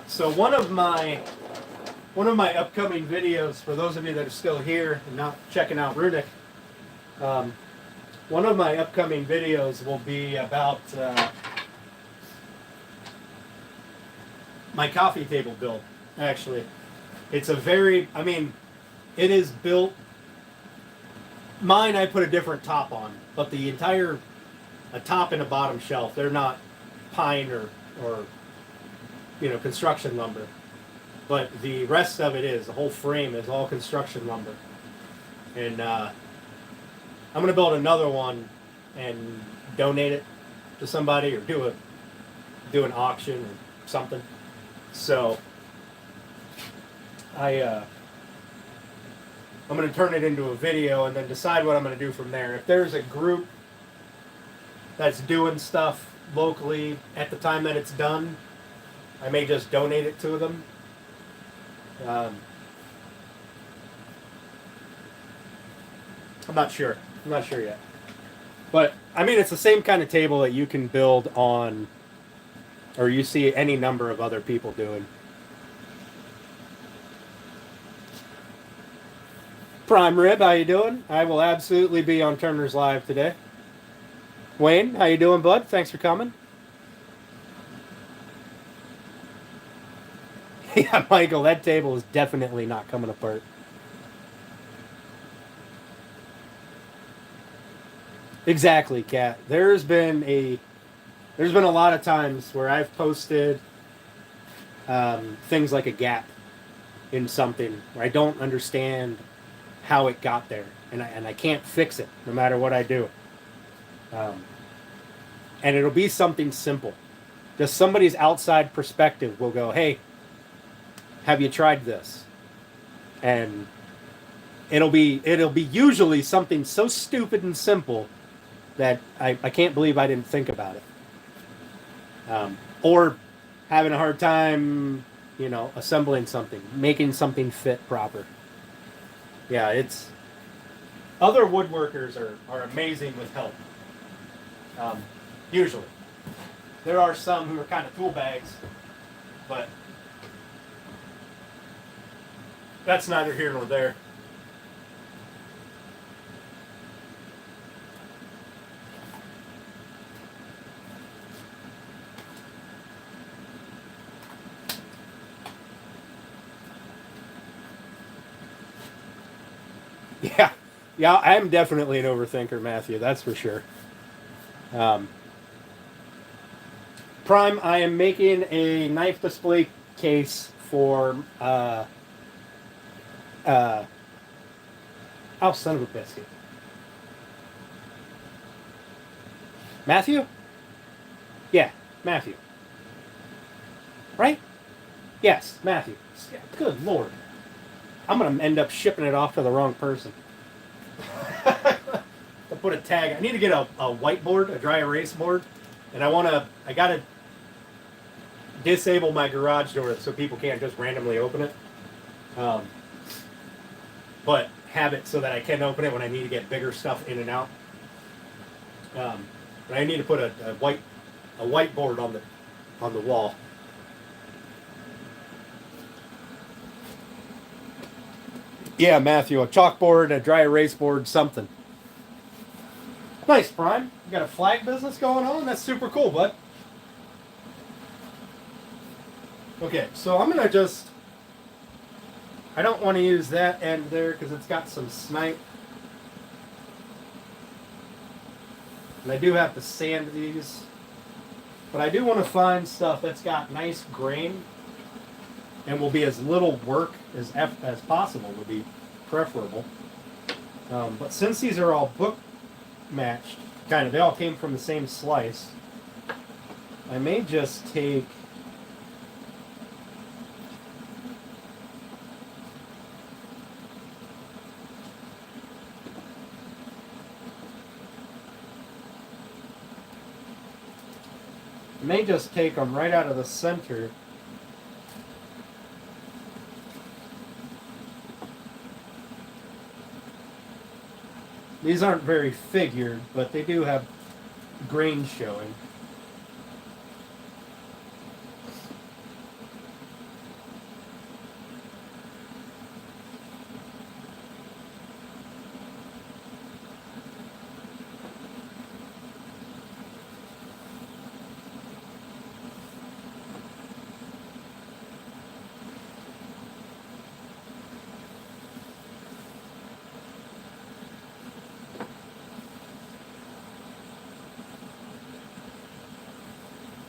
So one of my upcoming videos, for those of you that are still here and not checking out Runic, one of my upcoming videos will be about my coffee table build. Actually, it's a very, I mean, it is built. Mine, I put a different top on, but the entire, a top and a bottom shelf, they're not pine or you know, construction lumber. But the rest of it is, the whole frame is all construction lumber. And I'm going to build another one and donate it to somebody, or do an auction or something. So I'm going to turn it into a video and then decide what I'm going to do from there. If there's a group that's doing stuff locally at the time that it's done, I may just donate it to them. I'm not sure. I'm not sure yet. But, I mean, it's the same kind of table that you can build on, or you see any number of other people doing. Prime Rib, how you doing? I will absolutely be on Turner's Live today. Wayne, how you doing, bud? Thanks for coming. Yeah, Michael, that table is definitely not coming apart. Exactly, Kat. There's been a lot of times where I've posted things like a gap in something where I don't understand how it got there, and I can't fix it no matter what I do. Um, and it'll be something simple. Just somebody's outside perspective will go, "Hey, have you tried this?" And it'll be usually something so stupid and simple that I can't believe I didn't think about it. Or having a hard time, assembling something, making something fit proper. Yeah, it's other woodworkers are amazing with help. Um, usually, there are some who are kind of tool bags, but that's neither here nor there. Yeah, yeah, I'm definitely an overthinker, Matthew. That's for sure. Um, Prime, I am making a knife display case for uh, oh, son of a biscuit. Matthew? Yeah, Matthew. Right? Yes, Matthew. Yeah, good lord. I'm going to end up shipping it off to the wrong person. To put a tag. I need to get a whiteboard, a dry erase board, and I got to disable my garage door so people can't just randomly open it. Um, but have it so that I can open it when I need to get bigger stuff in and out. But I need to put a whiteboard on the wall. Yeah, Matthew, a chalkboard, a dry erase board, something. Nice, Prime. You got a flag business going on? That's super cool, bud. Okay, so I'm gonna I don't want to use that end there because it's got some snipe. And I do have to sand these. But I do want to find stuff that's got nice grain and will be as little work as possible would be preferable. But since these are all book matched, kind of, they all came from the same slice, I may just take them right out of the center. These aren't very figured, but they do have grain showing.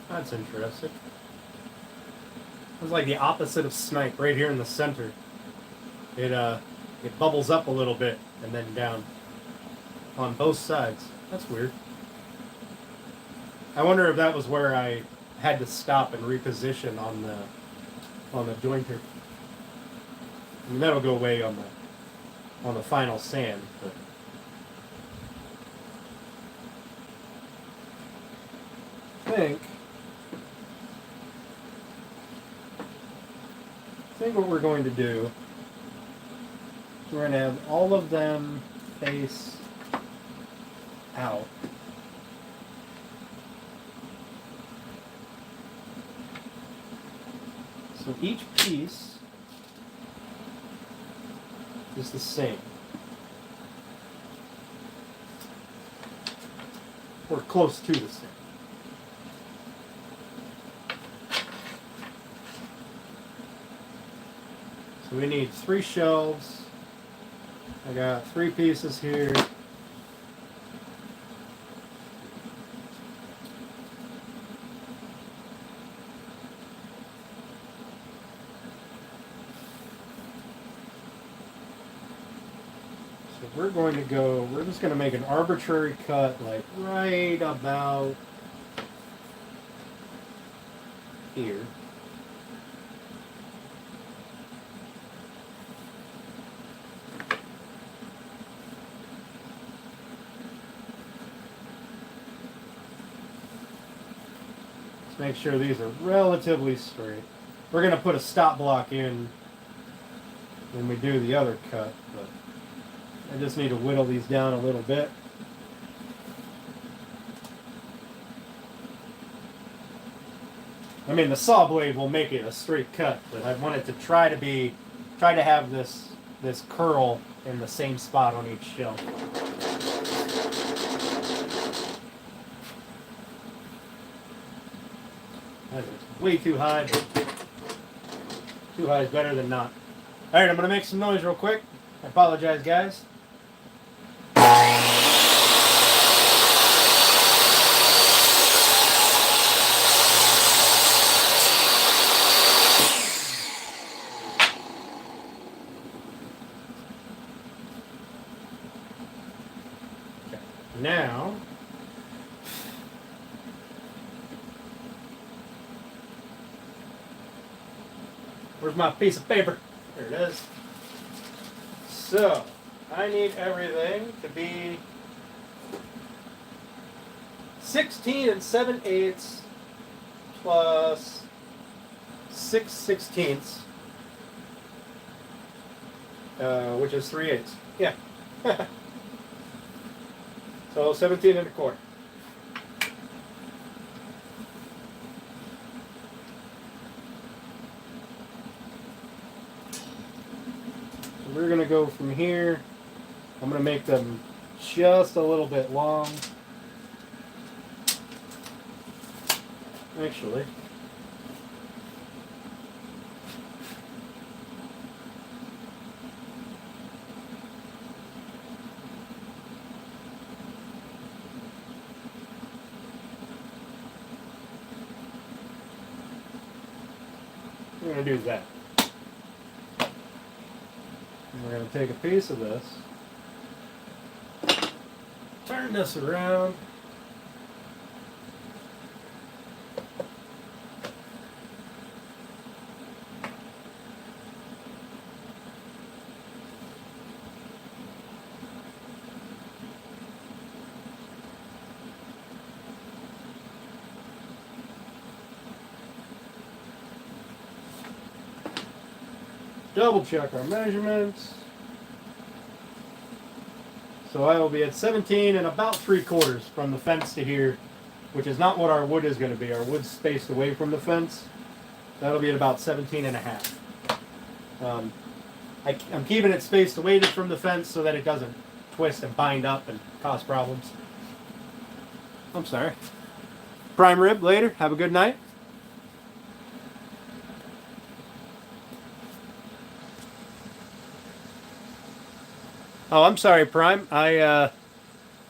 That's interesting. It's like the opposite of snipe right here in the center. It bubbles up a little bit and then down on both sides. That's weird. I wonder if that was where I had to stop and reposition on the jointer. I mean, that'll go away on the final sand, but I think what we're going to do is we're going to have all of them face out. So each piece is the same. or close to the same. So we need 3 shelves. I got 3 pieces here. We're just going to make an arbitrary cut, like right about here. Let's make sure these are relatively straight. We're going to put a stop block in when we do the other cut, but I just need to whittle these down a little bit. I mean, the saw blade will make it a straight cut, but I want it to try to have this curl in the same spot on each shelf. That is way too high, but too high is better than not. All right, I'm gonna make some noise real quick. I apologize, guys. Now, where's my piece of paper? There it is. So, I need everything to be 16 7/8 plus 6/16, which is 3/8. Yeah. So 17 1/4. So we're going to go from here. I'm going to make them just a little bit long. Actually, we're going to do that. And we're going to take a piece of this, turn this around, double check our measurements. So I will be at 17 and about 3/4 from the fence to here, which is not what our wood is going to be. Our wood's spaced away from the fence. That'll be at about 17 1/2. I'm keeping it spaced away from the fence so that it doesn't twist and bind up and cause problems. I'm sorry. Prime rib later. Have a good night. Oh, I'm sorry, Prime. I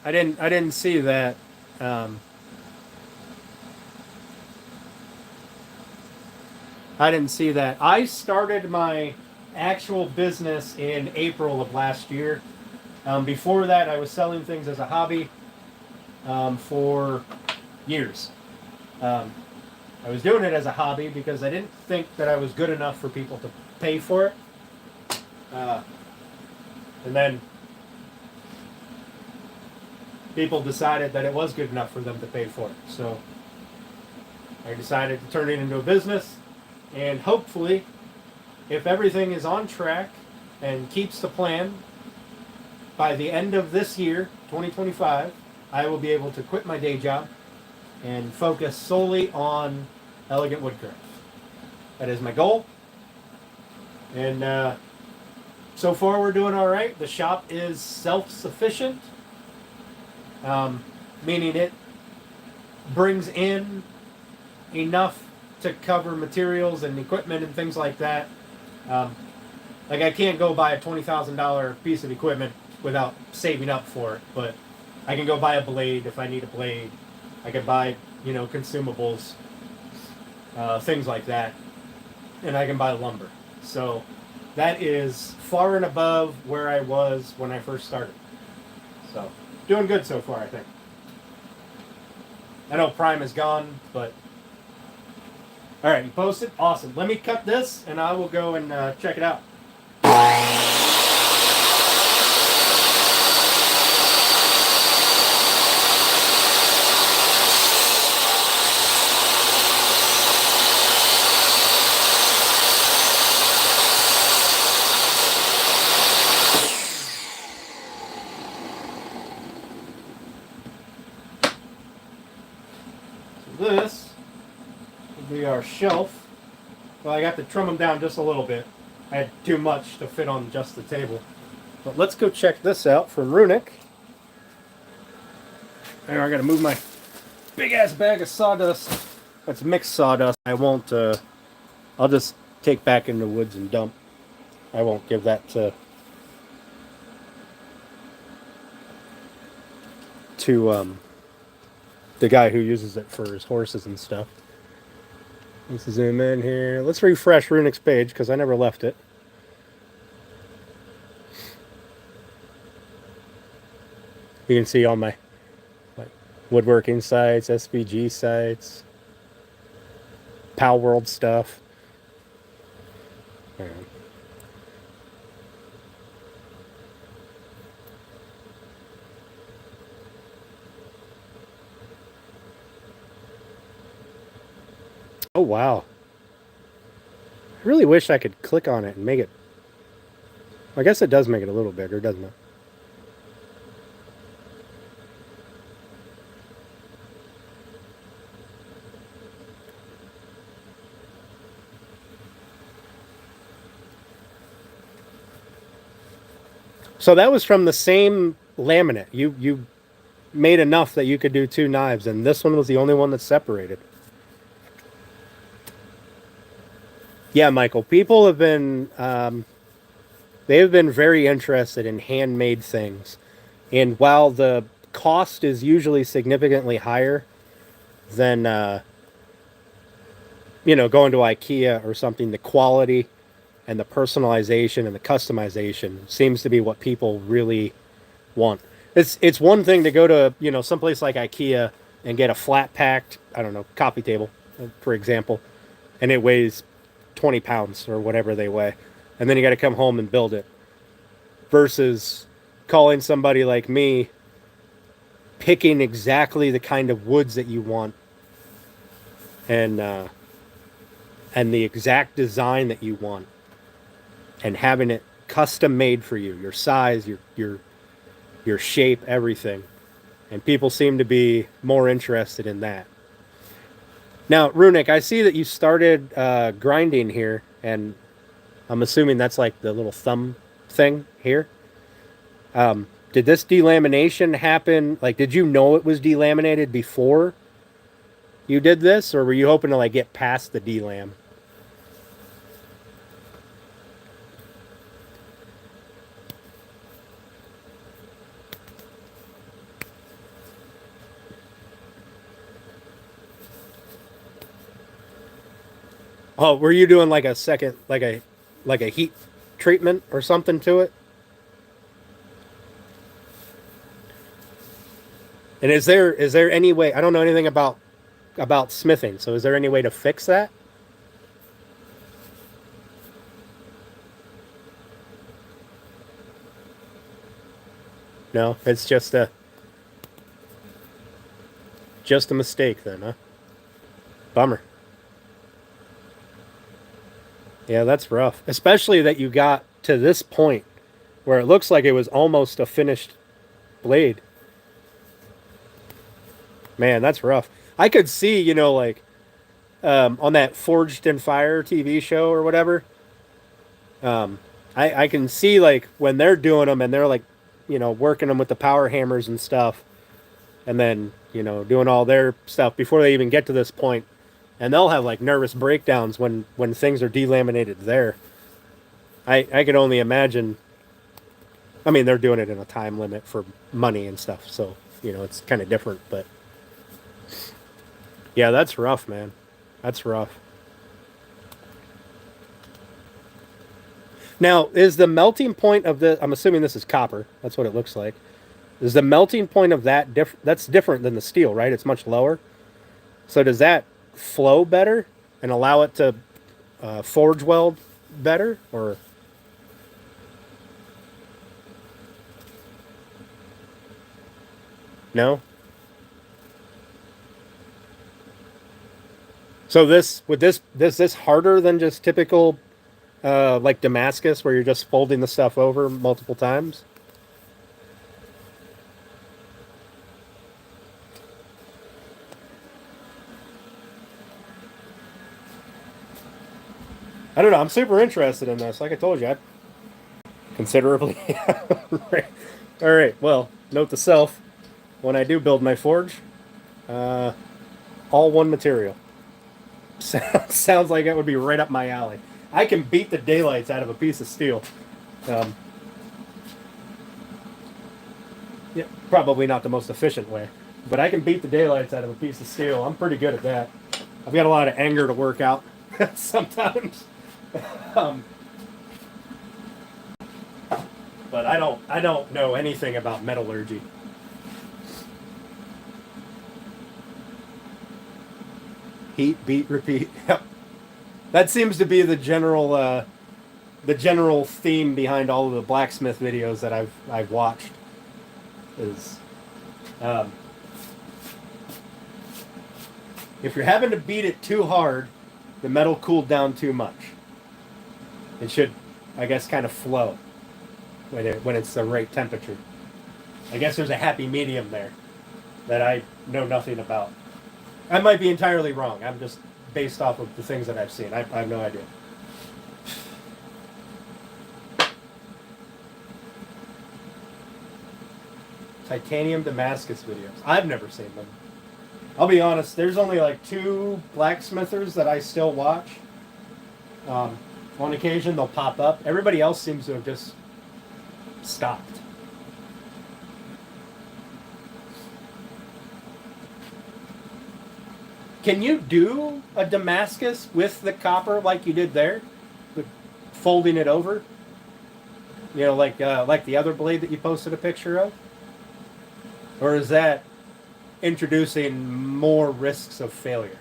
didn't see that. I didn't see that. I started my actual business in April of last year. Before that, I was selling things as a hobby for years. I was doing it as a hobby because I didn't think that I was good enough for people to pay for it. And then people decided that it was good enough for them to pay for it. So I decided to turn it into a business, and hopefully, if everything is on track and keeps the plan, by the end of this year, 2025, I will be able to quit my day job and focus solely on elegant woodcraft. That is my goal. And so far we're doing all right. The shop is self-sufficient. Meaning brings in enough to cover materials and equipment and things like that. Um, like I can't go buy a $20,000 piece of equipment without saving up for it, but I can go buy a blade if I need a blade. I can buy, consumables, things like that, and I can buy lumber. So that is far and above where I was when I first started. So doing good so far, I think. I know Prime is gone, but all right, you posted? Awesome. Let me cut this, and I will go and check it out. So this will be our shelf. Well, I got to trim them down just a little bit. I had too much to fit on just the table. But let's go check this out from Runic. There, I gotta move my big ass bag of sawdust. That's mixed sawdust. I won't, I'll just take back in the woods and dump. I won't give that to the guy who uses it for his horses and stuff. Let's zoom in here. Let's refresh Runic's page because I never left it. You can see all my woodworking sites, SVG sites, Pal World stuff. Oh, wow. I really wish I could click on it and make it... I guess it does make it a little bigger, doesn't it? So that was from the same laminate. You made enough that you could do 2 knives, and this one was the only one that's separated. Yeah, Michael, people have been, they've been very interested in handmade things. And while the cost is usually significantly higher than, going to IKEA or something, the quality and the personalization and the customization seems to be what people really want. It's one thing to go to, someplace like IKEA and get a flat packed, I don't know, coffee table, for example, and it weighs 20 pounds or whatever they weigh, and then you got to come home and build it, versus calling somebody like me, picking exactly the kind of woods that you want, and the exact design that you want, and having it custom made for you, your size, your shape, everything. And people seem to be more interested in that. Now, Runic, I see that you started grinding here, and I'm assuming that's like the little thumb thing here. Did this delamination happen? Like, did you know it was delaminated before you did this, or were you hoping to like get past the delam? Oh, were you doing like a second, like a heat treatment or something to it? And is there any way? I don't know anything about smithing, so is there any way to fix that? No, it's just a mistake then, huh? Bummer. Yeah, that's rough. Especially that you got to this point where it looks like it was almost a finished blade. Man, that's rough. I could see, on that Forged in Fire TV show or whatever. I can see like when they're doing them and they're like, working them with the power hammers and stuff, and then you know, doing all their stuff before they even get to this point, and they'll have like nervous breakdowns when things are delaminated there. I could only imagine. I mean, they're doing it in a time limit for money and stuff, so you know it's kind of different. But yeah, that's rough, man. That's rough. Now, is the melting point of the? I'm assuming this is copper. That's what it looks like. Is the melting point of that that's different than the steel, right? It's much lower. So does that flow better and allow it to forge weld better, or no? So this harder than just typical like Damascus, where you're just folding the stuff over multiple times? I don't know. I'm super interested in this. Like I told you, I considerably. Right. All right. Well, note to self: when I do build my forge, uh, all one material. Sounds like it would be right up my alley. I can beat the daylights out of a piece of steel. Um, yeah, probably not the most efficient way, but I can beat the daylights out of a piece of steel. I'm pretty good at that. I've got a lot of anger to work out sometimes. Um, but I don't know anything about metallurgy. Heat, beat, repeat. Yep. That seems to be the general theme behind all of the blacksmith videos that I've watched. Is um, if you're having to beat it too hard, the metal cooled down too much. It should, I guess, kind of flow when it's the right temperature. I guess there's a happy medium there that I know nothing about. I might be entirely wrong. I'm just based off of the things that I've seen. I have no idea. Titanium Damascus videos. I've never seen them. I'll be honest, there's only like 2 blacksmithers that I still watch. On occasion, they'll pop up. Everybody else seems to have just stopped. Can you do a Damascus with the copper like you did there? With folding it over? You know, like the other blade that you posted a picture of? Or is that introducing more risks of failure?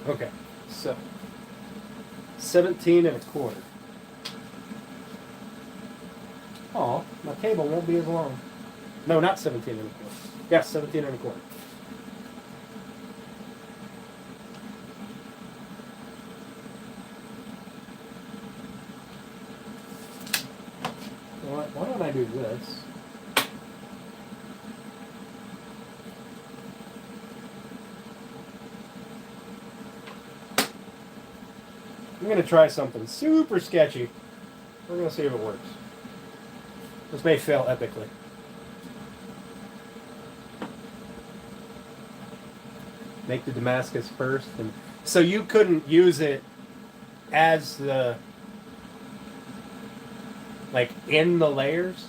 Okay, so 17 and a quarter. Oh, my cable won't be as long. No, not 17 and a quarter. Yes, 17 and a quarter. Why don't I do this? I'm going to try something super sketchy. We're going to see if it works. This may fail epically. Make the Damascus first. And so you couldn't use it as the, like, in the layers?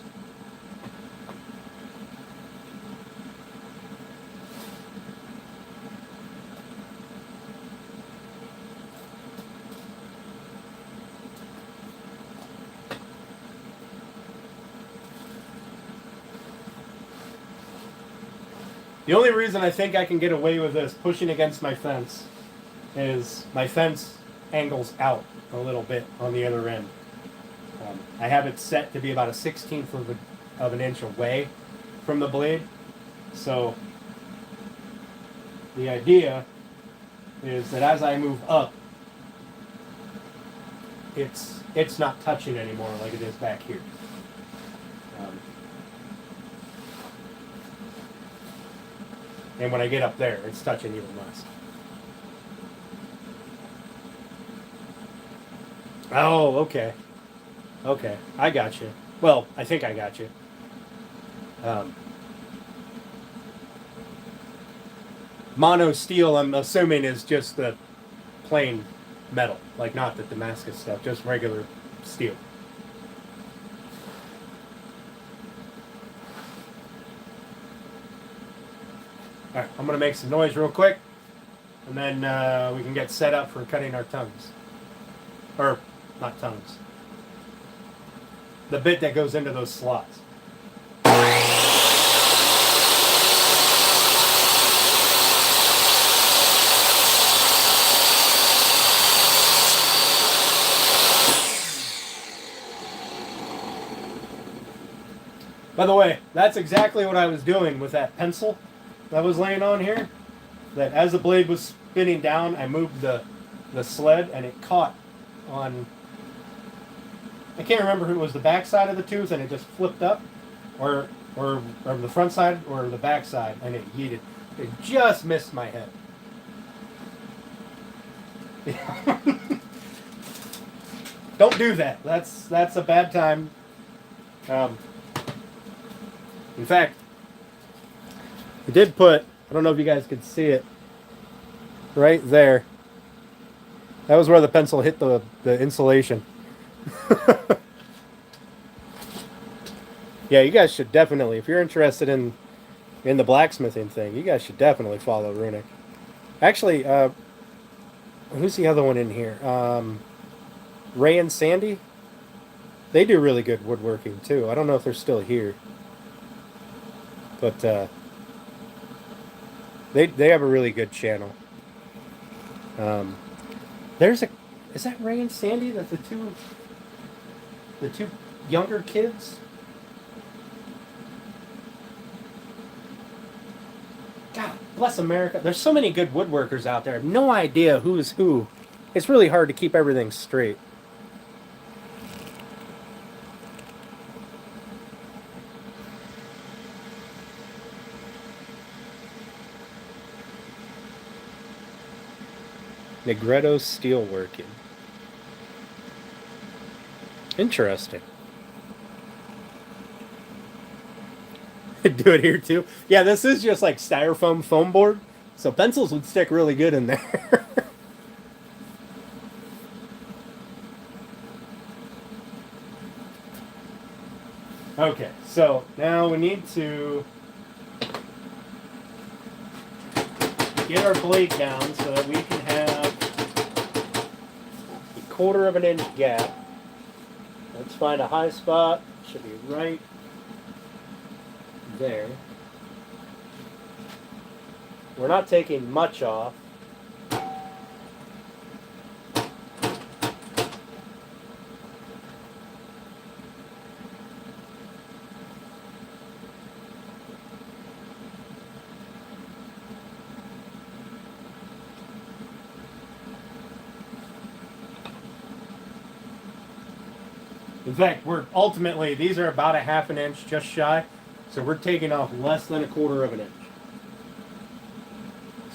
The only reason I think I can get away with this pushing against my fence is my fence angles out a little bit on the other end. I have it set to be about a 16th of an inch away from the blade. So the idea is that as I move up, it's not touching anymore like it is back here. And when I get up there, it's touching even less. Oh, okay. Okay, I got you. Well, I think I got you. Um, Mono steel, I'm assuming, is just the plain metal, like not the Damascus stuff, just regular steel. All right, I'm gonna make some noise real quick, and then we can get set up for cutting our tongues, or not tongues. The bit that goes into those slots. By the way, that's exactly what I was doing with that pencil that was laying on here. That as the blade was spinning down, I moved the sled and it caught on, I can't remember if it was the back side of the tooth and it just flipped up, or the front side or the back side, and it yeeted. It just missed my head. Don't do that. That's a bad time. In fact, we did put, I don't know if you guys could see it, right there. That was where the pencil hit the insulation. Yeah, you guys should definitely, if you're interested in the blacksmithing thing, you guys should definitely follow Runic. Actually, who's the other one in here? Ray and Sandy? They do really good woodworking too. I don't know if they're still here. But they have a really good channel. Is that Ray and Sandy? That the two younger kids? God bless America. There's so many good woodworkers out there. I have no idea who's who. It's really hard to keep everything straight. Negretto Steelworking. Interesting. Do it here too. Yeah, this is just like styrofoam foam board, so pencils would stick really good in there. Okay, so now we need to get our blade down so that we can have a 1/4 of an inch gap. Let's find a high spot. Should be right there. We're not taking much off. In fact, these are about a 1/2 inch, just shy. So we're taking off less than a 1/4 of an inch.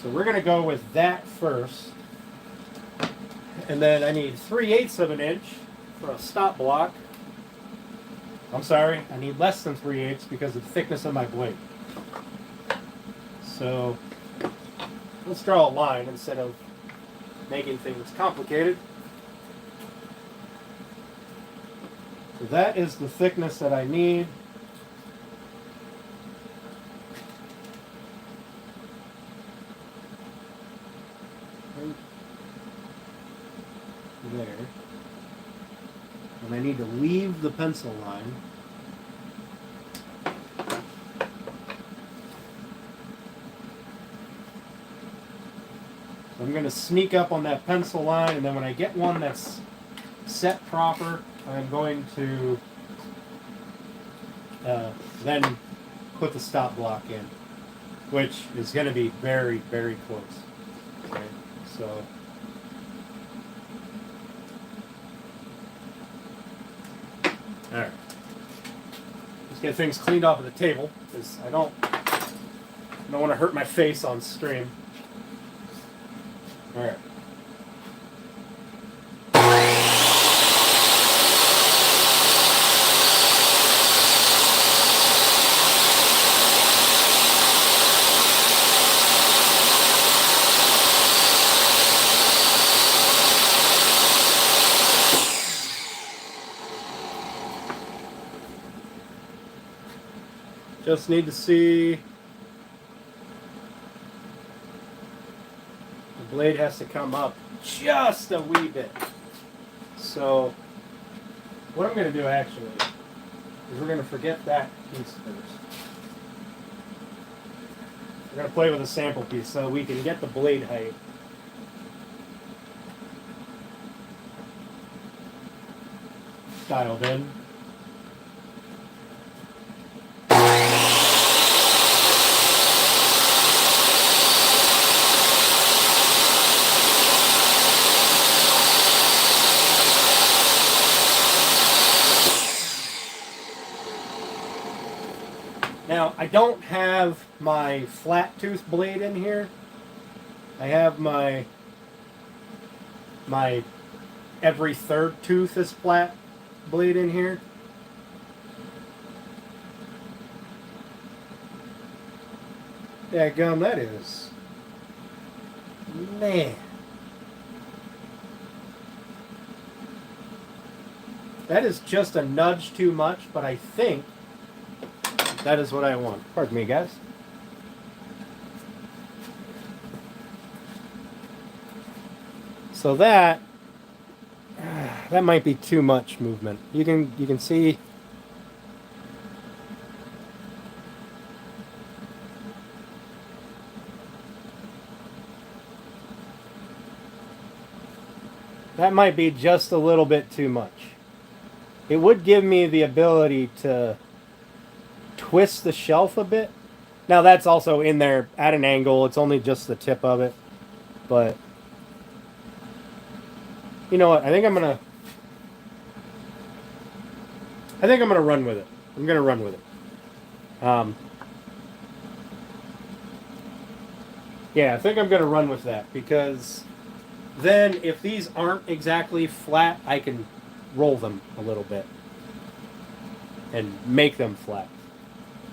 So we're going to go with that first. And then I need 3/8 of an inch for a stop block. I'm sorry, I need less than 3/8 because of the thickness of my blade. So let's draw a line instead of making things complicated. So that is the thickness that I need. Right there. And I need to leave the pencil line. So I'm going to sneak up on that pencil line, and then when I get one that's set proper, I'm going to then put the stop block in, which is going to be very, very close. Okay, so all right, let's get things cleaned off of the table because I don't don't want to hurt my face on stream. All right. Just need to see. The blade has to come up just a wee bit. So, what I'm going to do actually is we're going to forget that piece first. We're going to play with a sample piece so we can get the blade height. Dialed in. Now, I don't have my flat tooth blade in here. I have my every third tooth is flat blade in here. Dadgum, that is. Man. That is just a nudge too much, but I think that is what I want. Pardon me, guys. So that might be too much movement. You can see that might be just a little bit too much. It would give me the ability to twist the shelf a bit. Now that's also in there at an angle. It's only just the tip of it. But you know what? I think I'm gonna run with it. I'm gonna run with it. Yeah, I think I'm gonna run with that because then if these aren't exactly flat, I can roll them a little bit and make them flat.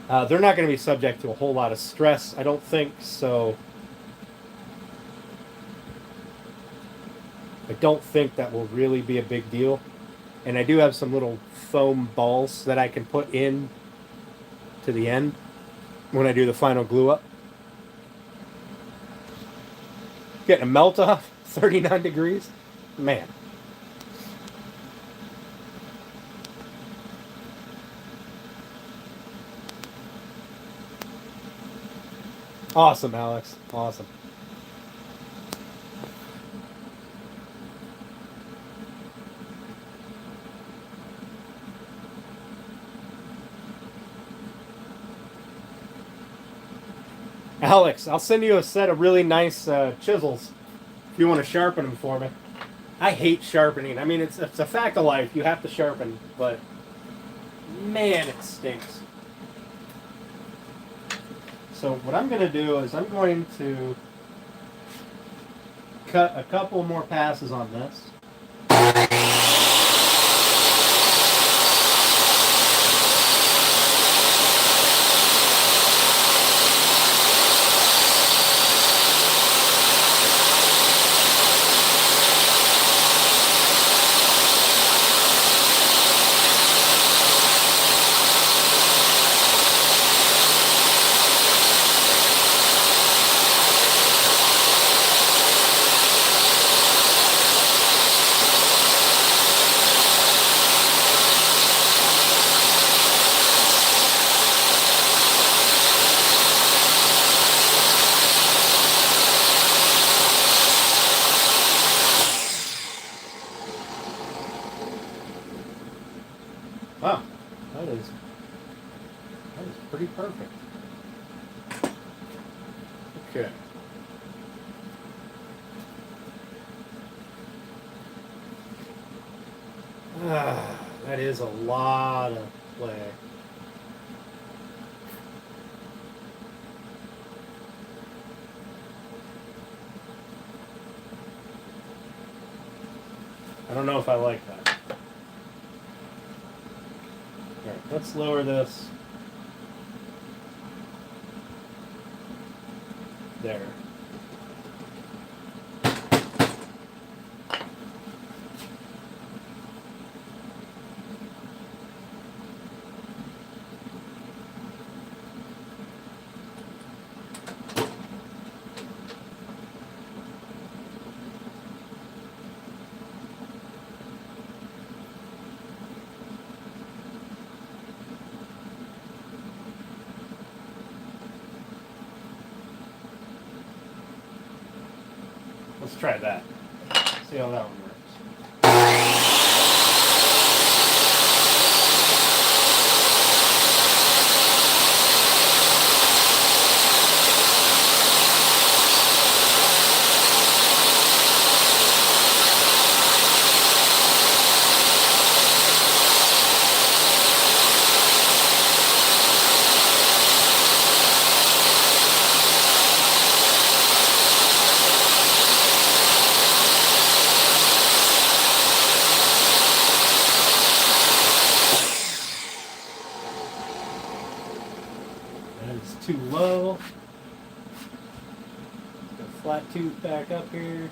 They're not going to be subject to a whole lot of stress, I don't think, so I don't think that will really be a big deal. And I do have some little foam balls that I can put in to the end when I do the final glue up. Getting a melt off, 39 degrees. Man. Awesome, Alex. Awesome. Alex, I'll send you a set of really nice chisels if you want to sharpen them for me. I hate sharpening. I mean, it's a fact of life. You have to sharpen, but man, it stinks. So what I'm going to do is I'm going to cut a couple more passes on this. Wow, that is pretty perfect. Okay. That is a lot of play. I don't know if I like that. Alright, let's lower this. There. Let's try that. See how that one works. It's too low. Go flat tooth back up here.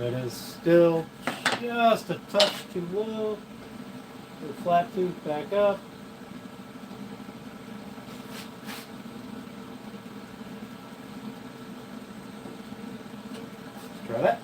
It is still just a touch too low. The flat tooth back up. Let's try that.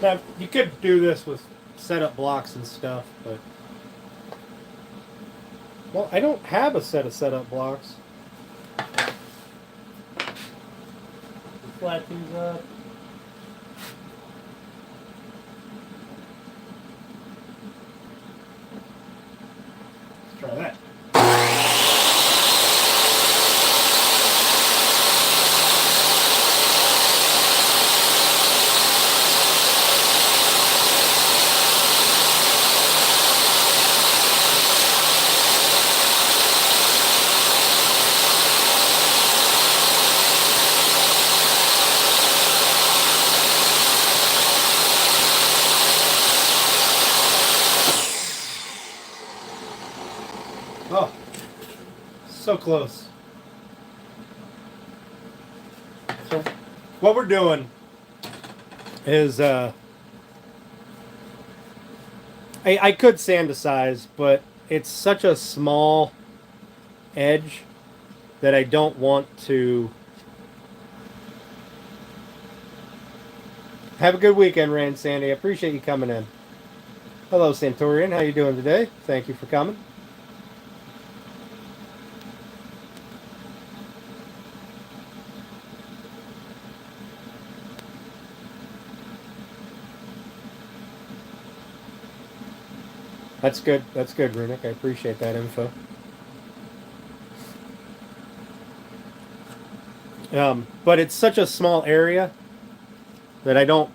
Now, you could do this with setup blocks and stuff, but... Well, I don't have a set of setup blocks. Flat these up. Let's try that. Oh, so close. So, what we're doing is, I could sandicize, but it's such a small edge that I don't want to. Have a good weekend, Rand Sandy. I appreciate you coming in. Hello, Santorian. How you doing today? Thank you for coming. That's good. That's good, Runic. I appreciate that info. But it's such a small area that I don't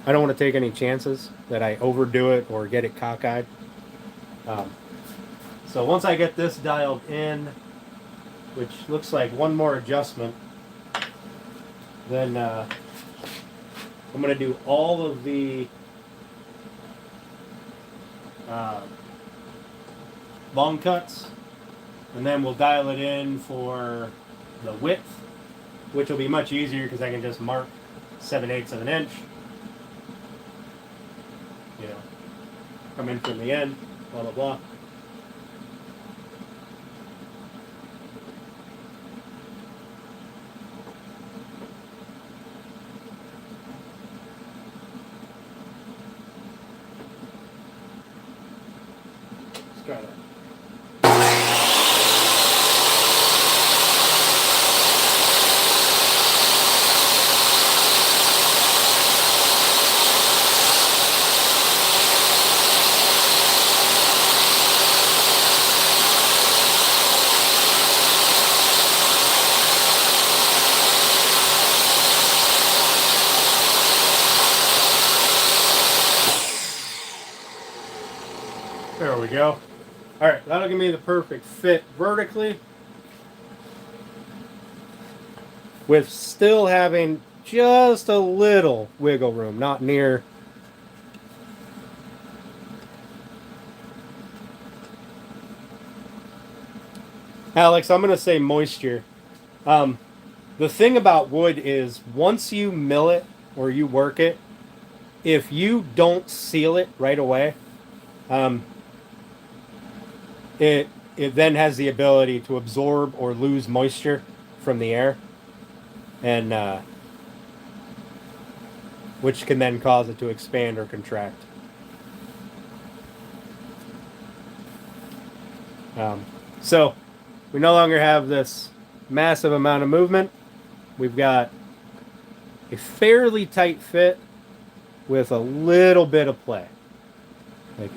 want to take any chances that I overdo it or get it cockeyed. Um, so once I get this dialed in, which looks like one more adjustment, then I'm going to do all of the uh, long cuts, and then we'll dial it in for the width, which will be much easier because I can just mark 7/8 of an inch. You know, come in from the end, blah blah blah. Let's try that. There we go. All right, that'll give me the perfect fit vertically with still having just a little wiggle room, not near. Alex, I'm going to say moisture. The thing about wood is once you mill it or you work it, if you don't seal it right away, um, it then has the ability to absorb or lose moisture from the air, and which can then cause it to expand or contract. So we no longer have this massive amount of movement. We've got a fairly tight fit with a little bit of play. Like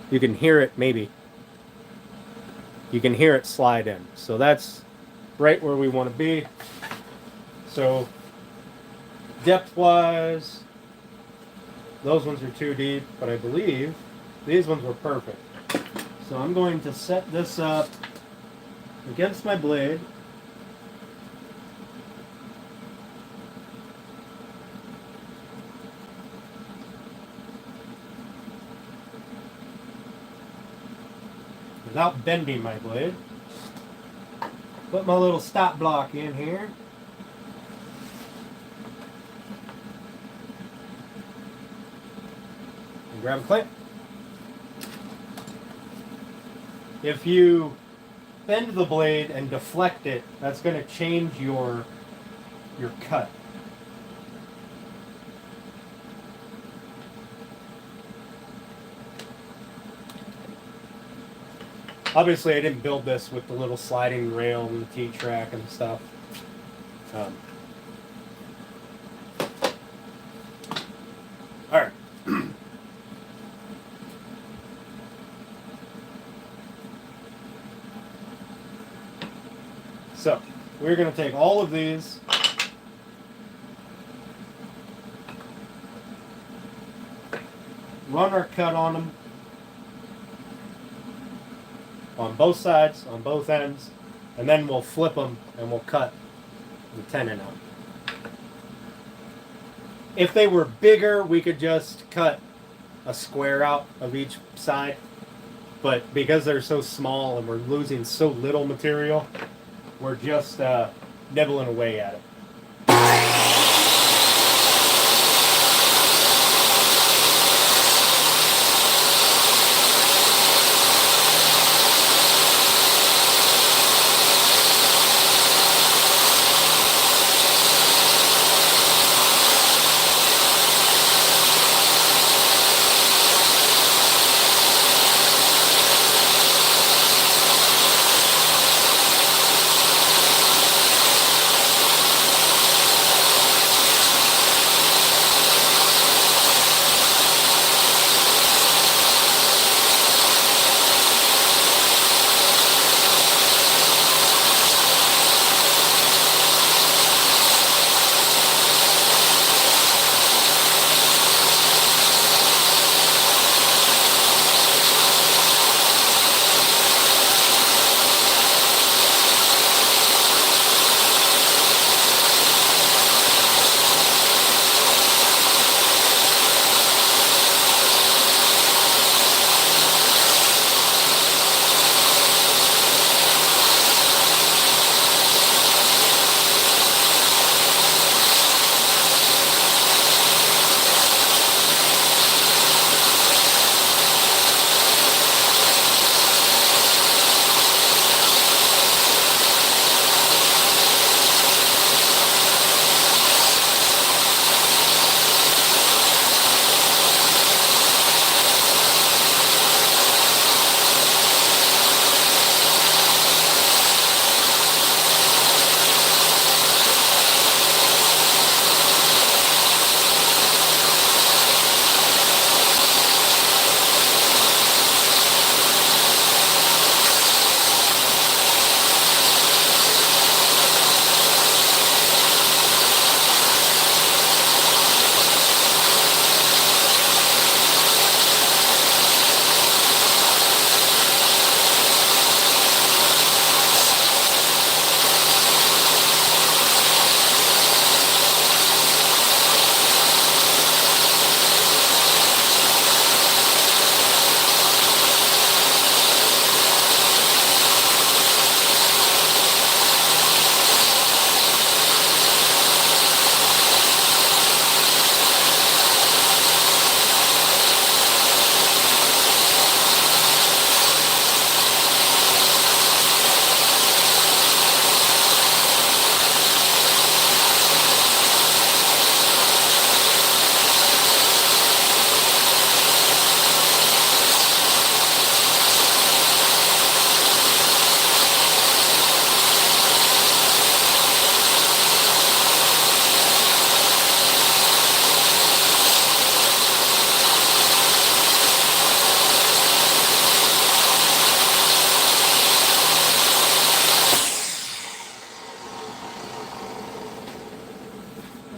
you can hear it maybe. You can hear it slide in. So that's right where we want to be. So depth-wise, those ones are too deep, but I believe these ones were perfect. So I'm going to set this up against my blade. Without bending my blade. Put my little stop block in here. And grab a clamp. If you bend the blade and deflect it, that's going to change your cut. Obviously, I didn't build this with the little sliding rail and the T-track and stuff. All right. So, we're going to take all of these, run our cut on them, on both sides, on both ends, and then we'll flip them and we'll cut the tenon out. If they were bigger, we could just cut a square out of each side, but because they're so small and we're losing so little material, we're just nibbling away at it.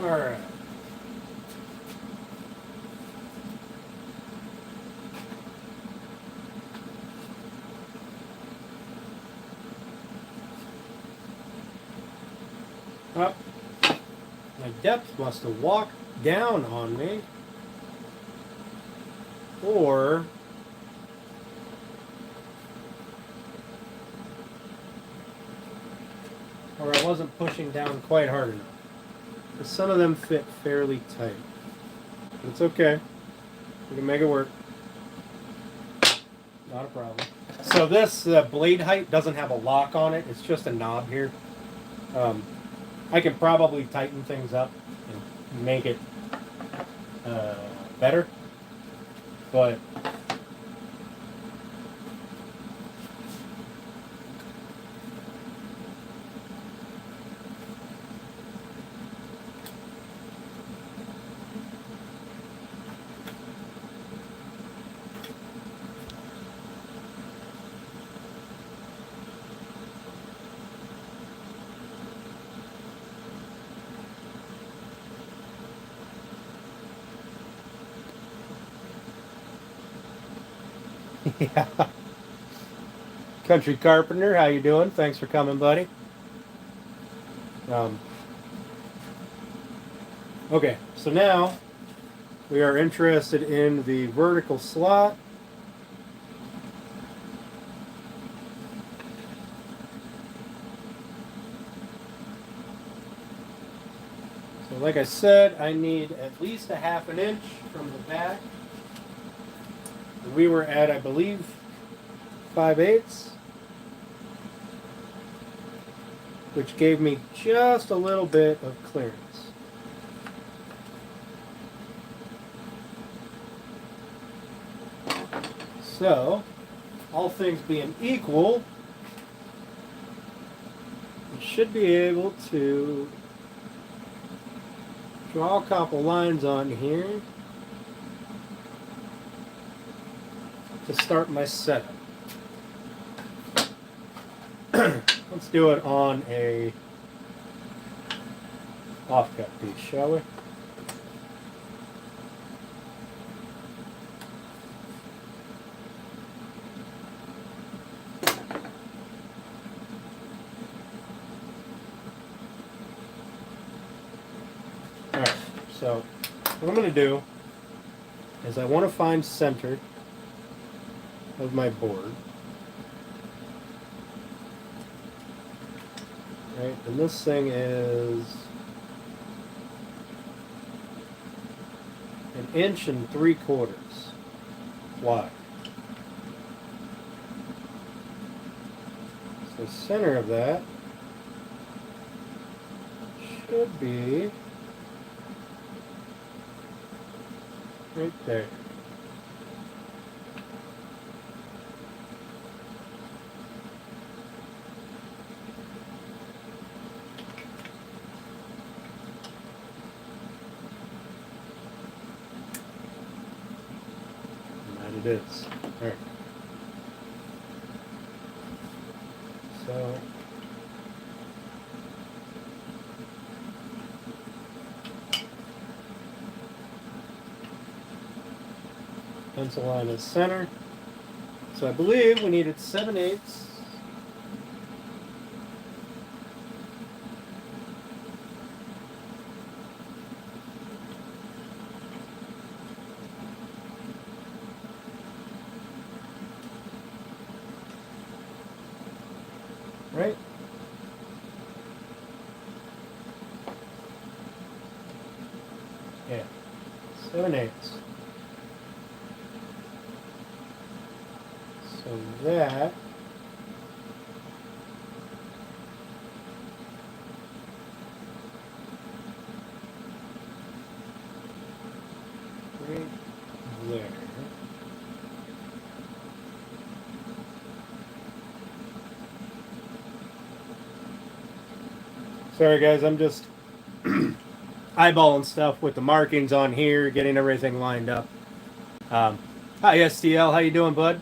All right. Oh, my depth must have walked down on me. Or I wasn't pushing down quite hard enough. But some of them fit fairly tight. But it's okay. We can make it work. Not a problem. So this blade height doesn't have a lock on it. It's just a knob here. I can probably tighten things up and make it better. But yeah. Country Carpenter, how you doing? Thanks for coming, buddy. Okay, so now we are interested in the vertical slot. So like I said, I need at least a ½ inch from the back. We were at, I believe, 5/8, which gave me just a little bit of clearance. So, all things being equal, we should be able to draw a couple lines on here to start my setup. Let's do it on a offcut piece, shall we? Alright, so what I'm going to do is I want to find center of my board. Right, and this thing is 1 3/4 inches wide. So the center of that should be right there. It is. All right. So pencil line is center. So I believe we needed 7/8. Right? Yeah. 7/8. So that right there. Sorry guys, I'm just eyeballing stuff with the markings on here, getting everything lined up. Hi STL, how you doing, bud?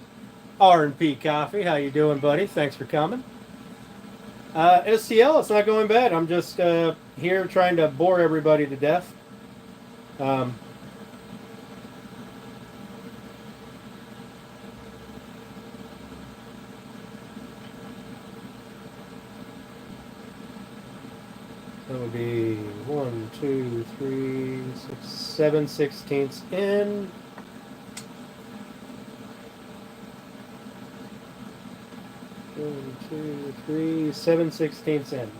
R&P Coffee, how you doing, buddy? Thanks for coming. STL, it's not going bad. I'm just here trying to bore everybody to death. Um, That would be 1, 2, 3, 6, 7/16 in. One, 2, 3, 7/16 in.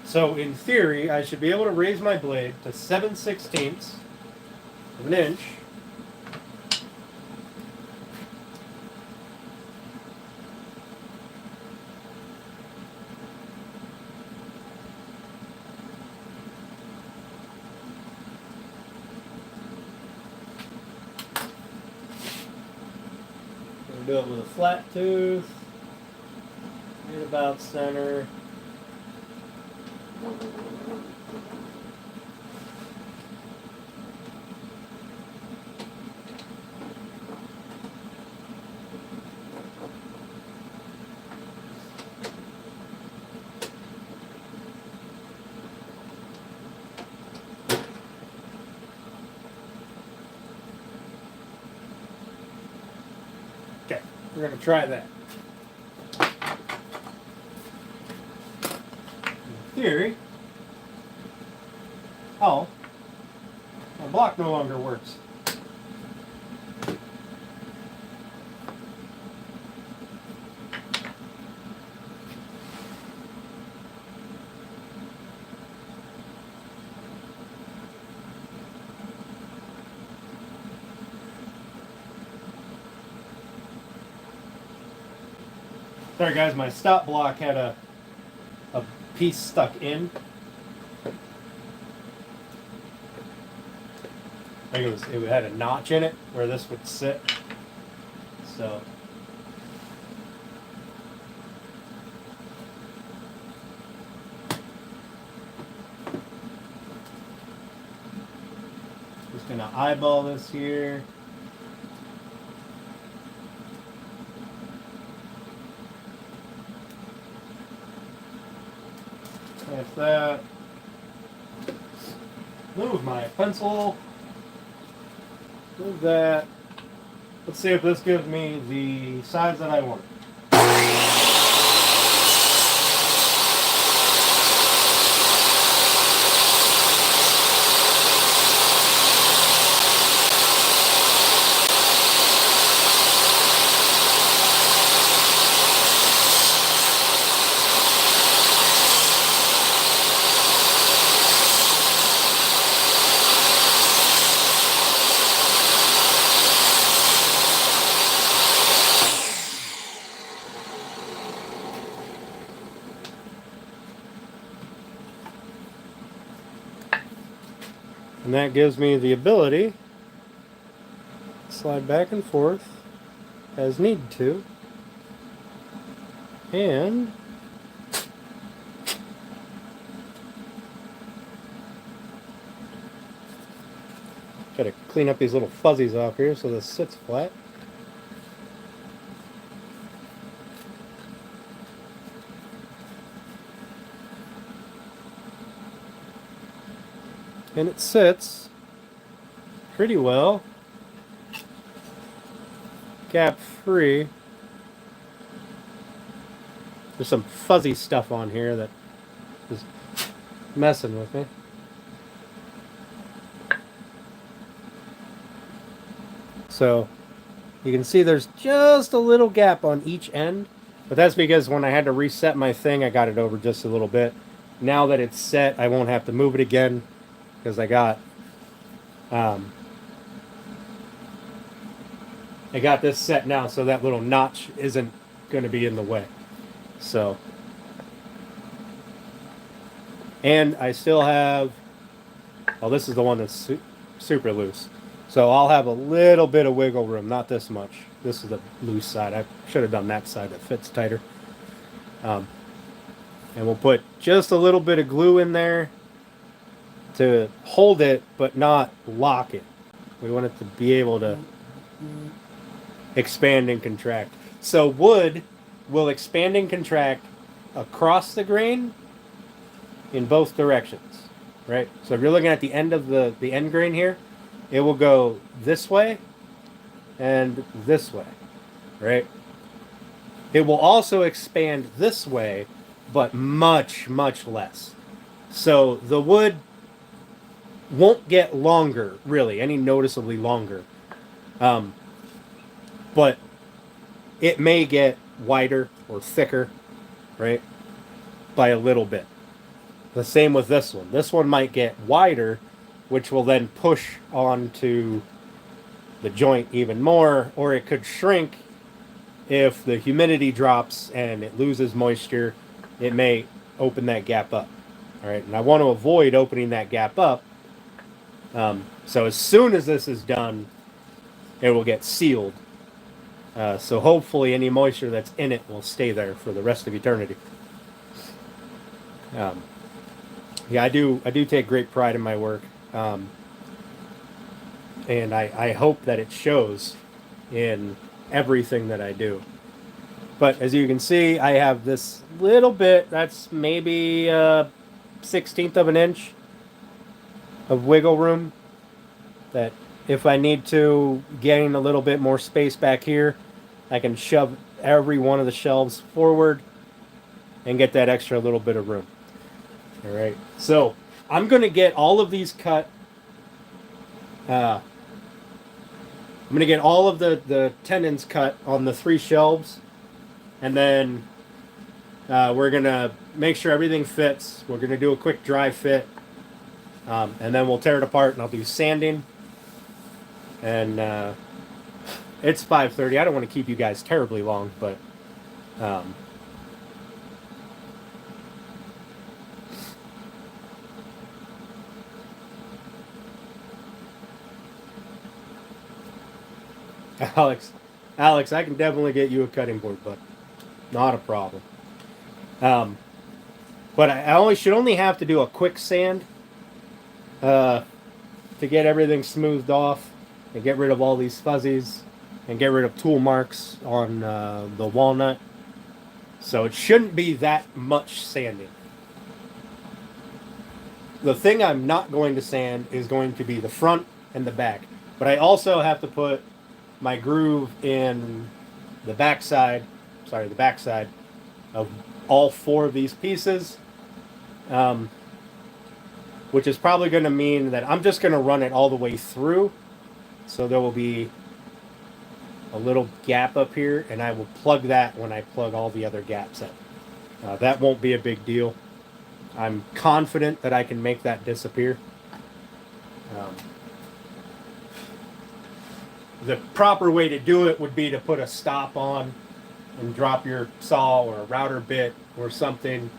So in theory, I should be able to raise my blade to 7/16 of an inch. Do it with a flat tooth, right about center. Okay, we're going to try that. In theory, oh, my block no longer works. Sorry guys, my stop block had a piece stuck in. I think it had a notch in it where this would sit. So just gonna eyeball this here. Like that. Move my pencil. Move that. Let's see if this gives me the size that I want. And that gives me the ability to slide back and forth as need to. And got to clean up these little fuzzies off here so this sits flat. And it sits pretty well, gap free. There's some fuzzy stuff on here that is messing with me. So you can see there's just a little gap on each end, but that's because when I had to reset my thing, I got it over just a little bit. Now that it's set, I won't have to move it again because I got this set now, so that little notch isn't going to be in the way. So, and I still have, well, this is the one that's super loose. So I'll have a little bit of wiggle room, not this much. This is the loose side. I should have done that side that fits tighter. And we'll put just a little bit of glue in there to hold it, but not lock it. We want it to be able to expand and contract. So wood will expand and contract across the grain in both directions. right? So if you're looking at the end of the end grain here, it will go this way and this way, right? It will also expand this way, but much, much less. So the wood won't get longer, really, any noticeably longer. Um, but it may get wider or thicker, right? By a little bit. The same with this one. This one might get wider, which will then push onto the joint even more, or it could shrink if the humidity drops and it loses moisture. It may open that gap up. All right, and I want to avoid opening that gap up. So as soon as this is done, it will get sealed. So hopefully any moisture that's in it will stay there for the rest of eternity. Yeah, I do take great pride in my work. And I hope that it shows in everything that I do. But as you can see, I have this little bit, that's maybe a 1/16 of an inch of wiggle room that if I need to gain a little bit more space back here, I can shove every one of the shelves forward and get that extra little bit of room. All right, so I'm going to get all of these cut. I'm going to get all of the tendons cut on the 3 shelves, and then we're going to make sure everything fits. We're going to do a quick dry fit, and then we'll tear it apart, and I'll do sanding. And it's 5:30. I don't want to keep you guys terribly long, but Alex, I can definitely get you a cutting board, but not a problem. But I should only have to do a quick sand to get everything smoothed off and get rid of all these fuzzies and get rid of tool marks on the walnut. So it shouldn't be that much sanding. The thing I'm not going to sand is going to be the front and the back. But I also have to put my groove in the backside of all 4 of these pieces, which is probably going to mean that I'm just going to run it all the way through. So there will be a little gap up here, and I will plug that when I plug all the other gaps in. That won't be a big deal. I'm confident that I can make that disappear. The proper way to do it would be to put a stop on and drop your saw or a router bit or something.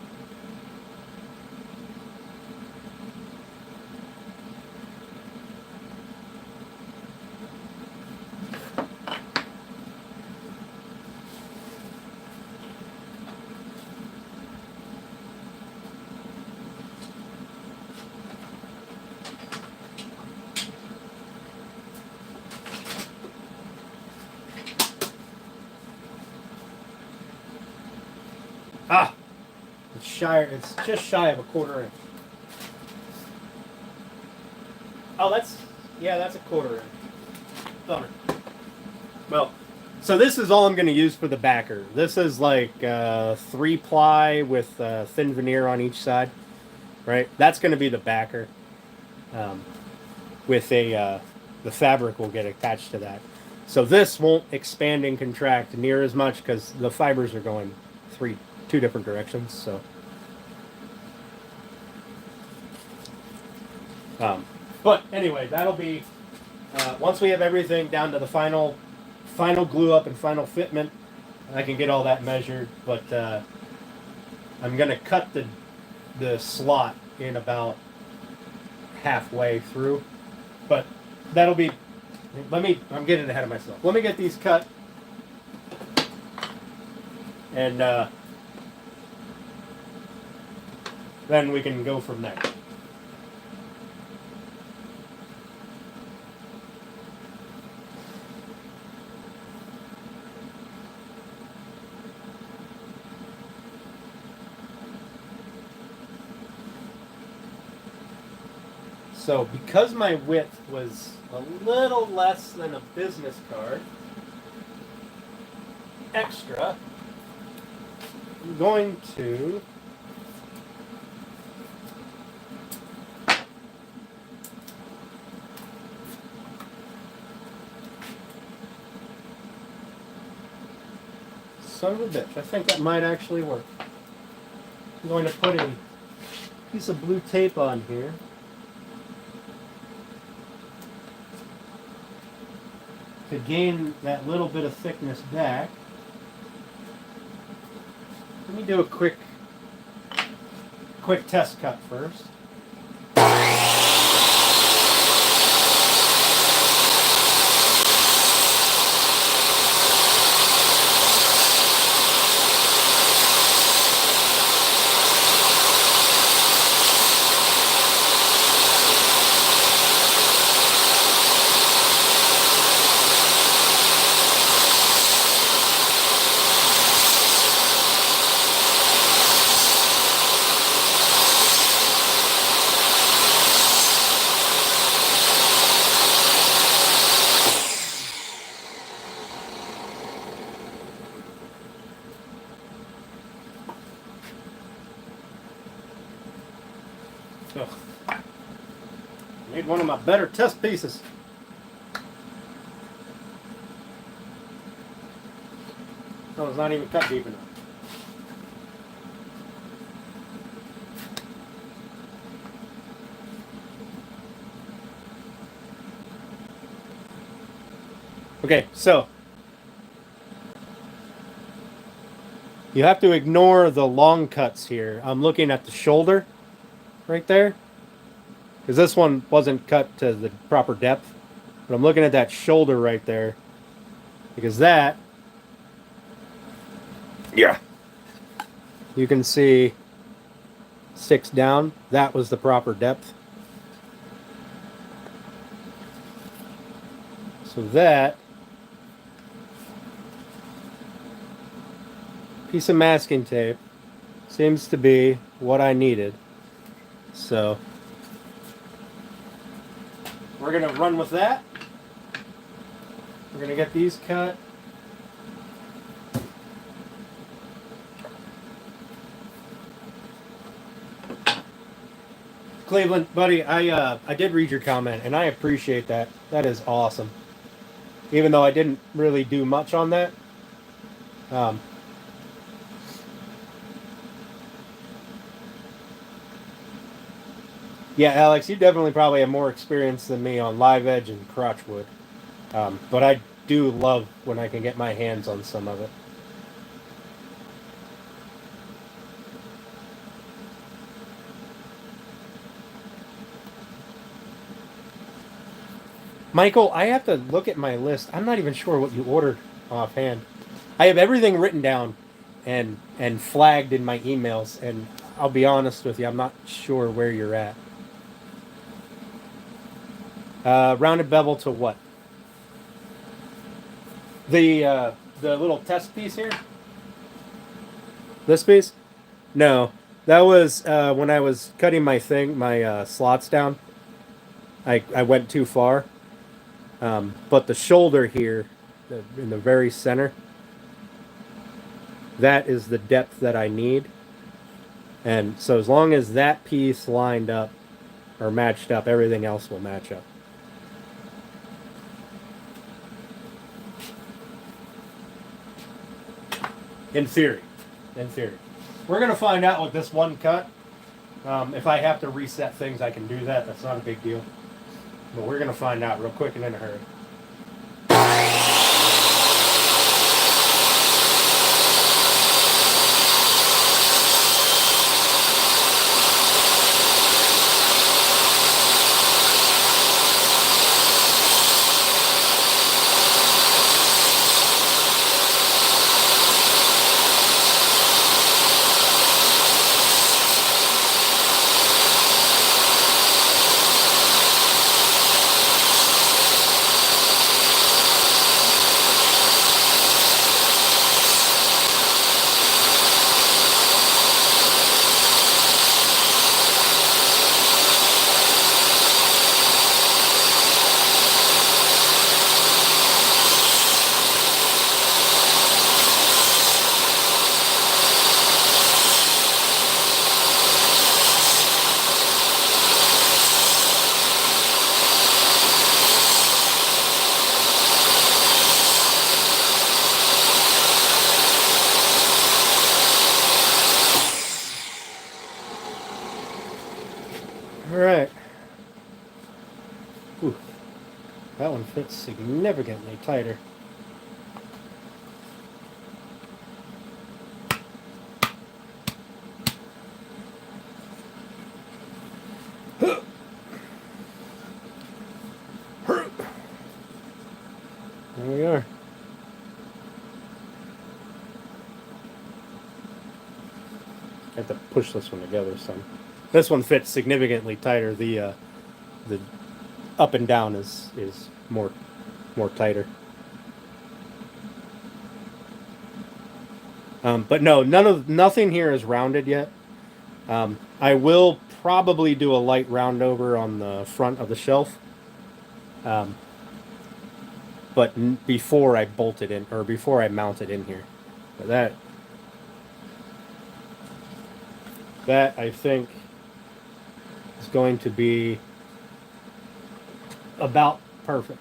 It's just shy of a 1/4 inch. Oh, that's a 1/4 inch. Bummer. Well, so this is all I'm going to use for the backer. This is like 3-ply with thin veneer on each side, right? That's going to be the backer. With the fabric will get attached to that. So this won't expand and contract near as much because the fibers are going 2 different directions. So. But anyway, that'll be once we have everything down to the final glue up and final fitment. I can get all that measured, but I'm gonna cut the slot in about halfway through. But that'll be. I'm getting ahead of myself. Let me get these cut, and then we can go from there. So because my width was a little less than a business card extra, I'm going to son of a bitch. I think that might actually work. I'm going to put a piece of blue tape on here. To gain that little bit of thickness back. Let me do a quick test cut first. Ugh. Made one of my better test pieces. No, it's not even cut deep enough. Okay, so you have to ignore the long cuts here. I'm looking at the shoulder right there, because this one wasn't cut to the proper depth, but I'm looking at that shoulder right there, because that, yeah, you can see 6 down. That was the proper depth. So that piece of masking tape seems to be what I needed. So we're going to run with that. We're going to get these cut. Cleveland, buddy, I did read your comment, and I appreciate that. That is awesome. Even though I didn't really do much on that. Yeah, Alex, you definitely probably have more experience than me on live edge and crotchwood. But I do love when I can get my hands on some of it. Michael, I have to look at my list. I'm not even sure what you ordered offhand. I have everything written down and flagged in my emails, and I'll be honest with you, I'm not sure where you're at. Rounded bevel to what? The little test piece here? This piece? No. That was when I was cutting my slots down. I went too far. But the shoulder here, in the very center, that is the depth that I need. And so as long as that piece lined up or matched up, everything else will match up. In theory. We're going to find out with this one cut. If I have to reset things, I can do that. That's not a big deal. But we're going to find out real quick and in a hurry. Ooh, that one fits significantly tighter. There we are. I have to push this one together some. This one fits significantly tighter. The up and down is more tighter. But no, nothing here is rounded yet. I will probably do a light round over on the front of the shelf. But before I bolt it in, or before I mount it in here. But that I think is going to be about perfect.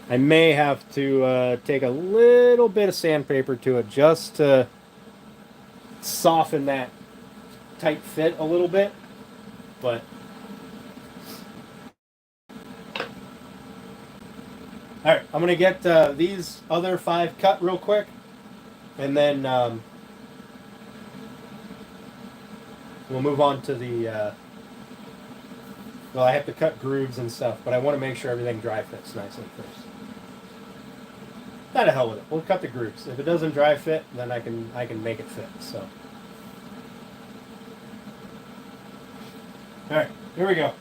I may have to take a little bit of sandpaper to it just to soften that tight fit a little bit, but all right, I'm gonna get these other 5 cut real quick, and then we'll move on to the well, I have to cut grooves and stuff, but I want to make sure everything dry fits nicely first. Not to hell with it. We'll cut the grooves. If it doesn't dry fit, then I can make it fit. So, all right, here we go.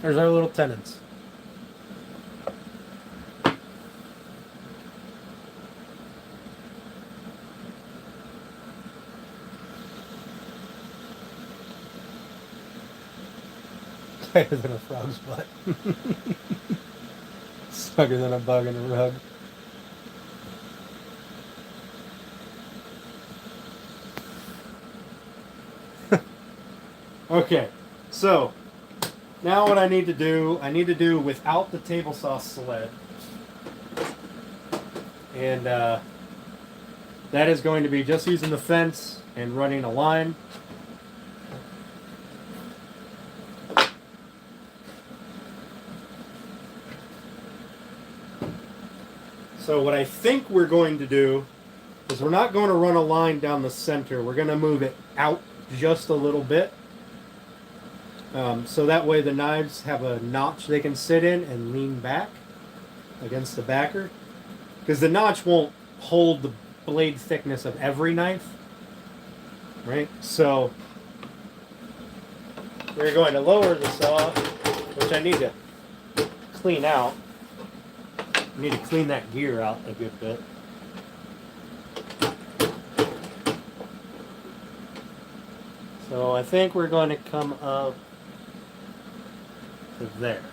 There's our little tenants. Tighter than a frog's butt. Snugger than a bug in a rug. Okay, so now what I need to do without the table saw sled. And that is going to be just using the fence and running a line. So what I think we're going to do is we're not going to run a line down the center. We're going to move it out just a little bit. So that way the knives have a notch they can sit in and lean back against the backer. Because the notch won't hold the blade thickness of every knife. Right? So we're going to lower the saw, which I need to clean out. I need to clean that gear out a good bit. So I think we're going to come up to there.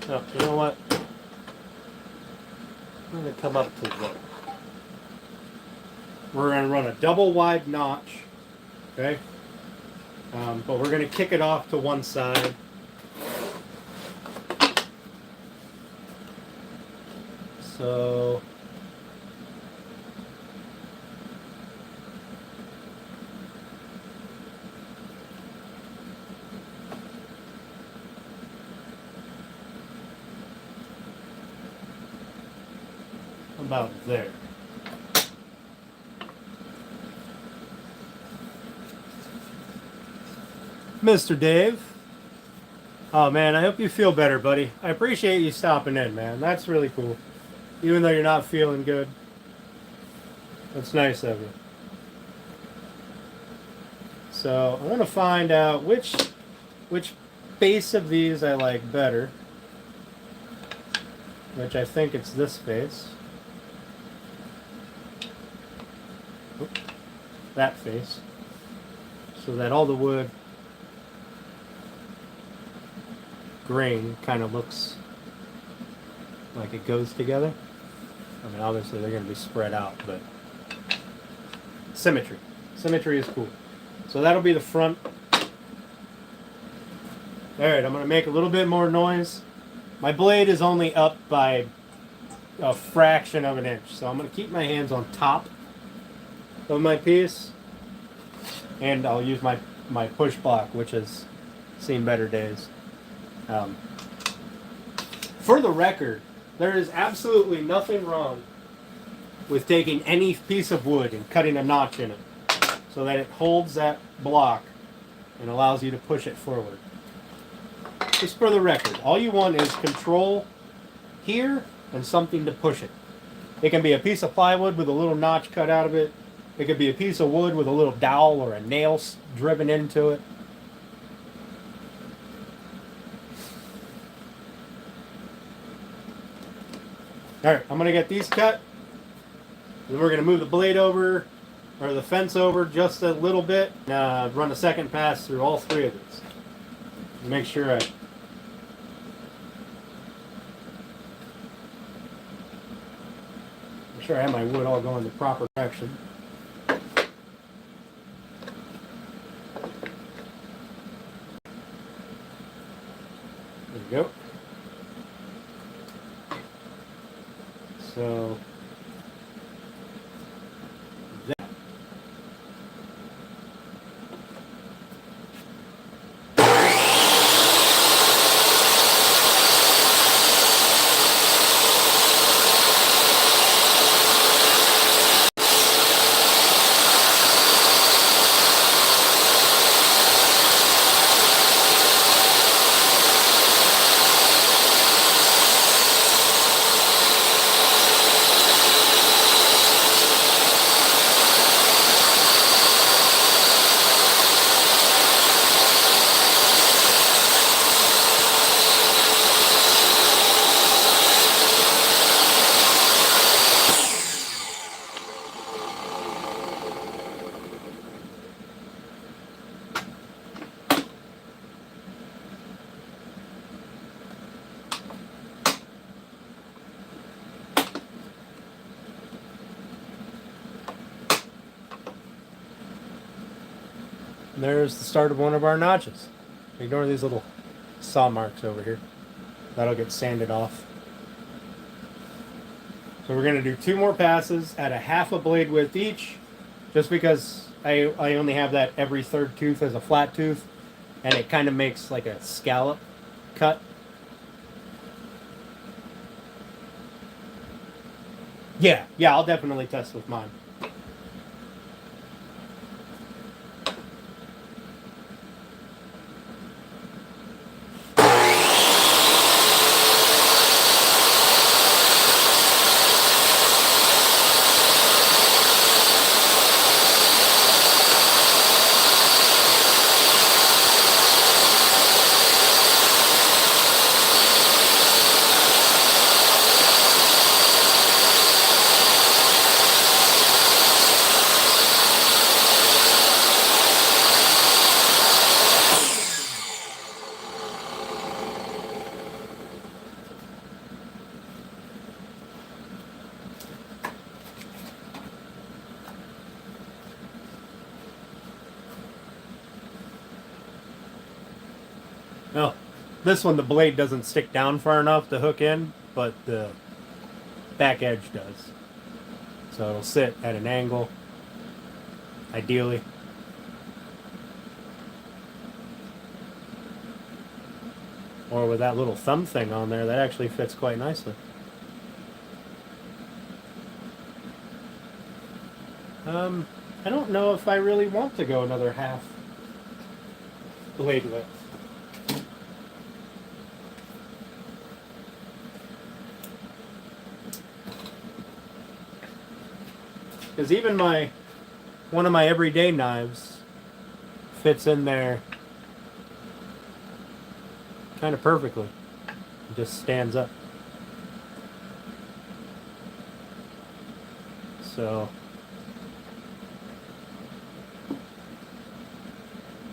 Oh, you know what? I'm going to come up to there. We're going to run a double wide notch, okay? But we're going to kick it off to one side. So about there. Mr. Dave. Oh man, I hope you feel better, buddy. I appreciate you stopping in, man. That's really cool. Even though you're not feeling good. That's nice of you. So I want to find out which face of these I like better. Which I think it's this face. Oop. That face. So that all the wood grain kind of looks like it goes together. I mean, obviously they're going to be spread out, but symmetry. Symmetry is cool. So that'll be the front. Alright, I'm going to make a little bit more noise. My blade is only up by a fraction of an inch, so I'm going to keep my hands on top of my piece. And I'll use my push block, which has seen better days. For the record, there is absolutely nothing wrong with taking any piece of wood and cutting a notch in it so that it holds that block and allows you to push it forward. Just for the record, all you want is control here and something to push it. It can be a piece of plywood with a little notch cut out of it. It could be a piece of wood with a little dowel or a nail driven into it. Alright, I'm going to get these cut. Then we're going to move the blade over, or the fence over just a little bit. Run a second pass through all three of these. Make sure I have my wood all going the proper direction. There we go. So And there's the start of one of our notches. Ignore these little saw marks over here. That'll get sanded off. So we're going to do 2 more passes at a half a blade width each, just because I only have that every 3rd tooth as a flat tooth, and it kind of makes like a scallop cut. Yeah, I'll definitely test with mine. No, this one the blade doesn't stick down far enough to hook in, but the back edge does. So it'll sit at an angle, ideally. Or with that little thumb thing on there, that actually fits quite nicely. I don't know if I really want to go another half blade width. Because even one of my everyday knives fits in there kind of perfectly. It just stands up. So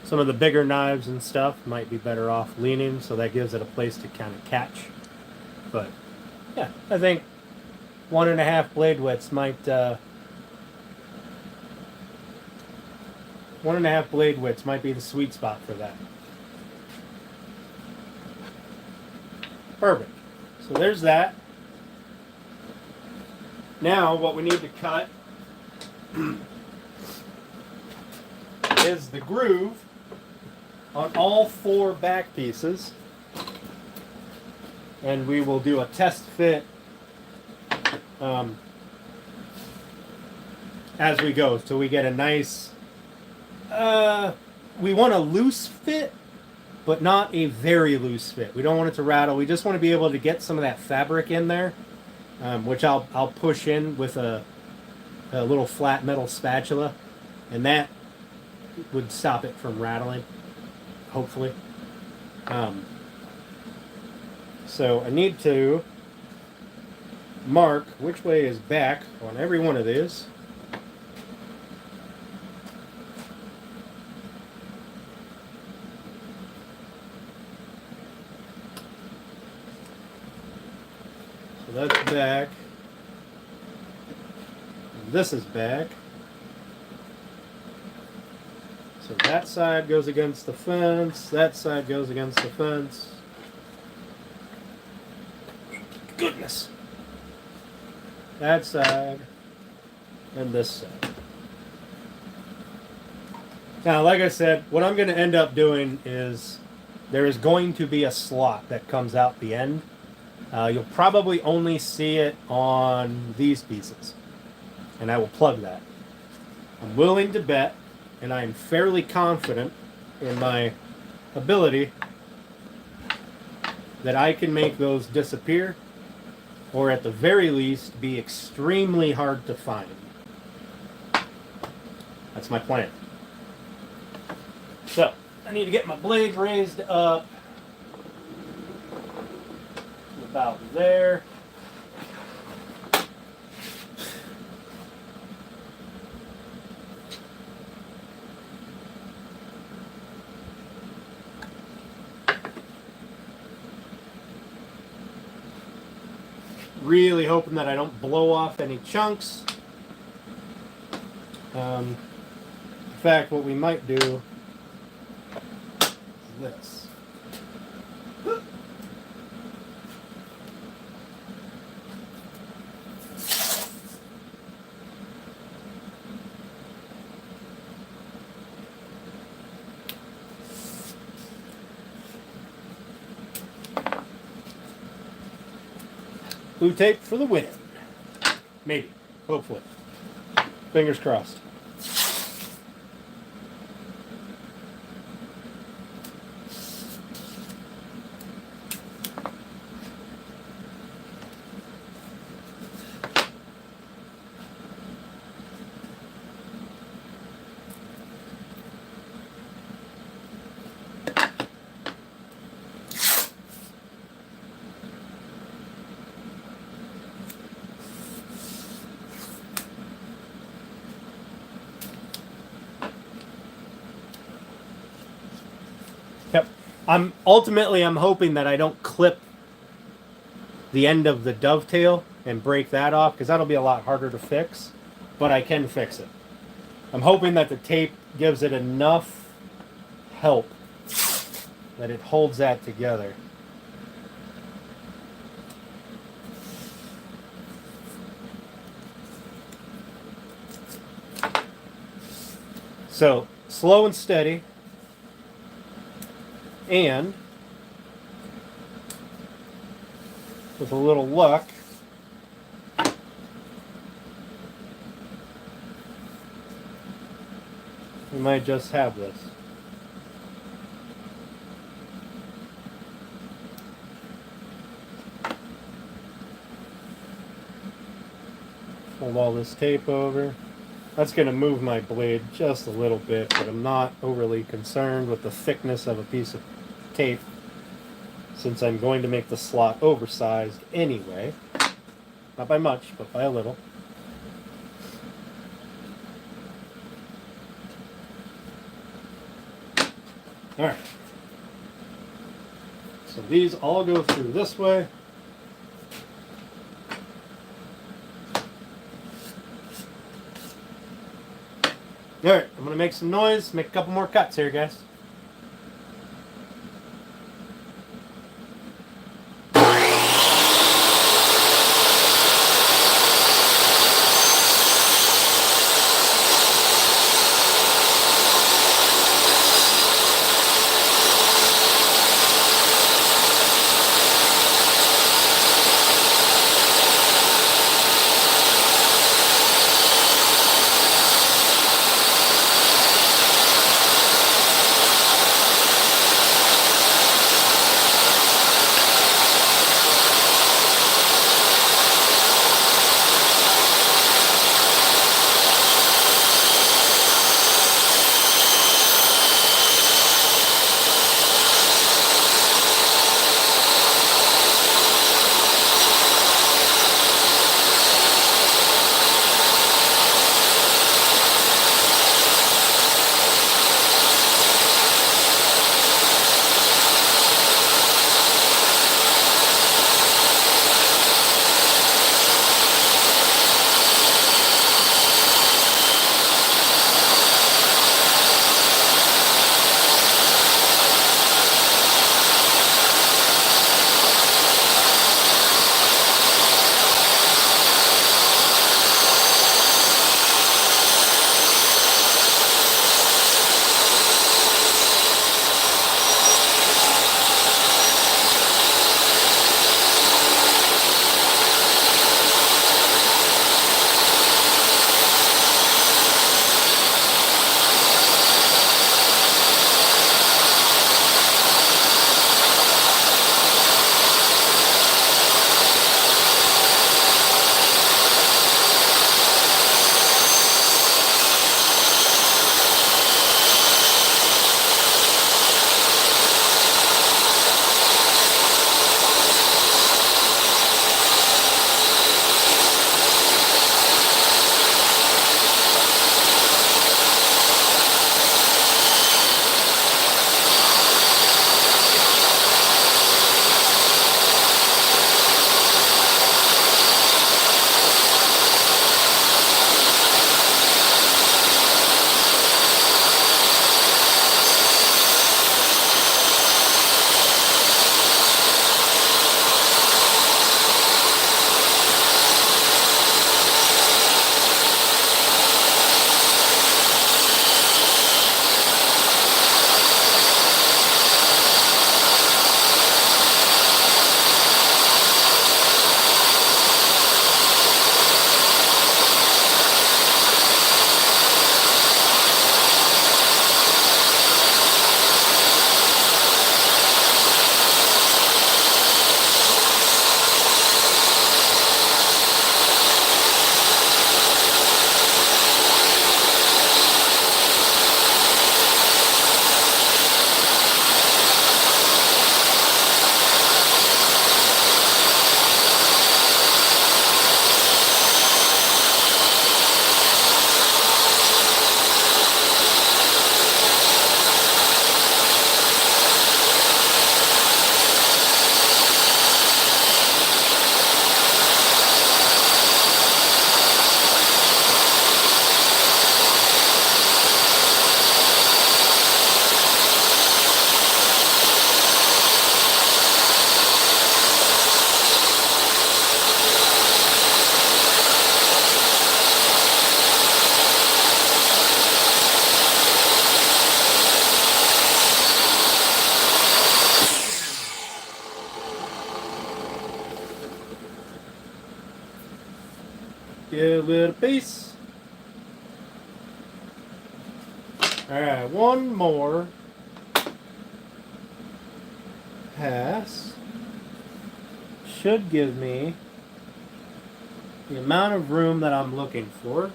some of the bigger knives and stuff might be better off leaning, so that gives it a place to kind of catch. But yeah, I think 1.5 blade widths might 1.5 blade widths might be the sweet spot for that. Perfect. So there's that. Now what we need to cut is the groove on all 4 back pieces. And we will do a test fit as we go. So we get a nice... we want a loose fit, but not a very loose fit. We don't want it to rattle. We just want to be able to get some of that fabric in there, which I'll push in with a little flat metal spatula, and that would stop it from rattling, hopefully. So I need to mark which way is back on every one of these. So that's back. And this is back. So that side goes against the fence. That side goes against the fence. Goodness. That side and this side. Now, like I said, what I'm going to end up doing is there is going to be a slot that comes out the end. You'll probably only see it on these pieces, and I will plug that. I'm willing to bet, and I'm fairly confident in my ability that I can make those disappear, or at the very least be extremely hard to find. That's my plan. So, I need to get my blade raised up about there. Really hoping that I don't blow off any chunks. In fact, what we might do this. Blue tape for the win. Maybe. Hopefully. Fingers crossed. Yep. I'm hoping that I don't clip the end of the dovetail and break that off, because that'll be a lot harder to fix, but I can fix it. I'm hoping that the tape gives it enough help that it holds that together. So, slow and steady. And with a little luck, we might just have this. Fold all this tape over. That's going to move my blade just a little bit, but I'm not overly concerned with the thickness of a piece of tape, since I'm going to make the slot oversized anyway. Not by much, but by a little. Alright. So these all go through this way. Alright, I'm going to make some noise, make a couple more cuts here, guys. Good little piece. Alright, one more pass should give me the amount of room that I'm looking for.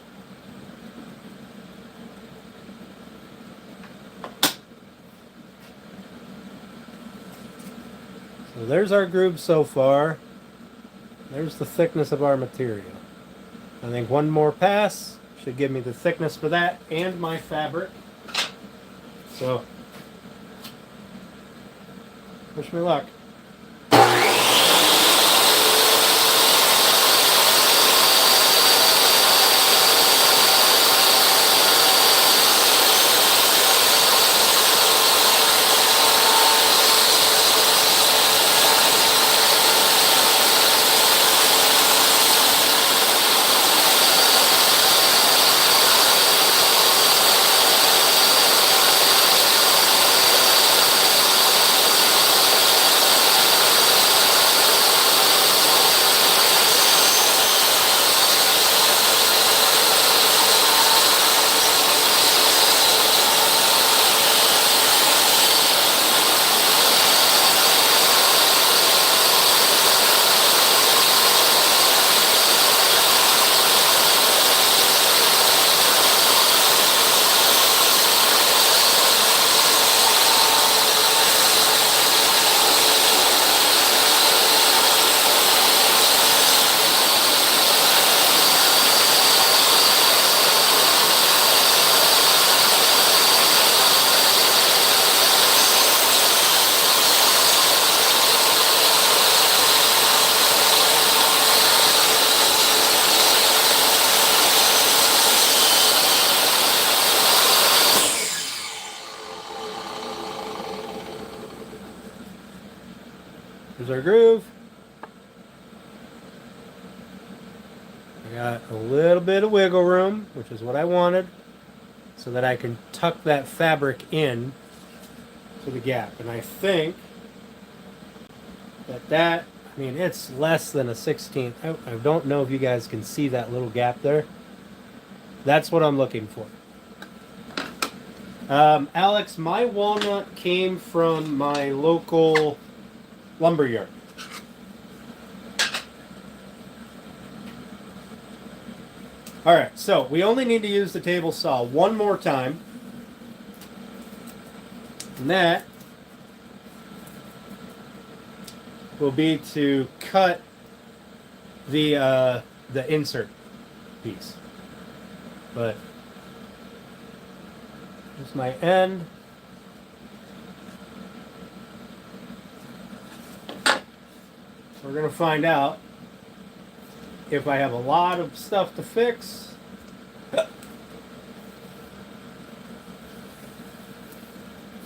So there's our groove so far. There's the thickness of our material. I think one more pass should give me the thickness for that and my fabric. So, wish me luck. There's our groove. I got a little bit of wiggle room, which is what I wanted, so that I can tuck that fabric in to the gap. And I think that, I mean, it's less than a 16th. I don't know if you guys can see that little gap there. That's what I'm looking for. Alex, my walnut came from my local lumberyard. Alright, so we only need to use the table saw one more time. And that will be to cut the insert piece. But here's my end. We're going to find out if I have a lot of stuff to fix.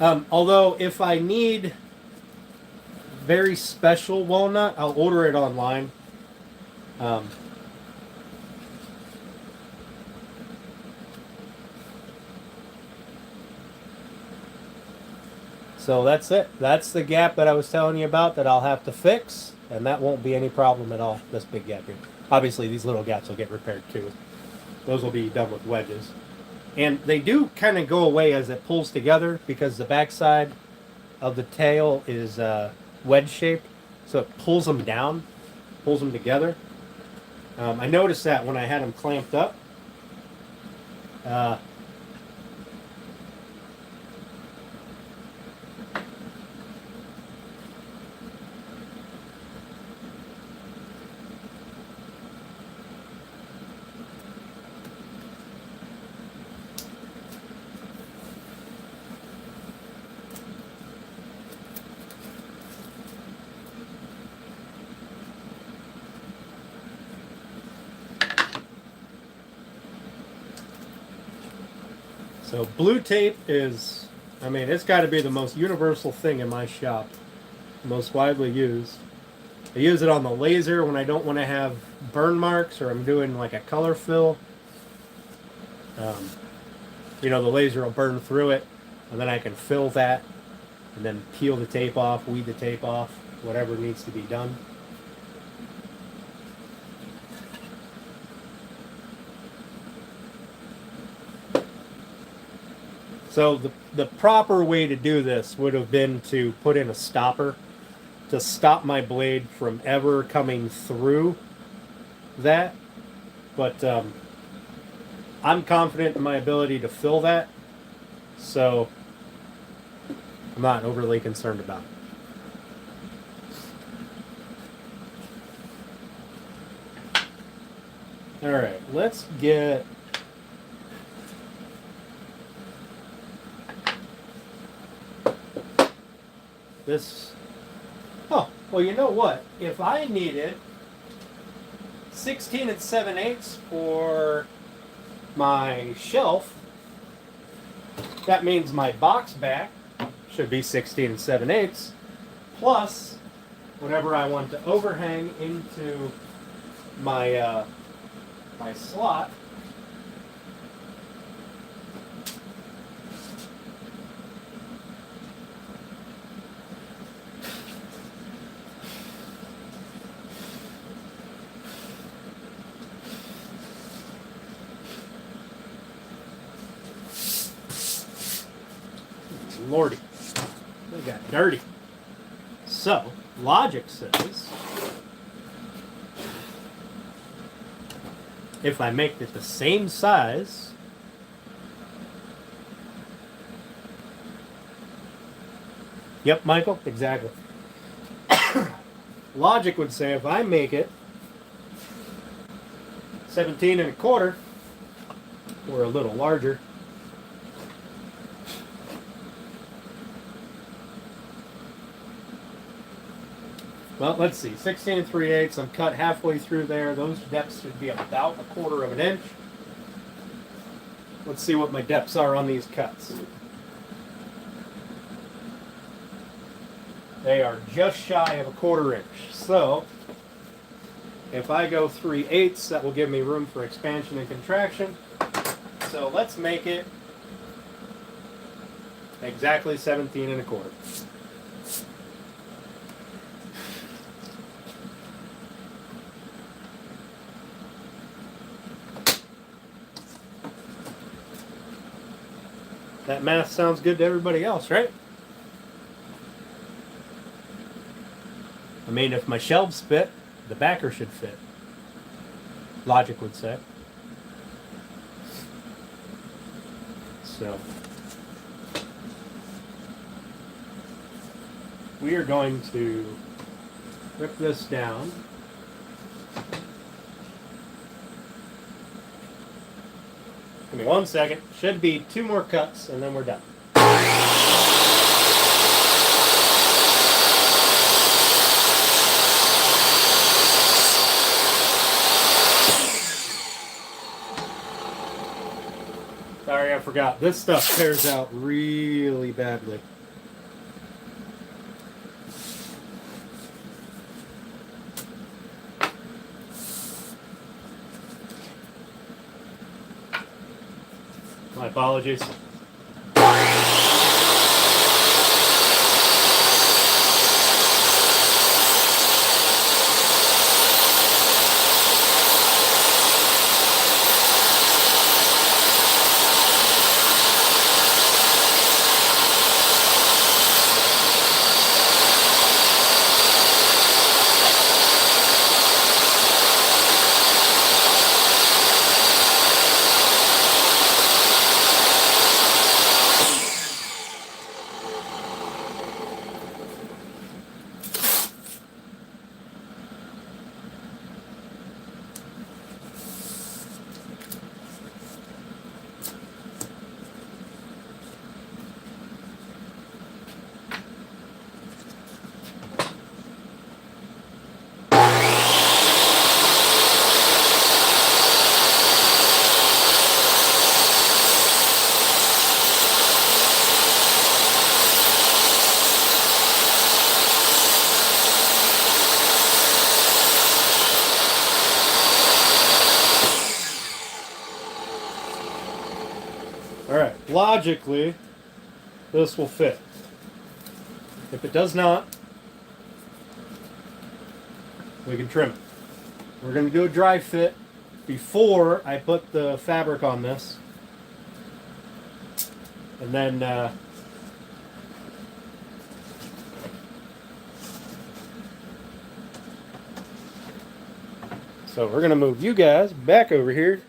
Although if I need very special walnut, I'll order it online. So that's it. That's the gap that I was telling you about that I'll have to fix. And that won't be any problem at all, this big gap here. Obviously, these little gaps will get repaired too. Those will be done with wedges. And they do kind of go away as it pulls together because the backside of the tail is wedge shaped. So it pulls them down, pulls them together. I noticed that when I had them clamped up. So blue tape is, I mean, it's got to be the most universal thing in my shop, most widely used. I use it on the laser when I don't want to have burn marks or I'm doing like a color fill. You know, the laser will burn through it and then I can fill that and then peel the tape off, weed the tape off, whatever needs to be done. So the proper way to do this would have been to put in a stopper to stop my blade from ever coming through that. But I'm confident in my ability to fill that, so I'm not overly concerned about it. All right, let's get this. Oh, well, you know what? If I needed 16 7/8 for my shelf, that means my box back should be 16 7/8 plus whatever I want to overhang into my my slot. Lordy, they got dirty. So, logic says if I make it the same size, yep, Michael, exactly. Logic would say if I make it 17 1/4 or a little larger, well, let's see, 16 3/8, I'm cut halfway through there. Those depths should be about 1/4 of an inch. Let's see what my depths are on these cuts. They are just shy of 1/4 inch. So, if I go 3/8, that will give me room for expansion and contraction. So let's make it exactly 17 1/4. That math sounds good to everybody else, right? I mean, if my shelves fit, the backer should fit. Logic would say. So, we are going to rip this down. Give me 1 second. Should be 2 more cuts and then we're done. Sorry, I forgot. This stuff tears out really badly. My apologies. Alright, logically, this will fit. If it does not, we can trim it. We're going to do a dry fit before I put the fabric on this. And then so we're gonna move you guys back over here.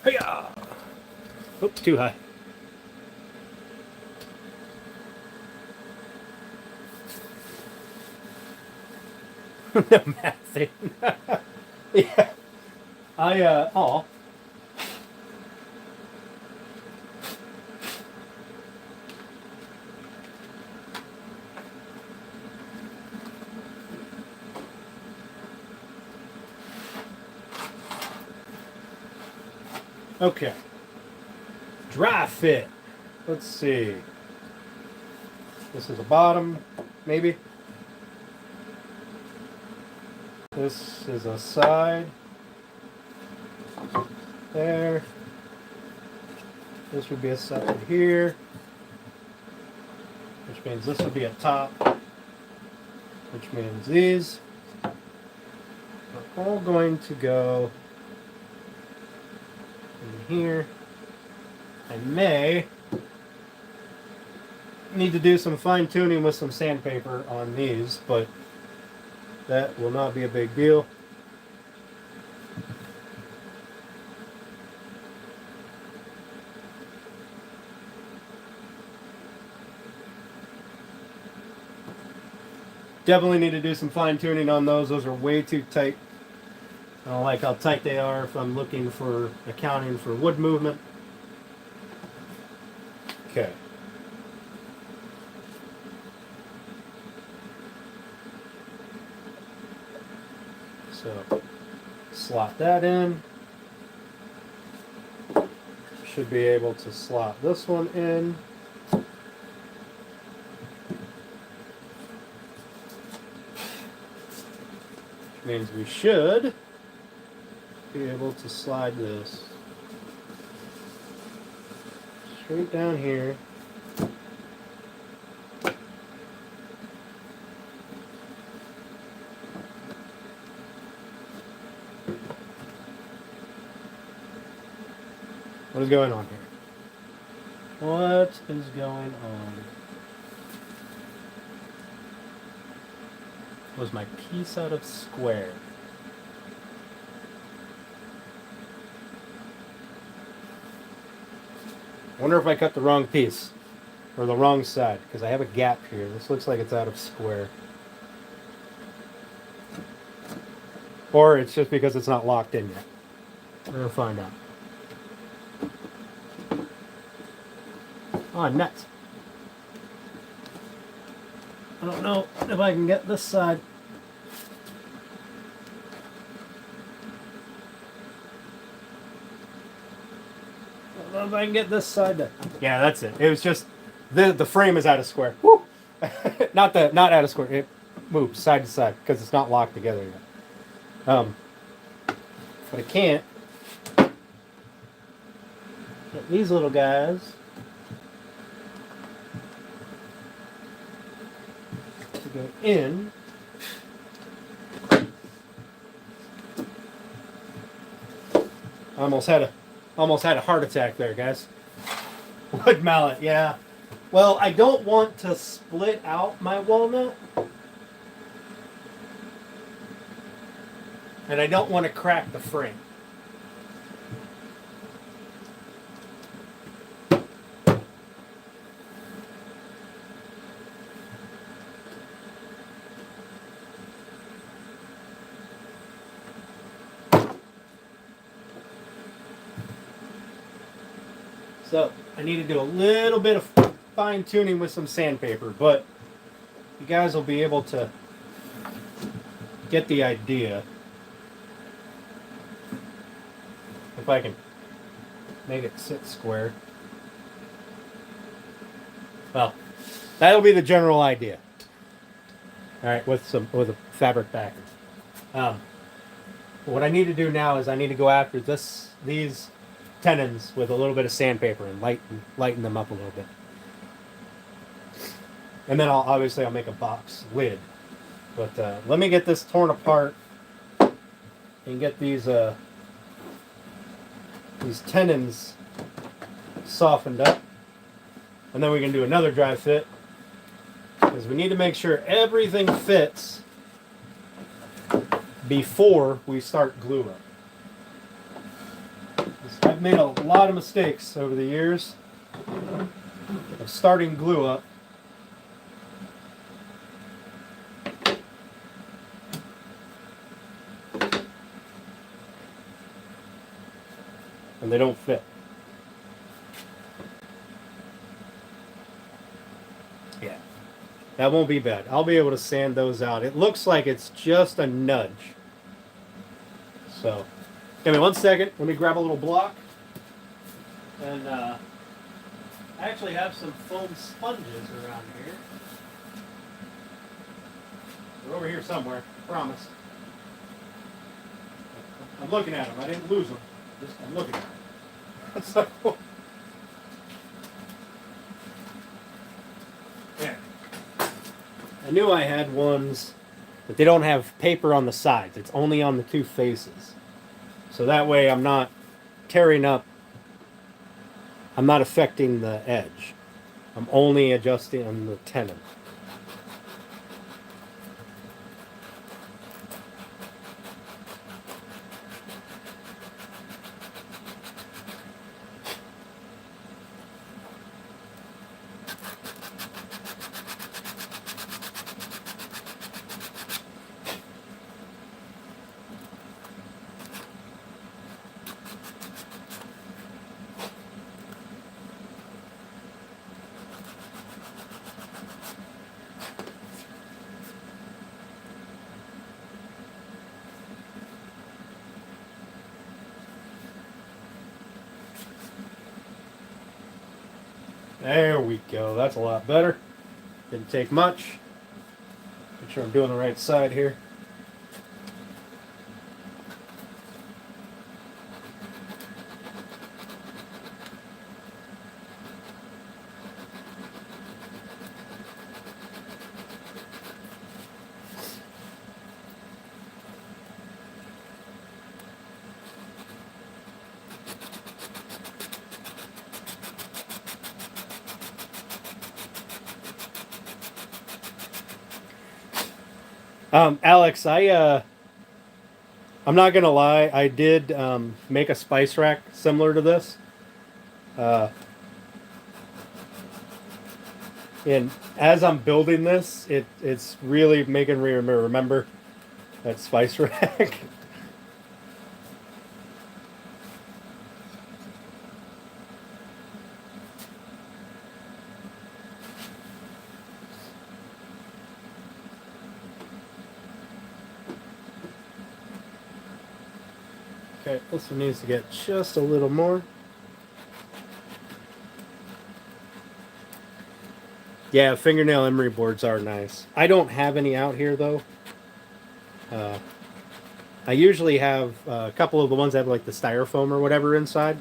Hey-ya! Oops, too high. No massing. Yeah. Oh. Okay. Dry fit. Let's see. This is a bottom, maybe. This is a side. There. This would be a side here. Which means this would be a top. Which means these are all going to go in here. I may need to do some fine tuning with some sandpaper on these, but that will not be a big deal. Definitely need to do some fine tuning on those. Those are way too tight. I don't like how tight they are if I'm looking for accounting for wood movement. Okay. So slot that in. Should be able to slot this one in. Which means we should be able to slide this straight down here. What is going on here? What is going on? Was my piece out of square? I wonder if I cut the wrong piece or the wrong side because I have a gap here. This looks like it's out of square. Or it's just because it's not locked in yet. We're going to find out. Oh, nuts. I don't know if I can get this side. I don't know if I can get this side to... Yeah, that's it. It was just the frame is out of square. Woo! not out of square. It moves side to side because it's not locked together yet. But I can't get these little guys to go in. Almost had a heart attack there, guys. Wood mallet, yeah. Well, I don't want to split out my walnut. And I don't want to crack the frame. So I need to do a little bit of fine tuning with some sandpaper, but you guys will be able to get the idea. If I can make it sit square. Well, that'll be the general idea. All right, with a fabric backer. What I need to do now is I need to go after these tenons with a little bit of sandpaper and lighten them up a little bit. And then I'll make a box lid. But let me get this torn apart and get these tenons softened up. And then we can do another dry fit, because we need to make sure everything fits before we start glue up. I've made a lot of mistakes over the years of starting glue up. And they don't fit. Yeah, that won't be bad. I'll be able to sand those out. It looks like it's just a nudge. So, give me 1 second. Let me grab a little block. And I actually have some foam sponges around here. They're over here somewhere, I promise. I'm looking at them. I didn't lose them. I'm looking at them. So, yeah. I knew I had ones, but they don't have paper on the sides. It's only on the two faces. So that way I'm not tearing up. I'm not affecting the edge. I'm only adjusting on the tenon. There we go. That's a lot better. Didn't take much. Make sure I'm doing the right side here. Alex, I'm not gonna lie. I did make a spice rack similar to this, and as I'm building this, it's really making me remember that spice rack. Okay, this one needs to get just a little more. Yeah, fingernail emery boards are nice. I don't have any out here though. I usually have a couple of the ones that have like the styrofoam or whatever inside.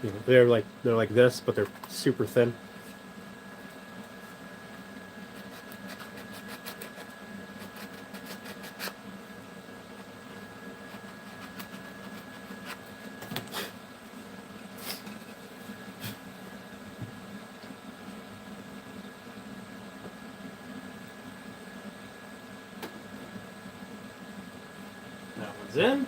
You know, they're like this, but they're super thin. That one's in.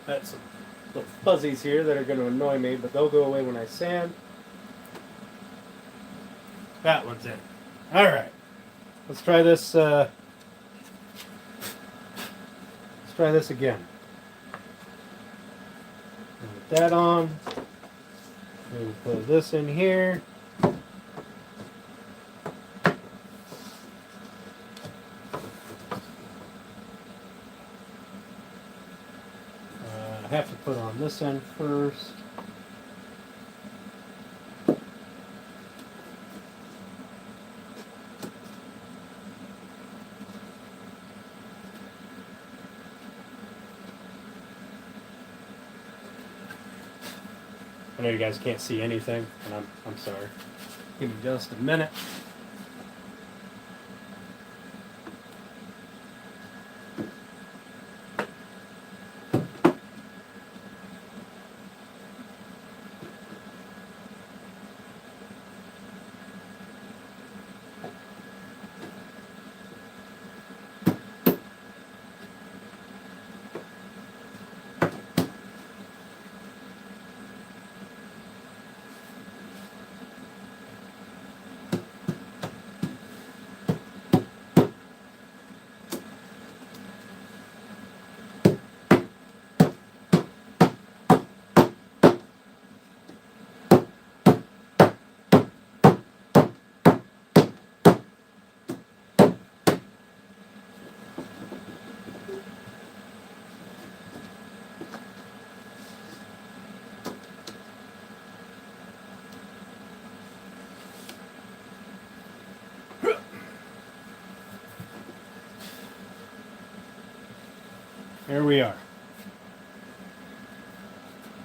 Got some little fuzzies here that are going to annoy me, but they'll go away when I sand. That one's in. All right, let's try this. Let's try this again. Put that on. We'll put this in here. I have to this in first. I know you guys can't see anything, and I'm sorry. Give me just a minute. There we are.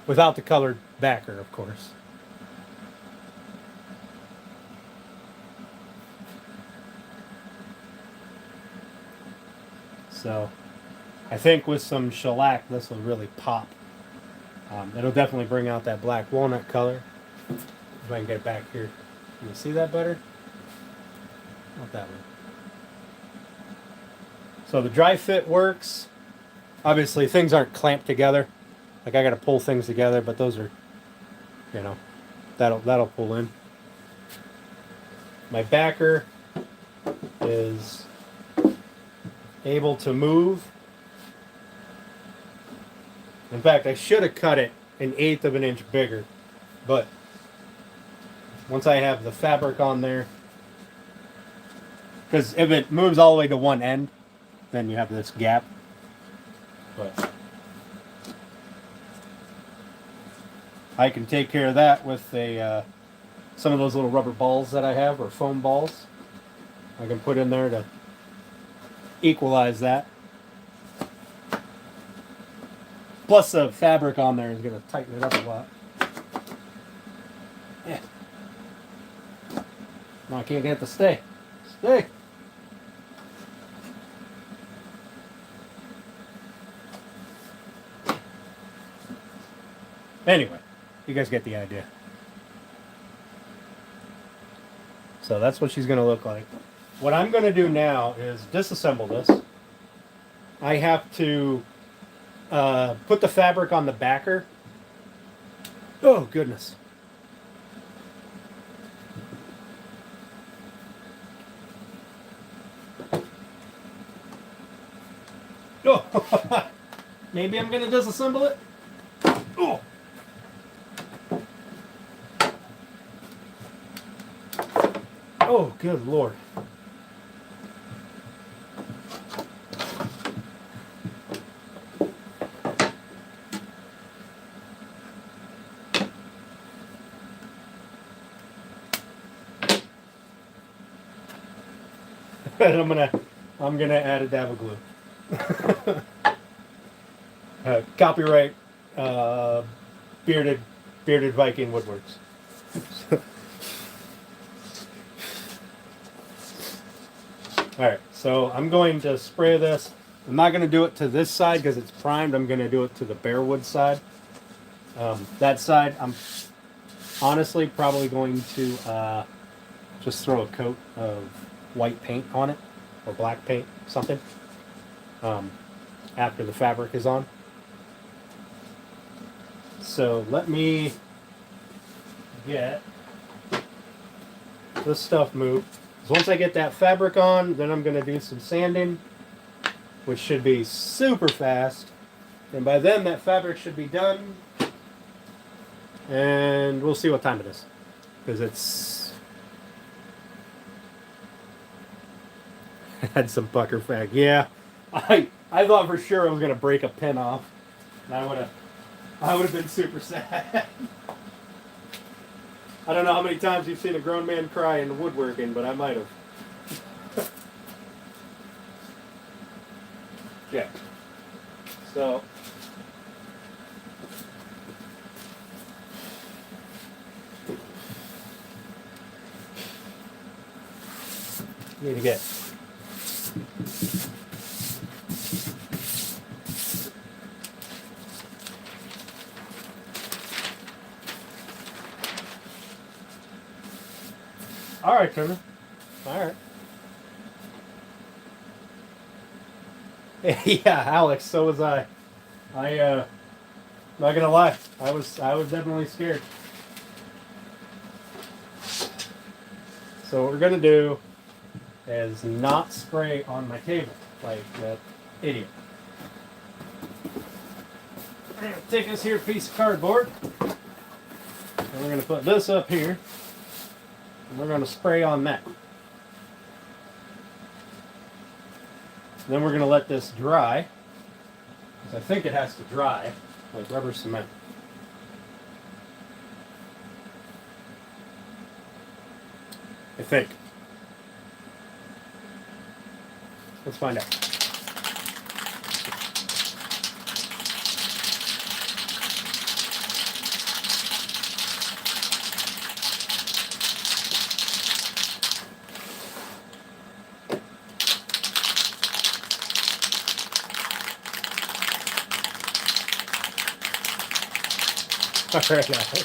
Without the colored backer, of course. So, I think with some shellac, this will really pop. It'll definitely bring out that black walnut color. If I can get it back here. Can you see that better? Not that one. So the dry fit works. Obviously, things aren't clamped together. Like, I got to pull things together, but those are, you know, that'll pull in. My backer is able to move. In fact, I should have cut it 1/8 of an inch bigger, but once I have the fabric on there, because if it moves all the way to one end, then you have this gap. But I can take care of that with some of those little rubber balls that I have, or foam balls. I can put in there to equalize that. Plus the fabric on there is going to tighten it up a lot. Yeah. No, I can't get it to stay. Stay. Anyway, you guys get the idea. So that's what she's going to look like. What I'm going to do now is disassemble this. I have to put the fabric on the backer. Oh, goodness. Oh, maybe I'm going to disassemble it. Oh. Oh, good Lord. And I'm gonna add a dab of glue. Copyright bearded Viking Woodworks. Alright, so I'm going to spray this. I'm not going to do it to this side because it's primed. I'm going to do it to the bare wood side. That side, I'm honestly probably going to just throw a coat of white paint on it, or black paint, something, after the fabric is on. So let me get this stuff moved. So once I get that fabric on, then I'm going to do some sanding, which should be super fast. And by then, that fabric should be done. And we'll see what time it is. Because it's... had some pucker fag. Yeah, I thought for sure I was going to break a pin off. And I would have I would have been super sad. I don't know how many times you've seen a grown man cry in woodworking, but I might have. Okay. So. Need to get. All right, Turner. All right. Yeah, Alex. So was I. Not gonna lie. I was definitely scared. So what we're gonna do is not spray on my table like that idiot. We're gonna take this here piece of cardboard and we're gonna put this up here and we're gonna spray on that. Then we're gonna let this dry, because I think it has to dry like rubber cement. I think. Let's find out. All right, guys.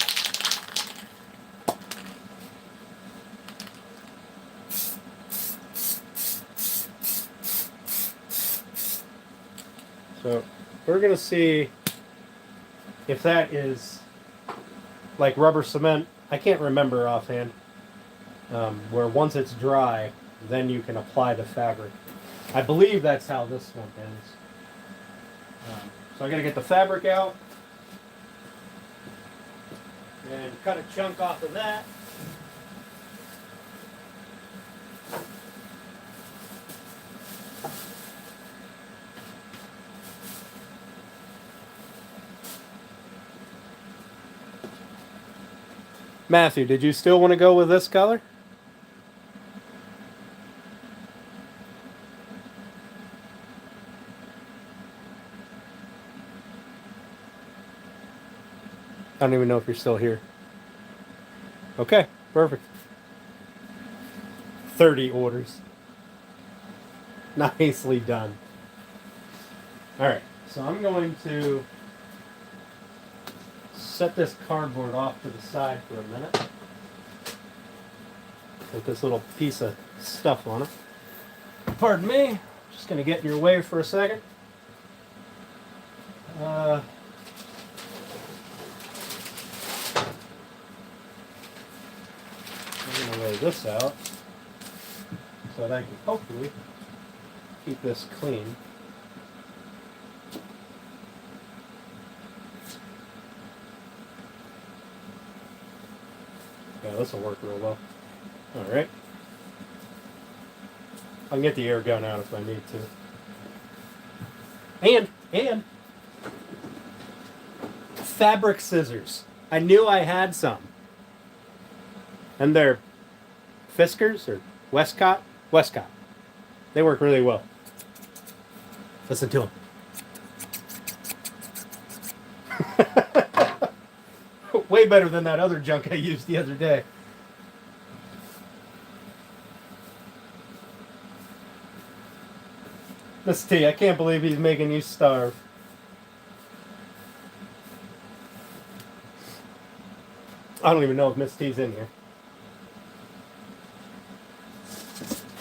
So we're going to see if that is like rubber cement. I can't remember offhand. Where once it's dry, then you can apply the fabric. I believe that's how this one ends. So I got to get the fabric out and cut a chunk off of that. Matthew, did you still want to go with this color? I don't even know if you're still here. Okay, perfect. 30 orders. Nicely done. Alright, so I'm going to set this cardboard off to the side for a minute. With this little piece of stuff on it. Pardon me, just going to get in your way for a second. I'm going to lay this out so that I can hopefully keep this clean. Yeah, this will work real well. Alright. I can get the air gun out if I need to. And fabric scissors. I knew I had some. And they're Fiskars or Westcott? Westcott. They work really well. Listen to them. Way better than that other junk I used the other day. Miss T, I can't believe he's making you starve. I don't even know if Miss T's in here.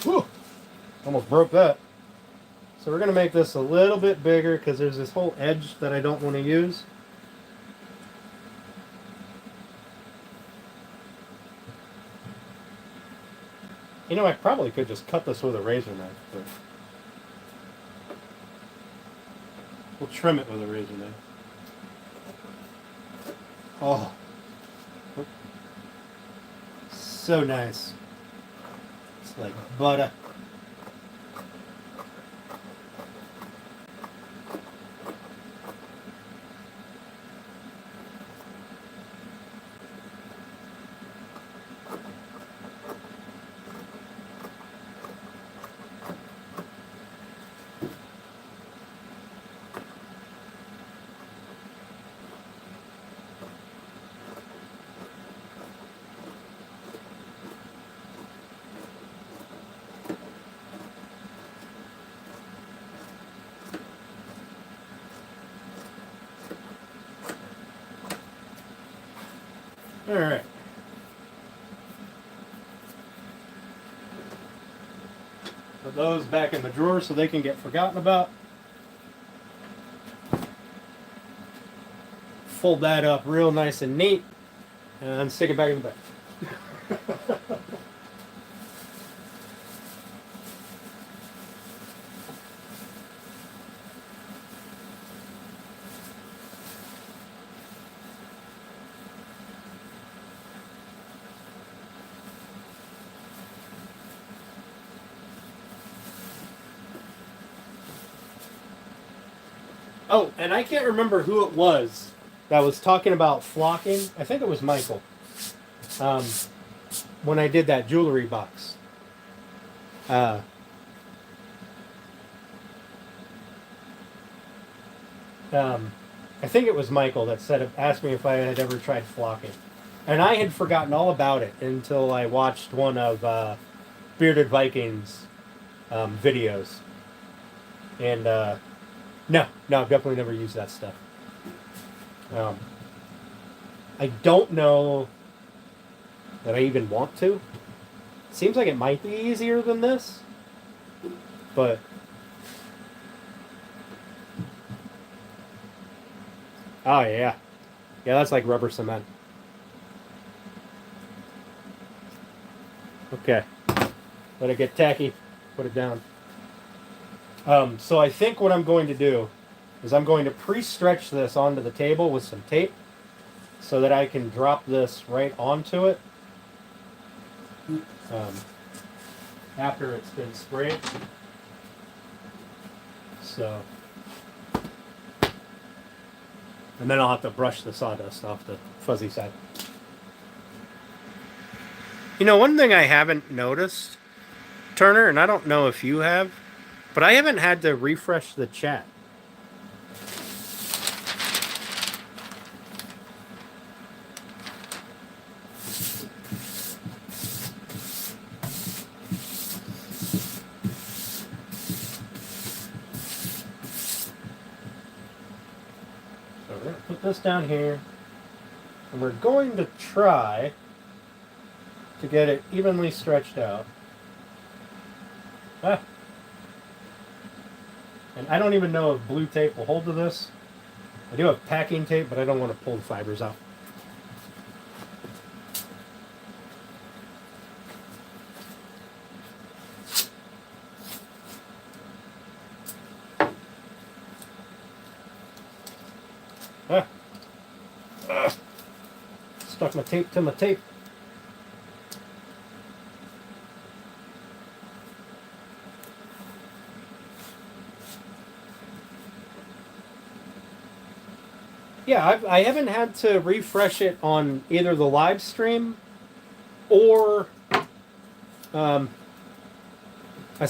Whew. Almost broke that. So we're going to make this a little bit bigger because there's this whole edge that I don't want to use. You know, I probably could just cut this with a razor knife, but we'll trim it with a razor knife. Oh. So nice. It's like butter. All right. Put those back in the drawer so they can get forgotten about. Fold that up real nice and neat, and stick it back in the bag. Oh, and I can't remember who it was that was talking about flocking. I think it was Michael. When I did that jewelry box. I think it was Michael that asked me if I had ever tried flocking. And I had forgotten all about it until I watched one of Bearded Vikings videos. And no, I've definitely never used that stuff. I don't know that I even want to. Seems like it might be easier than this, but oh yeah, that's like rubber cement. Okay, let it get tacky. Put it down. So I think what I'm going to do is I'm going to pre-stretch this onto the table with some tape so that I can drop this right onto it after it's been sprayed. So, and then I'll have to brush the sawdust off the fuzzy side. You know, one thing I haven't noticed, Turner, and I don't know if you have, but I haven't had to refresh the chat. So we're going to put this down here, and we're going to try to get it evenly stretched out. Ah. And I don't even know if blue tape will hold to this. I do have packing tape, but I don't want to pull the fibers out. Stuck my tape to my tape. Yeah, I haven't had to refresh it on either the live stream or, as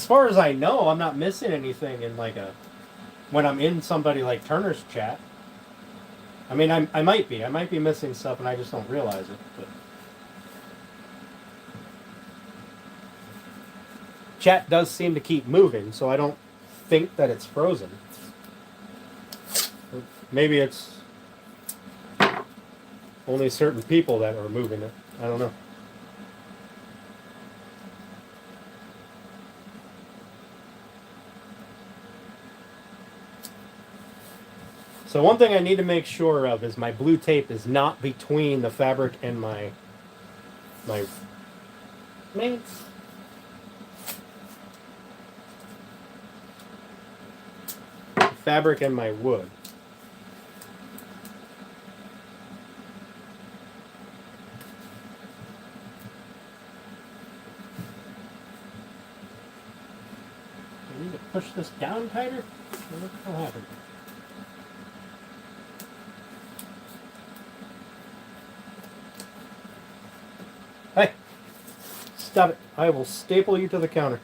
far as I know, I'm not missing anything in when I'm in somebody like Turner's chat. I mean, I might be missing stuff and I just don't realize it. But chat does seem to keep moving, so I don't think that it's frozen. Maybe it's only certain people that are moving it. I don't know. So one thing I need to make sure of is my blue tape is not between the fabric and my fabric and my wood. I need to push this down tighter. What the hell happened? Hey, stop it. I will staple you to the counter.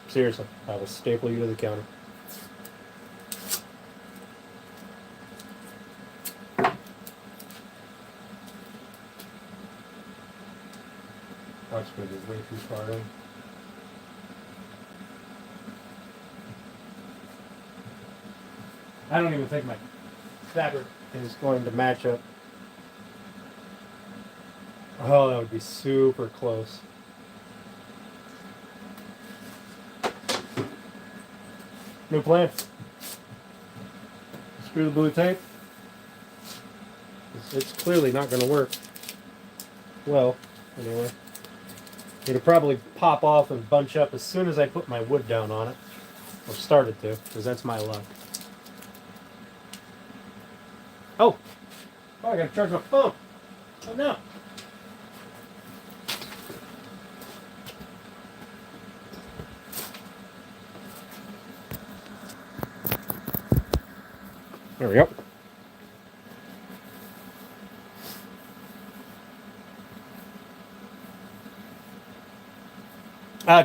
Seriously, I will staple you to the counter. That's going to be way too far in. I don't even think my fabric is going to match up. Oh, that would be super close. New plan. Screw the blue tape. It's clearly not going to work. Well, anyway. It'll probably pop off and bunch up as soon as I put my wood down on it. Or started to, because that's my luck. Oh! Oh, I gotta charge my phone. Oh no. There we go.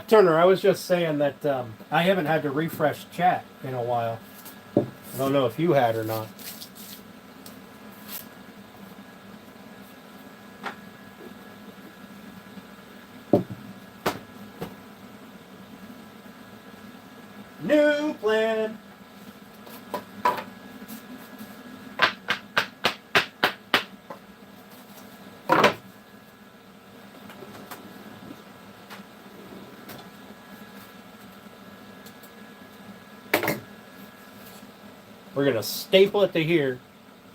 Turner, I was just saying that I haven't had to refresh chat in a while. I don't know if you had or not. New plan. We're going to staple it to here,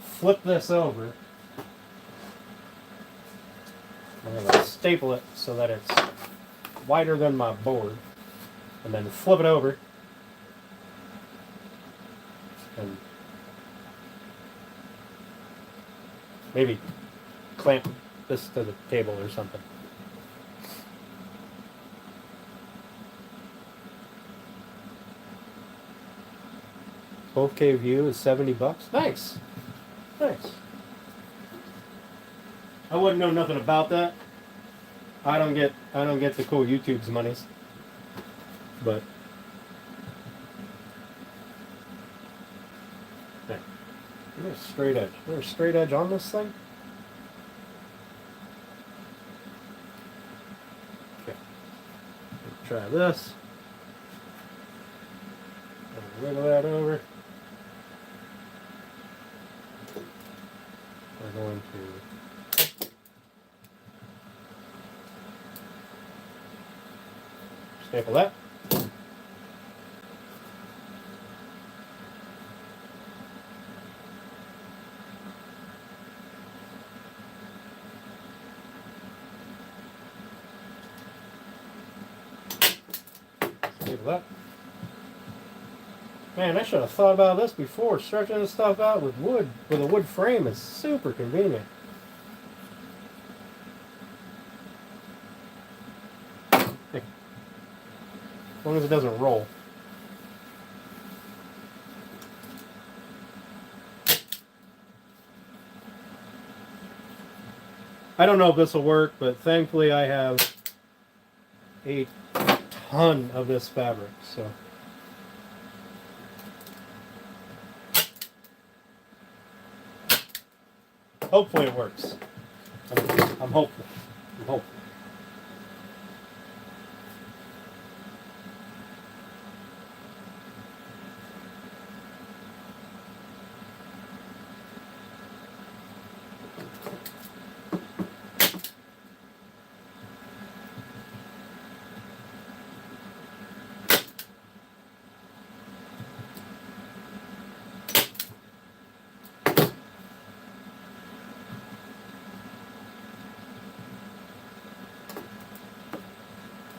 flip this over. I'm going to staple it so that it's wider than my board, and then flip it over. And maybe clamp this to the table or something. $12K view is $70. Nice. Nice. I wouldn't know nothing about that. I don't get the cool YouTube's monies. But hey, there's a straight edge. There's a straight edge on this thing. Okay. Let's try this. Wiggle that over. We're going to staple that. Staple that. Man, I should have thought about this before. Stretching this stuff out with wood, with a wood frame is super convenient. As long as it doesn't roll. I don't know if this will work, but thankfully I have a ton of this fabric, so. Hopefully it works. I'm hopeful. I'm hopeful.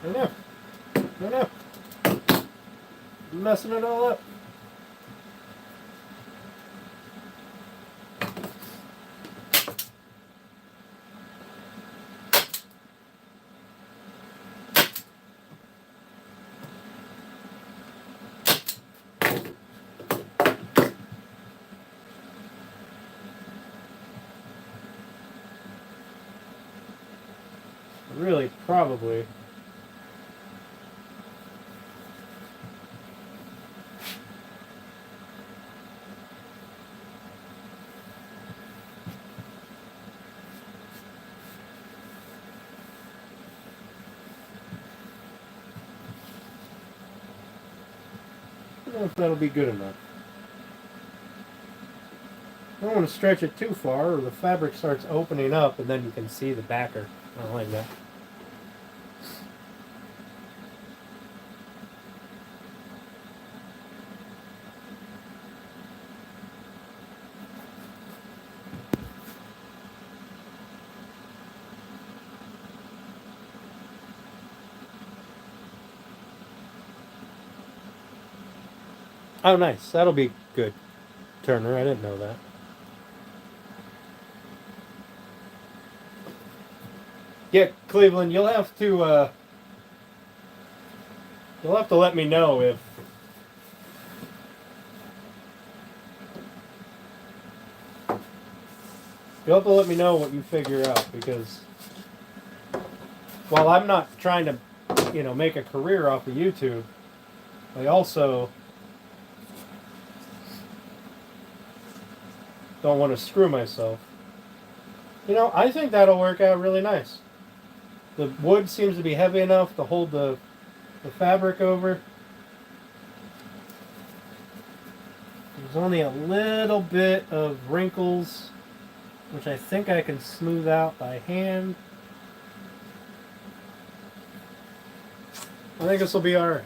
I know. I'm messing it all up. Really, probably. I don't know if that'll be good enough. don't want to stretch it too far or the fabric starts opening up and then you can see the backer. I don't like that. Oh, nice. That'll be good. Turner, I didn't know that. Yeah, Cleveland, you'll have to let me know if you'll have to let me know what you figure out, because while I'm not trying to, make a career off of YouTube, I also don't want to screw myself. I think that'll work out really nice. The wood seems to be heavy enough to hold the fabric over. There's only a little bit of wrinkles, which I think I can smooth out by hand. I think this will be alright.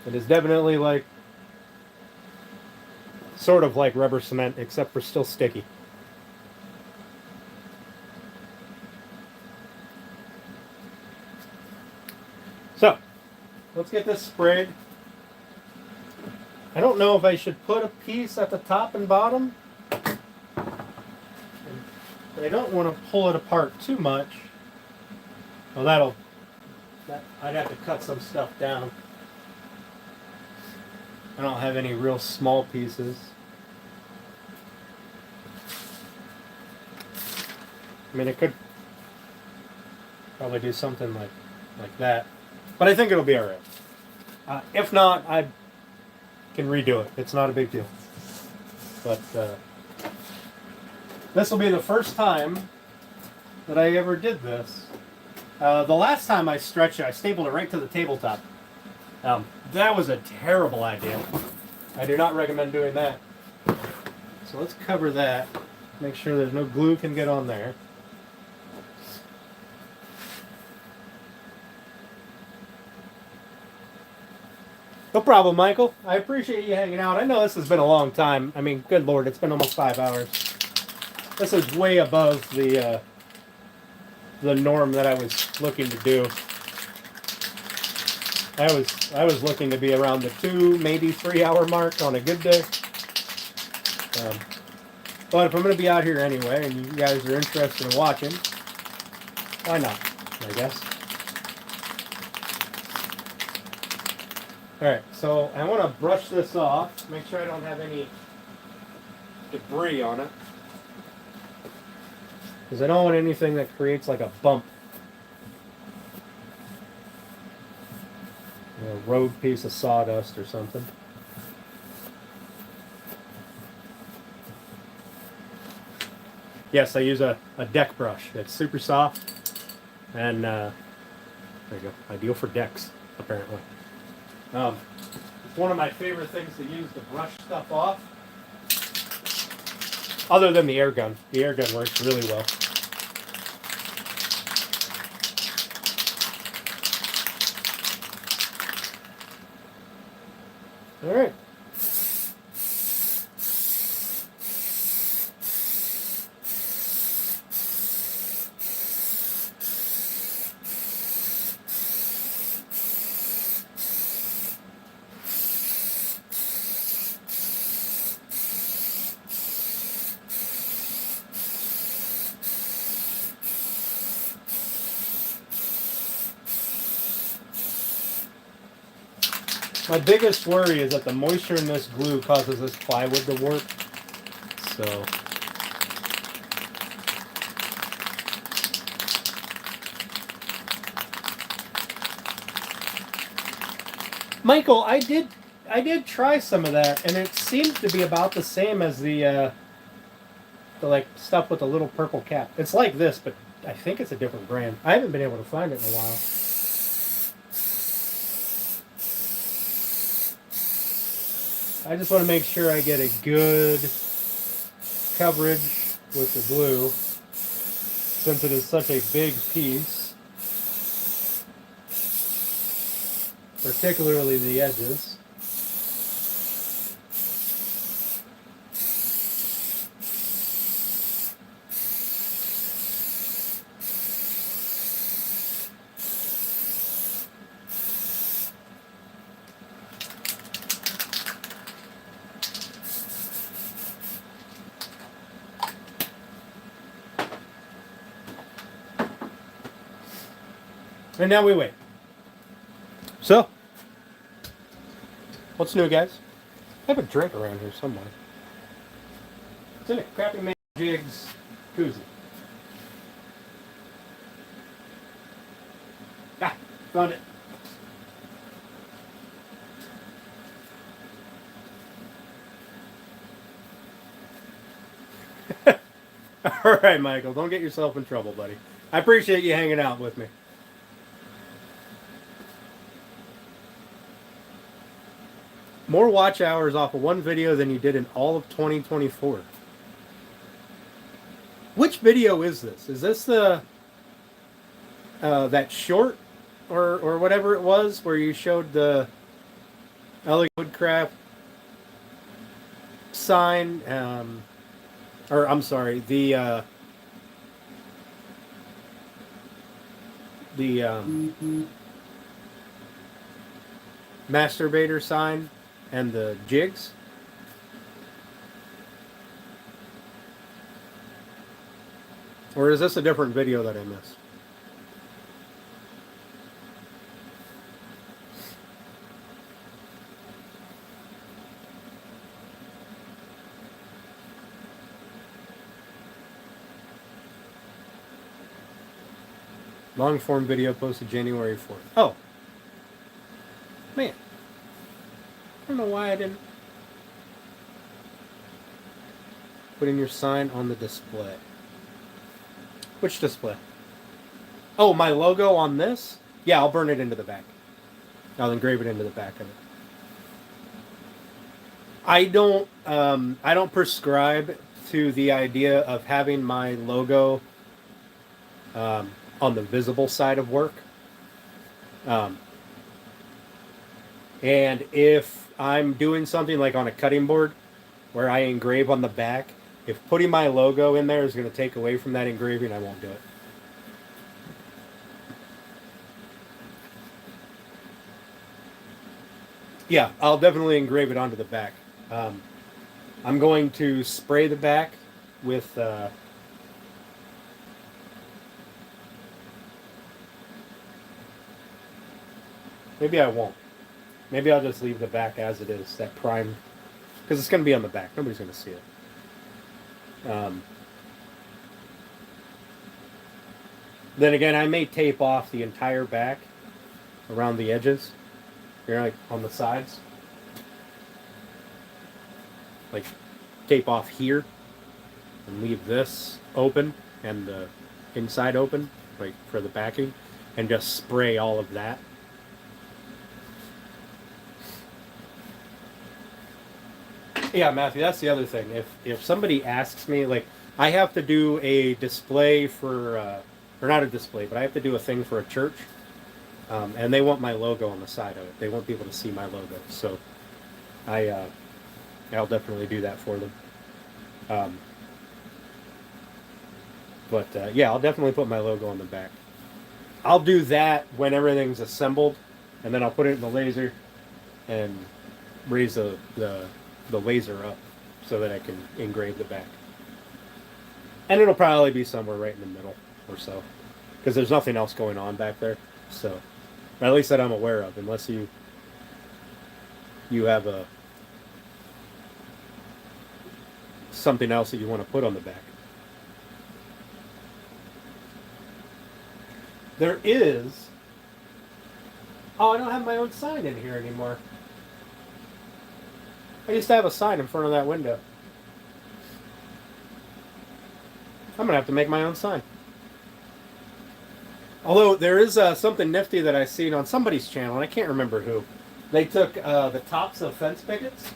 It is definitely sort of like rubber cement, except for still sticky. So, let's get this sprayed. I don't know if I should put a piece at the top and bottom. But I don't want to pull it apart too much. Well, I'd have to cut some stuff down. I don't have any real small pieces. I mean, I could probably do something like that. But I think it'll be alright. If not, I can redo it. It's not a big deal. But this will be the first time that I ever did this. The last time I stretched it, I stapled it right to the tabletop. That was a terrible idea. I do not recommend doing that. So let's cover that. Make sure there's no glue can get on there. No problem, Michael. I appreciate you hanging out. I know this has been a long time. I mean, good Lord, it's been almost 5 hours. This is way above the norm that I was looking to do. I was looking to be around the 2, maybe 3 hour mark on a good day. But if I'm going to be out here anyway, and you guys are interested in watching, why not, I guess. Alright, so I want to brush this off, make sure I don't have any debris on it. Because I don't want anything that creates like a bump. A rogue piece of sawdust or something. Yes, I use a deck brush. It's super soft. And there you go. Ideal for decks, apparently. It's one of my favorite things to use to brush stuff off. Other than the air gun. The air gun works really well. All right. My biggest worry is that the moisture in this glue causes this plywood to warp. So Michael, I did try some of that, and it seems to be about the same as the like stuff with the little purple cap. It's like this, but I think it's a different brand. I haven't been able to find it in a while. I just want to make sure I get a good coverage with the glue, since it is such a big piece, particularly the edges. And now we wait. So, what's new, guys? I have a drink around here somewhere. It's in a Crappy Man Jigs koozie. Ah, found it. All right, Michael, don't get yourself in trouble, buddy. I appreciate you hanging out with me. More watch hours off of one video than you did in all of 2024. Which video is this? Is this the that short or whatever it was where you showed the Woodcraft sign? Or I'm sorry, the masturbator sign and the jigs. Or is this a different video that I missed? Long form video posted January 4th. Oh. Man. I don't know why I didn't. Putting your sign on the display. Which display? Oh, my logo on this? Yeah, I'll burn it into the back. I'll engrave it into the back of it. I don't prescribe to the idea of having my logo on the visible side of work. And if I'm doing something like on a cutting board where I engrave on the back, if putting my logo in there is going to take away from that engraving, I won't do it. Yeah, I'll definitely engrave it onto the back. I'm going to spray the back with maybe I won't. Maybe I'll just leave the back as it is, that prime, because it's going to be on the back. Nobody's going to see it. Then again, I may tape off the entire back around the edges, like on the sides. Like tape off here and leave this open and the inside open, like for the backing, and just spray all of that. Yeah, Matthew, that's the other thing. If somebody asks me, like, I have to do a display for, or not a display, but I have to do a thing for a church, and they want my logo on the side of it. They want people to see my logo, so I'll definitely do that for them. But yeah, I'll definitely put my logo on the back. I'll do that when everything's assembled, and then I'll put it in the laser and raise the laser up so that I can engrave the back. And it'll probably be somewhere right in the middle or so, because there's nothing else going on back there. So, at least that I'm aware of, unless you have something else that you want to put on the back. There is. Oh, I don't have my own sign in here anymore. I used to have a sign in front of that window. I'm going to have to make my own sign. Although there is something nifty that I seen on somebody's channel, and I can't remember who. They took the tops of fence pickets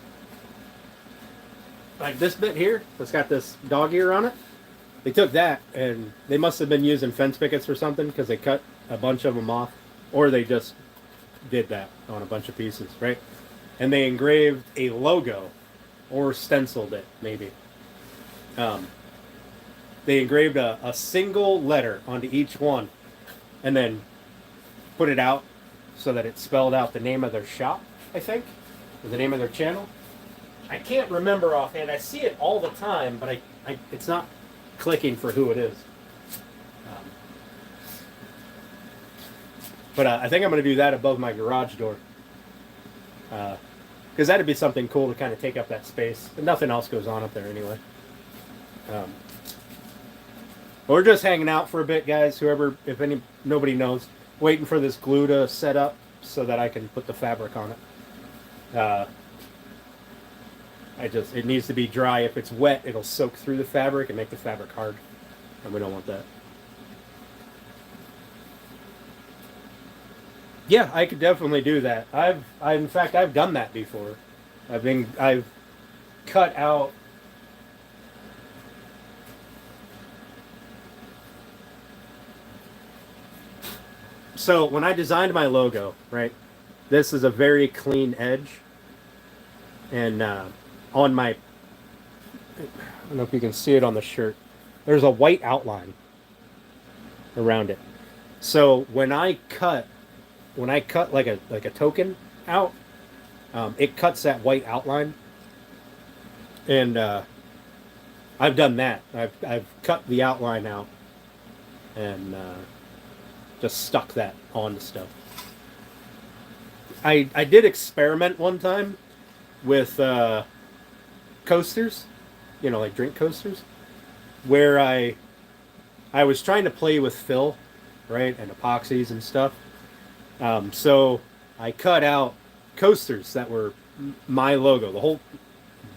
like this bit here that's got this dog ear on it. They took that and they must have been using fence pickets or something because they cut a bunch of them off, or they just did that on a bunch of pieces, right? And they engraved a logo or stenciled it, maybe. Um, they engraved a single letter onto each one and then put it out so that it spelled out the name of their shop, I think, or the name of their channel. I can't remember offhand. I see it all the time, but it's not clicking for who it is. But I think I'm going to do that above my garage door. Because that'd be something cool to kind of take up that space. And nothing else goes on up there anyway. We're just hanging out for a bit, guys. Nobody knows, waiting for this glue to set up so that I can put the fabric on it. It needs to be dry. If it's wet, it'll soak through the fabric and make the fabric hard. And we don't want that. Yeah, I could definitely do that. In fact, I've done that before. I've cut out. So when I designed my logo, right, this is a very clean edge, and on my, I don't know if you can see it on the shirt, there's a white outline around it. So when I cut like a token out, it cuts that white outline, and I've done that. I've cut the outline out and just stuck that on the stuff. I did experiment one time with coasters, like drink coasters, where I was trying to play with fill, right, and epoxies and stuff. So I cut out coasters that were my logo, the whole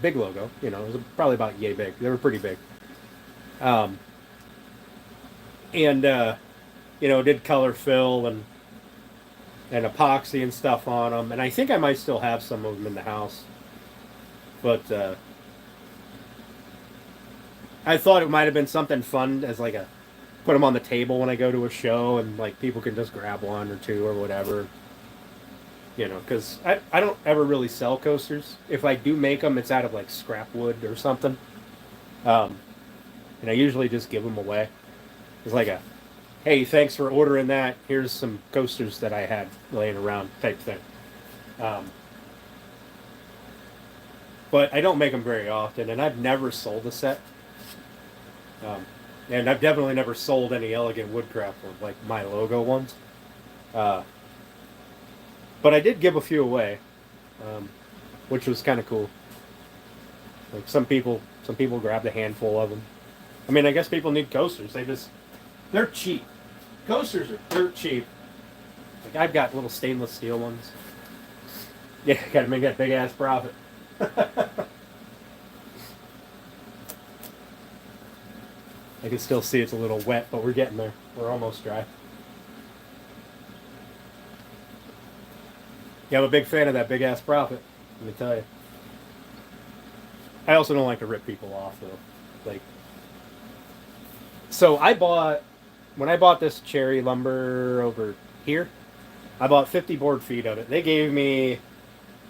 big logo. It was probably about yay big. They were pretty big. Did color fill and epoxy and stuff on them. And I think I might still have some of them in the house. But I thought it might have been something fun as like put them on the table when I go to a show, and like people can just grab one or two or whatever. Because I don't ever really sell coasters. If I do make them, it's out of like scrap wood or something. And I usually just give them away. It's like hey, thanks for ordering that. Here's some coasters that I had laying around type thing. But I don't make them very often, and I've never sold a set. And I've definitely never sold any elegant Woodcraft ones, like my logo ones. But I did give a few away, which was kind of cool. Like some people grabbed a handful of them. I mean, I guess people need coasters. They're cheap. Coasters are dirt cheap. Like I've got little stainless steel ones. Yeah, gotta make that big ass profit. I can still see it's a little wet, but we're getting there. We're almost dry. Yeah, I'm a big fan of that big ass profit, let me tell you. I also don't like to rip people off though. So when I bought this cherry lumber over here, I bought 50 board feet of it. They gave me,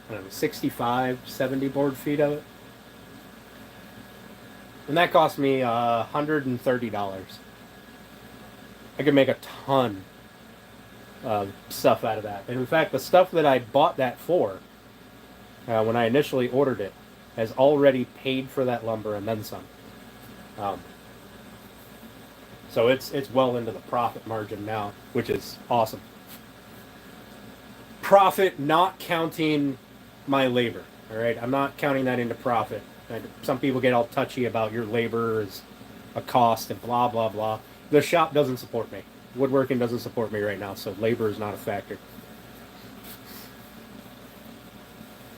I don't know, 65, 70 board feet of it. And that cost me $130. I could make a ton of stuff out of that. And in fact, the stuff that I bought that for, when I initially ordered it, has already paid for that lumber and then some. So it's well into the profit margin now, which is awesome. Profit not counting my labor. All right, I'm not counting that into profit. Some people get all touchy about your labor is a cost and blah blah blah. The shop doesn't support me. Woodworking doesn't support me right now, so labor is not a factor.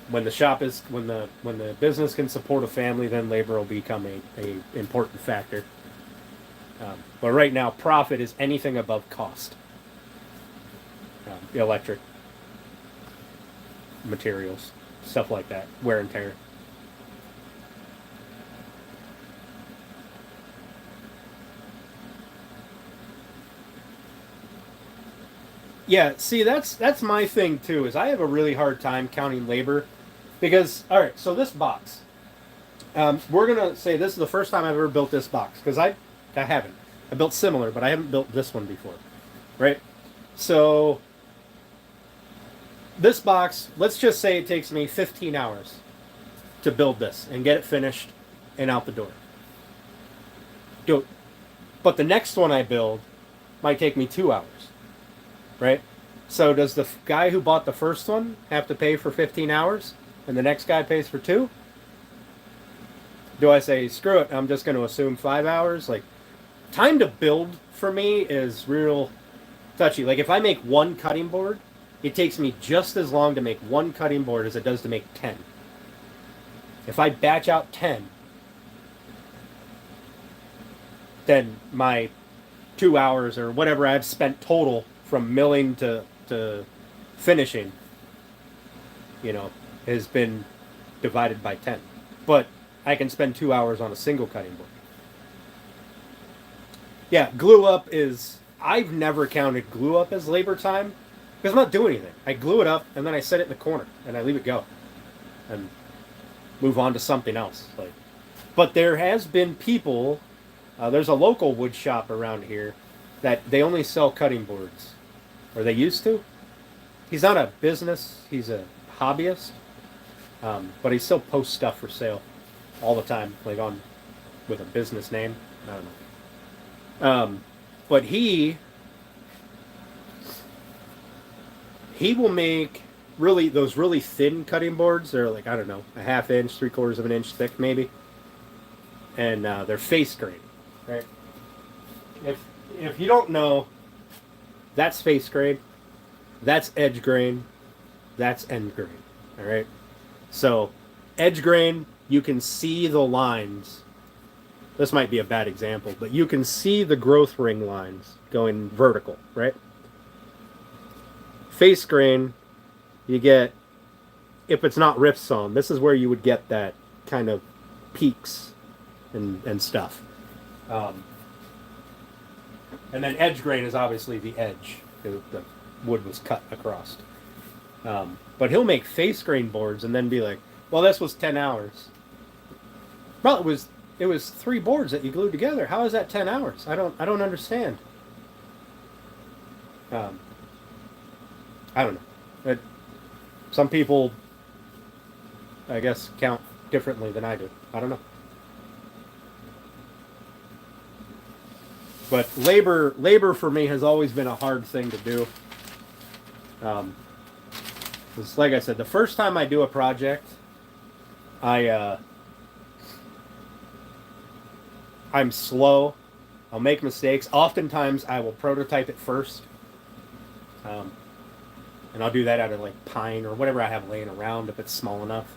When the business can support a family, then labor will become a important factor. But right now, profit is anything above cost. Electric, materials, stuff like that, wear and tear. Yeah, see, that's my thing too. Is I have a really hard time counting labor, because all right, so this box, we're gonna say this is the first time I've ever built this box because I haven't. I built similar, but I haven't built this one before, right? So this box, let's just say it takes me 15 hours to build this and get it finished and out the door. Do, but the next one I build might take me 2 hours, right? So does the guy who bought the first one have to pay for 15 hours and the next guy pays for 2? Do I say, screw it, I'm just going to assume 5 hours? Like, time to build for me is real touchy. Like, if I make one cutting board, it takes me just as long to make one cutting board as it does to make 10. If I batch out 10, then my 2 hours or whatever I've spent total from milling to finishing, has been divided by 10. But I can spend 2 hours on a single cutting board. Yeah, glue up is... I've never counted glue up as labor time because I'm not doing anything. I glue it up and then I set it in the corner and I leave it go and move on to something else. But there has been people... there's a local wood shop around here that they only sell cutting boards. Or they used to. He's not a business. He's a hobbyist. But he still posts stuff for sale all the time, with a business name. I don't know. But he will make those really thin cutting boards. They're like, I don't know, a half inch, 3/4 of an inch thick maybe. And they're face grain, right? If you don't know, that's face grain, that's edge grain, that's end grain, all right? So edge grain, you can see the lines. This might be a bad example, but you can see the growth ring lines going vertical, right? Face grain, you get, if it's not rift sawn, this is where you would get that kind of peaks and stuff. And then edge grain is obviously the edge. The wood was cut across. But he'll make face grain boards and then be like, well, this was 10 hours. Well, it was 3 boards that you glued together. How is that 10 hours? I don't understand. I don't know. Some people, I guess, count differently than I do. I don't know. But labor for me has always been a hard thing to do. Because like I said, the first time I do a project, I'm slow. I'll make mistakes. Oftentimes, I will prototype it first. And I'll do that out of like pine or whatever I have laying around if it's small enough.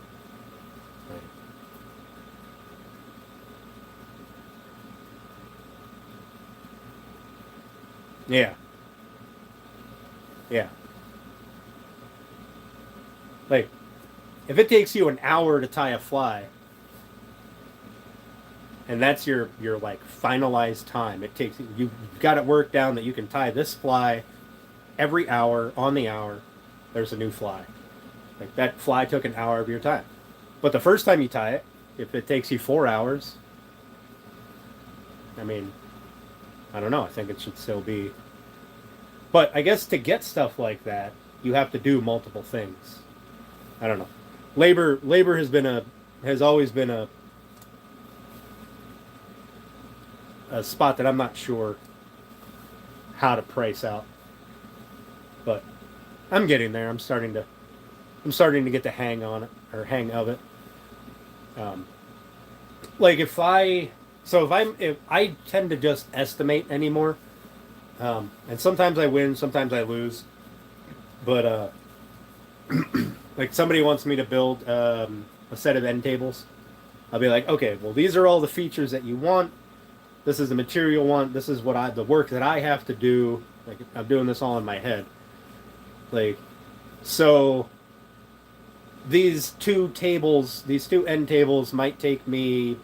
Yeah. Yeah. Like, if it takes you an hour to tie a fly, and that's your like finalized time, you've got it worked down that you can tie this fly every hour on the hour. There's a new fly. Like, that fly took an hour of your time. But the first time you tie it, if it takes you 4 hours, I mean, I don't know. I think it should still be. But I guess to get stuff like that, you have to do multiple things. I don't know. Labor has always been a spot that I'm not sure how to price out. But I'm getting there. I'm starting to get the hang on it, or hang of it. Like if I tend to just estimate anymore, and sometimes I win, sometimes I lose, but like somebody wants me to build a set of end tables, I'll be like, okay, well, these are all the features that you want. This is the material want. This is the work that I have to do. Like, I'm doing this all in my head. Like, so these two end tables might take me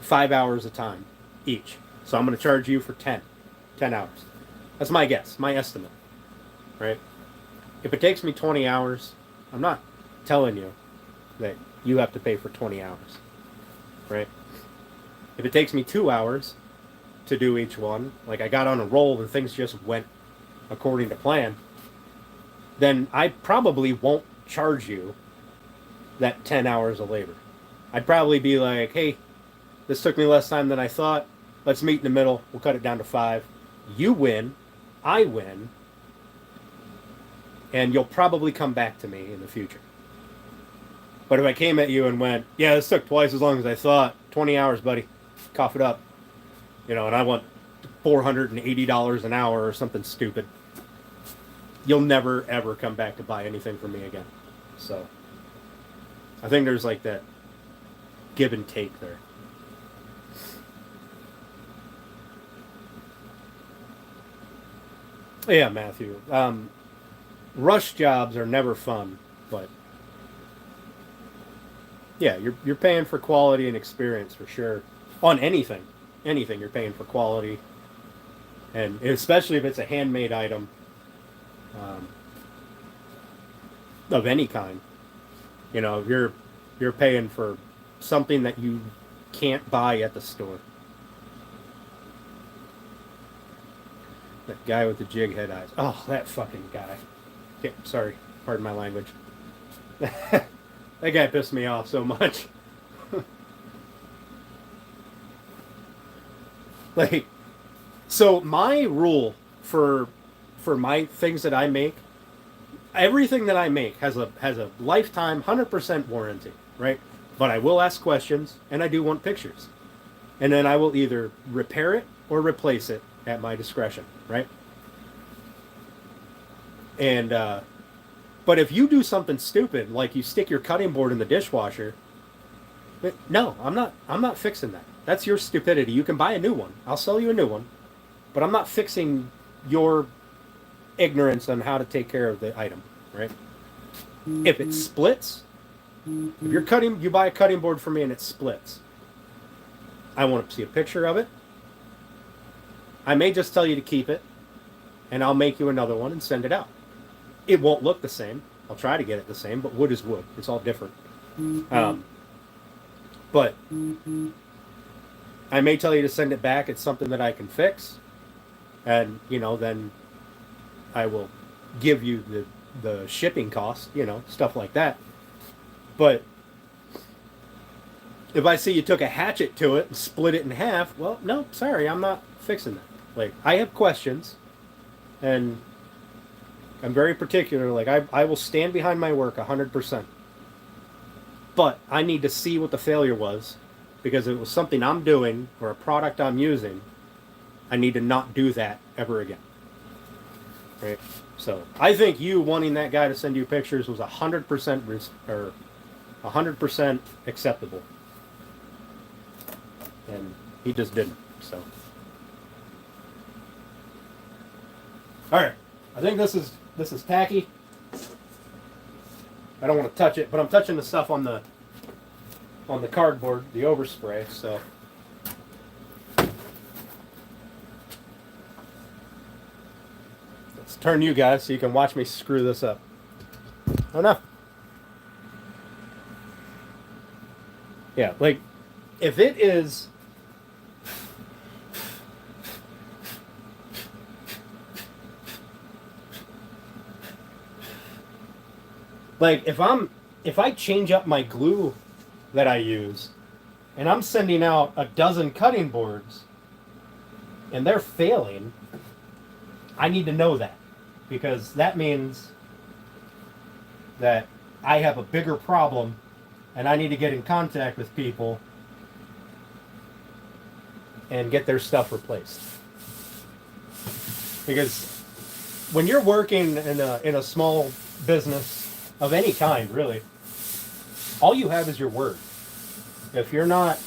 5 hours of time each. So I'm going to charge you for 10 hours. That's my guess, my estimate. right? If it takes me 20 hours, I'm not telling you that you have to pay for 20 hours, right? If it takes me 2 hours to do each one, like I got on a roll and things just went according to plan, then I probably won't charge you that 10 hours of labor. I'd probably be like, hey, this took me less time than I thought. Let's meet in the middle. We'll cut it down to 5. You win. I win. And you'll probably come back to me in the future. But if I came at you and went, yeah, this took twice as long as I thought, 20 hours, buddy, cough it up, and I want $480 an hour or something stupid, you'll never, ever come back to buy anything from me again. So I think there's like that give and take there. Yeah, Matthew. Rush jobs are never fun, but yeah, you're paying for quality and experience for sure. On anything you're paying for quality, and especially if it's a handmade item of any kind. You're paying for something that you can't buy at the store. That guy with the jig head eyes. Oh, that fucking guy. Okay, sorry, pardon my language. That guy pissed me off so much. Like, so my rule for my things that I make, everything that I make has a lifetime 100% warranty, right? But I will ask questions, and I do want pictures, and then I will either repair it or replace it at my discretion, right? And but if you do something stupid, like you stick your cutting board in the dishwasher, no, I'm not fixing that. That's your stupidity. You can buy a new one. I'll sell you a new one, but I'm not fixing your ignorance on how to take care of the item, right? If it splits, if you buy a cutting board from me and it splits, I want to see a picture of it. I may just tell you to keep it, and I'll make you another one and send it out. It won't look the same. I'll try to get it the same, but wood is wood. It's all different. But I may tell you to send it back. It's something that I can fix, and then I will give you the shipping cost, stuff like that. But if I see you took a hatchet to it and split it in half, well, no, sorry, I'm not fixing that. Like, I have questions, and I'm very particular. Like, I will stand behind my work 100%. But I need to see what the failure was, because if it was something I'm doing or a product I'm using, I need to not do that ever again. Right? So I think you wanting that guy to send you pictures was 100% or 100% acceptable, and he just didn't. So, all right, I think this is tacky. I don't want to touch it, but I'm touching the stuff on the cardboard, the overspray. So. Let's turn you guys so you can watch me screw this up. Oh no. Yeah, like, if it is... Like, if I change up my glue that I use, and I'm sending out a dozen cutting boards, and they're failing, I need to know that, because that means that I have a bigger problem, and I need to get in contact with people and get their stuff replaced. Because when you're working in a small business of any kind, really, all you have is your word. If you're not,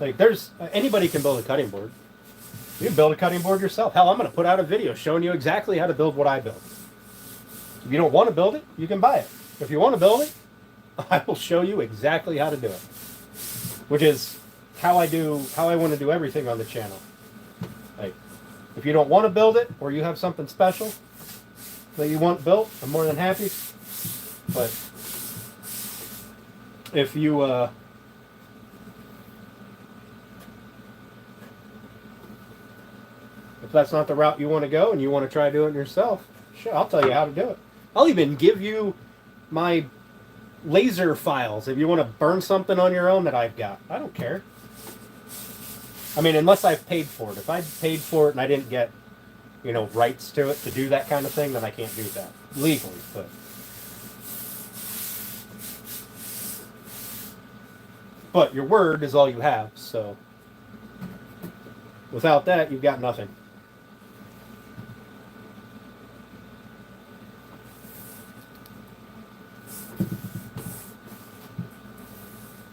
like, anybody can build a cutting board. You can build a cutting board yourself. Hell, I'm going to put out a video showing you exactly how to build what I build. If you don't want to build it, you can buy it. If you want to build it, I will show you exactly how to do it. Which is how I want to do everything on the channel. Like, If you don't want to build it, or you have something special that you want built, I'm more than happy. But if you if that's not the route you want to go and you want to try doing it yourself, sure, I'll tell you how to do it. I'll even give you my laser files if you want to burn something on your own that I've got. I don't care. I mean, unless I've paid for it. If I paid for it and I didn't get, rights to it to do that kind of thing, then I can't do that legally. But your word is all you have. So without that, you've got nothing.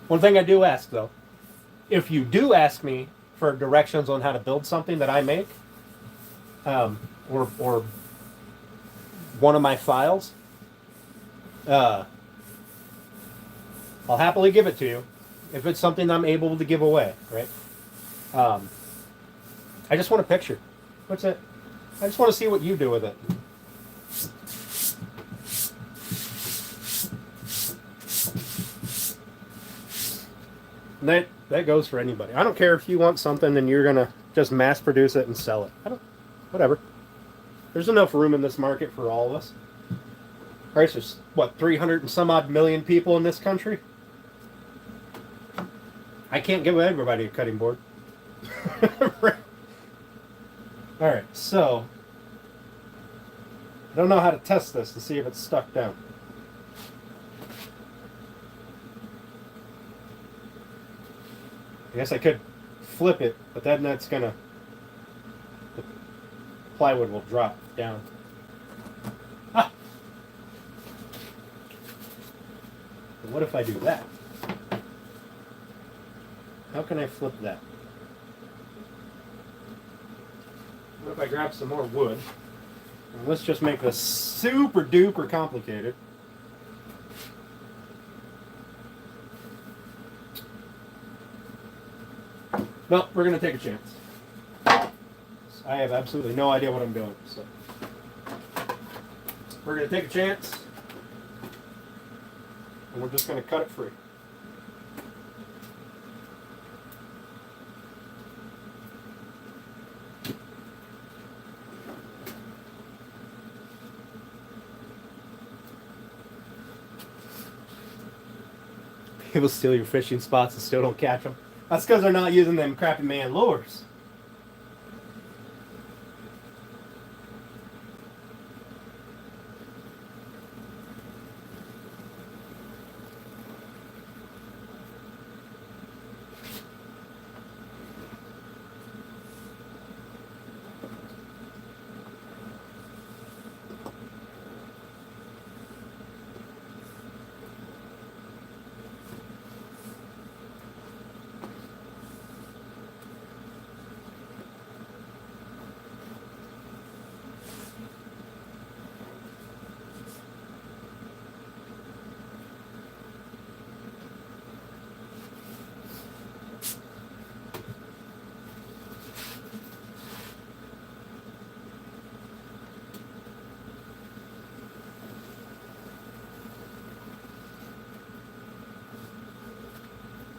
One thing I do ask, though, if you do ask me for directions on how to build something that I make, or one of my files, I'll happily give it to you if it's something I'm able to give away, right? I just want a picture. What's it? I just want to see what you do with it. And that goes for anybody. I don't care if you want something and you're gonna just mass produce it and sell it. Whatever. There's enough room in this market for all of us. Right? There's 300 and some odd million people in this country. I can't give everybody a cutting board. Right. All right. So I don't know how to test this to see if it's stuck down. I guess I could flip it, but then the plywood will drop down. Ah! But what if I do that? How can I flip that? What if I grab some more wood? And let's just make this super duper complicated. No, we're going to take a chance. I have absolutely no idea what I'm doing. So we're going to take a chance, and we're just going to cut it free. People steal your fishing spots and still don't catch them. That's because they're not using them crappy man lures.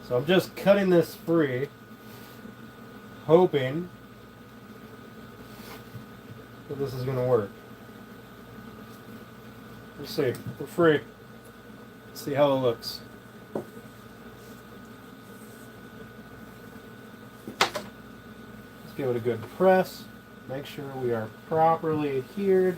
So I'm just cutting this free, hoping that this is going to work. Let's see, for free. Let's see how it looks. Let's give it a good press. Make sure we are properly adhered.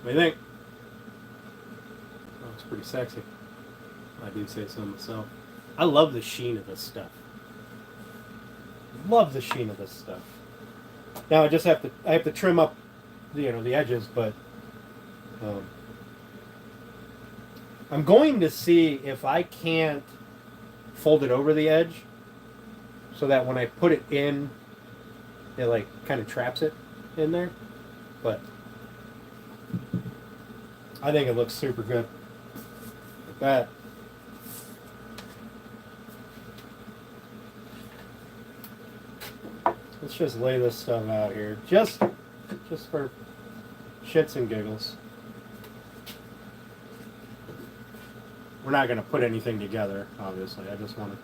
What do you think? Oh, it's pretty sexy. I do say so myself. I love the sheen of this stuff. Love the sheen of this stuff. Now I have to trim up, the edges, but I'm going to see if I can't folded over the edge so that when I put it in, it like kind of traps it in there. But I think it looks super good. Like that. Let's just lay this stuff out here, just for shits and giggles. We're not going to put anything together, obviously. I just want to.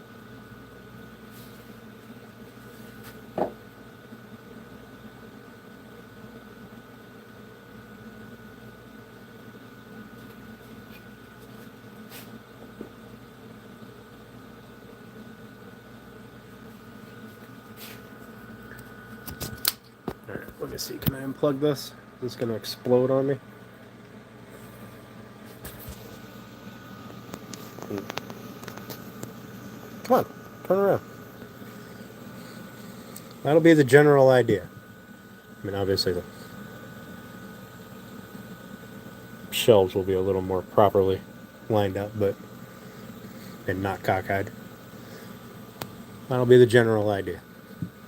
Alright, let me see. Can I unplug this? Is this going to explode on me? Come on, turn around. That'll be the general idea. I mean, obviously the shelves will be a little more properly lined up, and not cockeyed. That'll be the general idea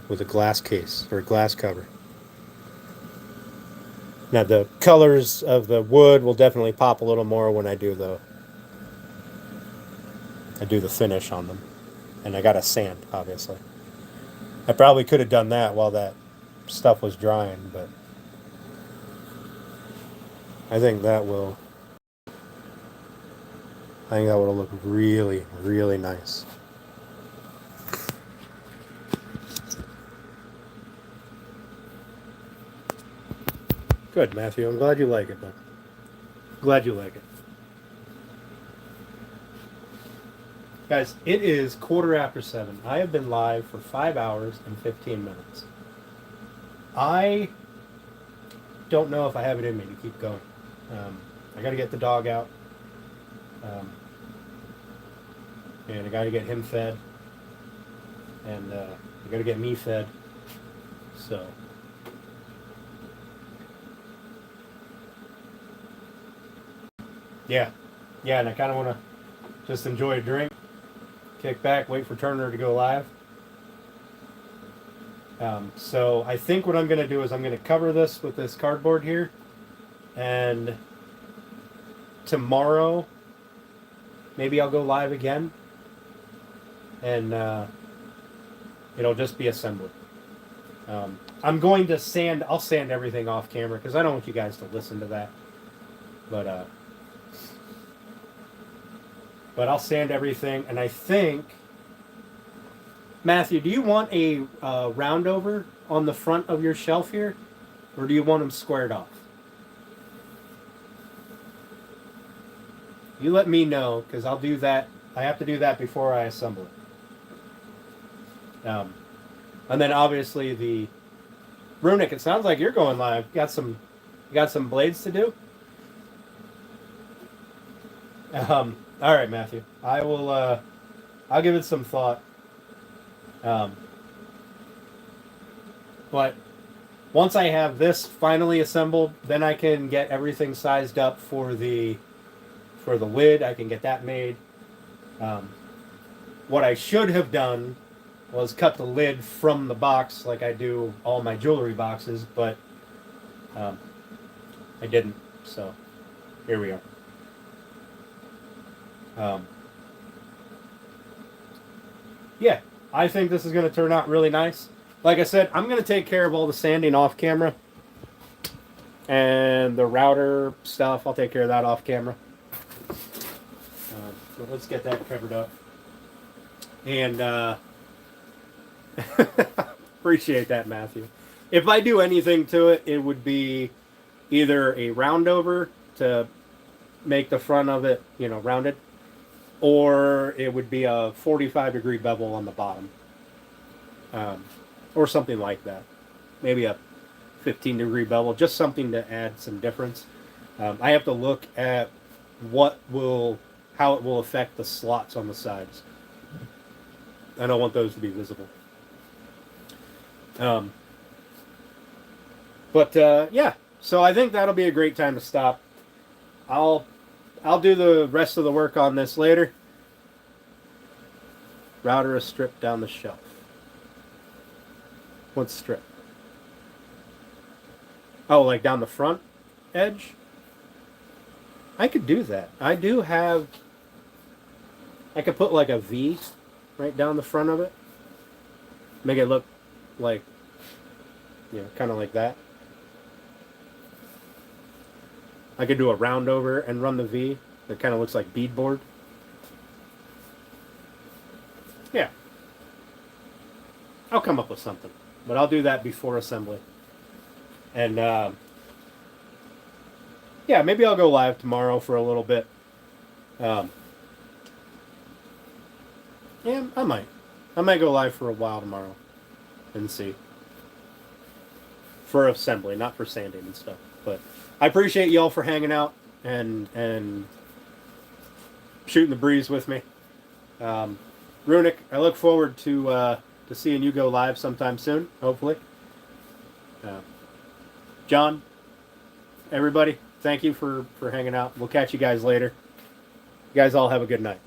with a glass case or a glass cover. Now the colors of the wood will definitely pop a little more when I do the finish on them. And I got to sand, obviously. I probably could have done that while that stuff was drying, but I think that will look really, really nice. Good, Matthew. I'm glad you like it, bud. Glad you like it. Guys, it is 7:15. I have been live for 5 hours and 15 minutes. I don't know if I have it in me to keep going. I got to get the dog out. And I got to get him fed. And I got to get me fed. So. Yeah, and I kind of want to just enjoy a drink, kick back, wait for Turner to go live. So I think what I'm going to do is I'm going to cover this with this cardboard here, and tomorrow maybe I'll go live again, and it'll just be assembly. I'm going to I'll sand everything off camera because I don't want you guys to listen to that, but I'll sand everything, and I think, Matthew, do you want a round over on the front of your shelf here, or do you want them squared off? You let me know, because I'll do that. I have to do that before I assemble it. And then obviously the Runic, it sounds like you're going live. You got some blades to do? All right, Matthew. I will. I'll give it some thought. But once I have this finally assembled, then I can get everything sized up for the lid. I can get that made. What I should have done was cut the lid from the box like I do all my jewelry boxes, but I didn't. So here we are. Yeah, I think this is going to turn out really nice. Like I said, I'm going to take care of all the sanding off camera. And the router stuff, I'll take care of that off camera. So let's get that covered up. And appreciate that, Matthew. If I do anything to it, it would be either a round over to make the front of it, rounded, or it would be a 45-degree bevel on the bottom, or something like that. Maybe a 15-degree bevel, just something to add some difference. I have to look at how it will affect the slots on the sides. I don't want those to be visible. Yeah, so I think that'll be a great time to stop. I'll do the rest of the work on this later. Router a strip down the shelf. What's strip? Oh, like down the front edge? I could do that. I do have... I could put like a V right down the front of it. Make it look like, kind of like that. I could do a round over and run the V. That kind of looks like beadboard. Yeah. I'll come up with something. But I'll do that before assembly. And, yeah, maybe I'll go live tomorrow for a little bit. Yeah, I might. I might go live for a while tomorrow and see. For assembly, not for sanding and stuff. But I appreciate y'all for hanging out and shooting the breeze with me. Runic, I look forward to seeing you go live sometime soon, hopefully. John, everybody, thank you for hanging out. We'll catch you guys later. You guys all have a good night.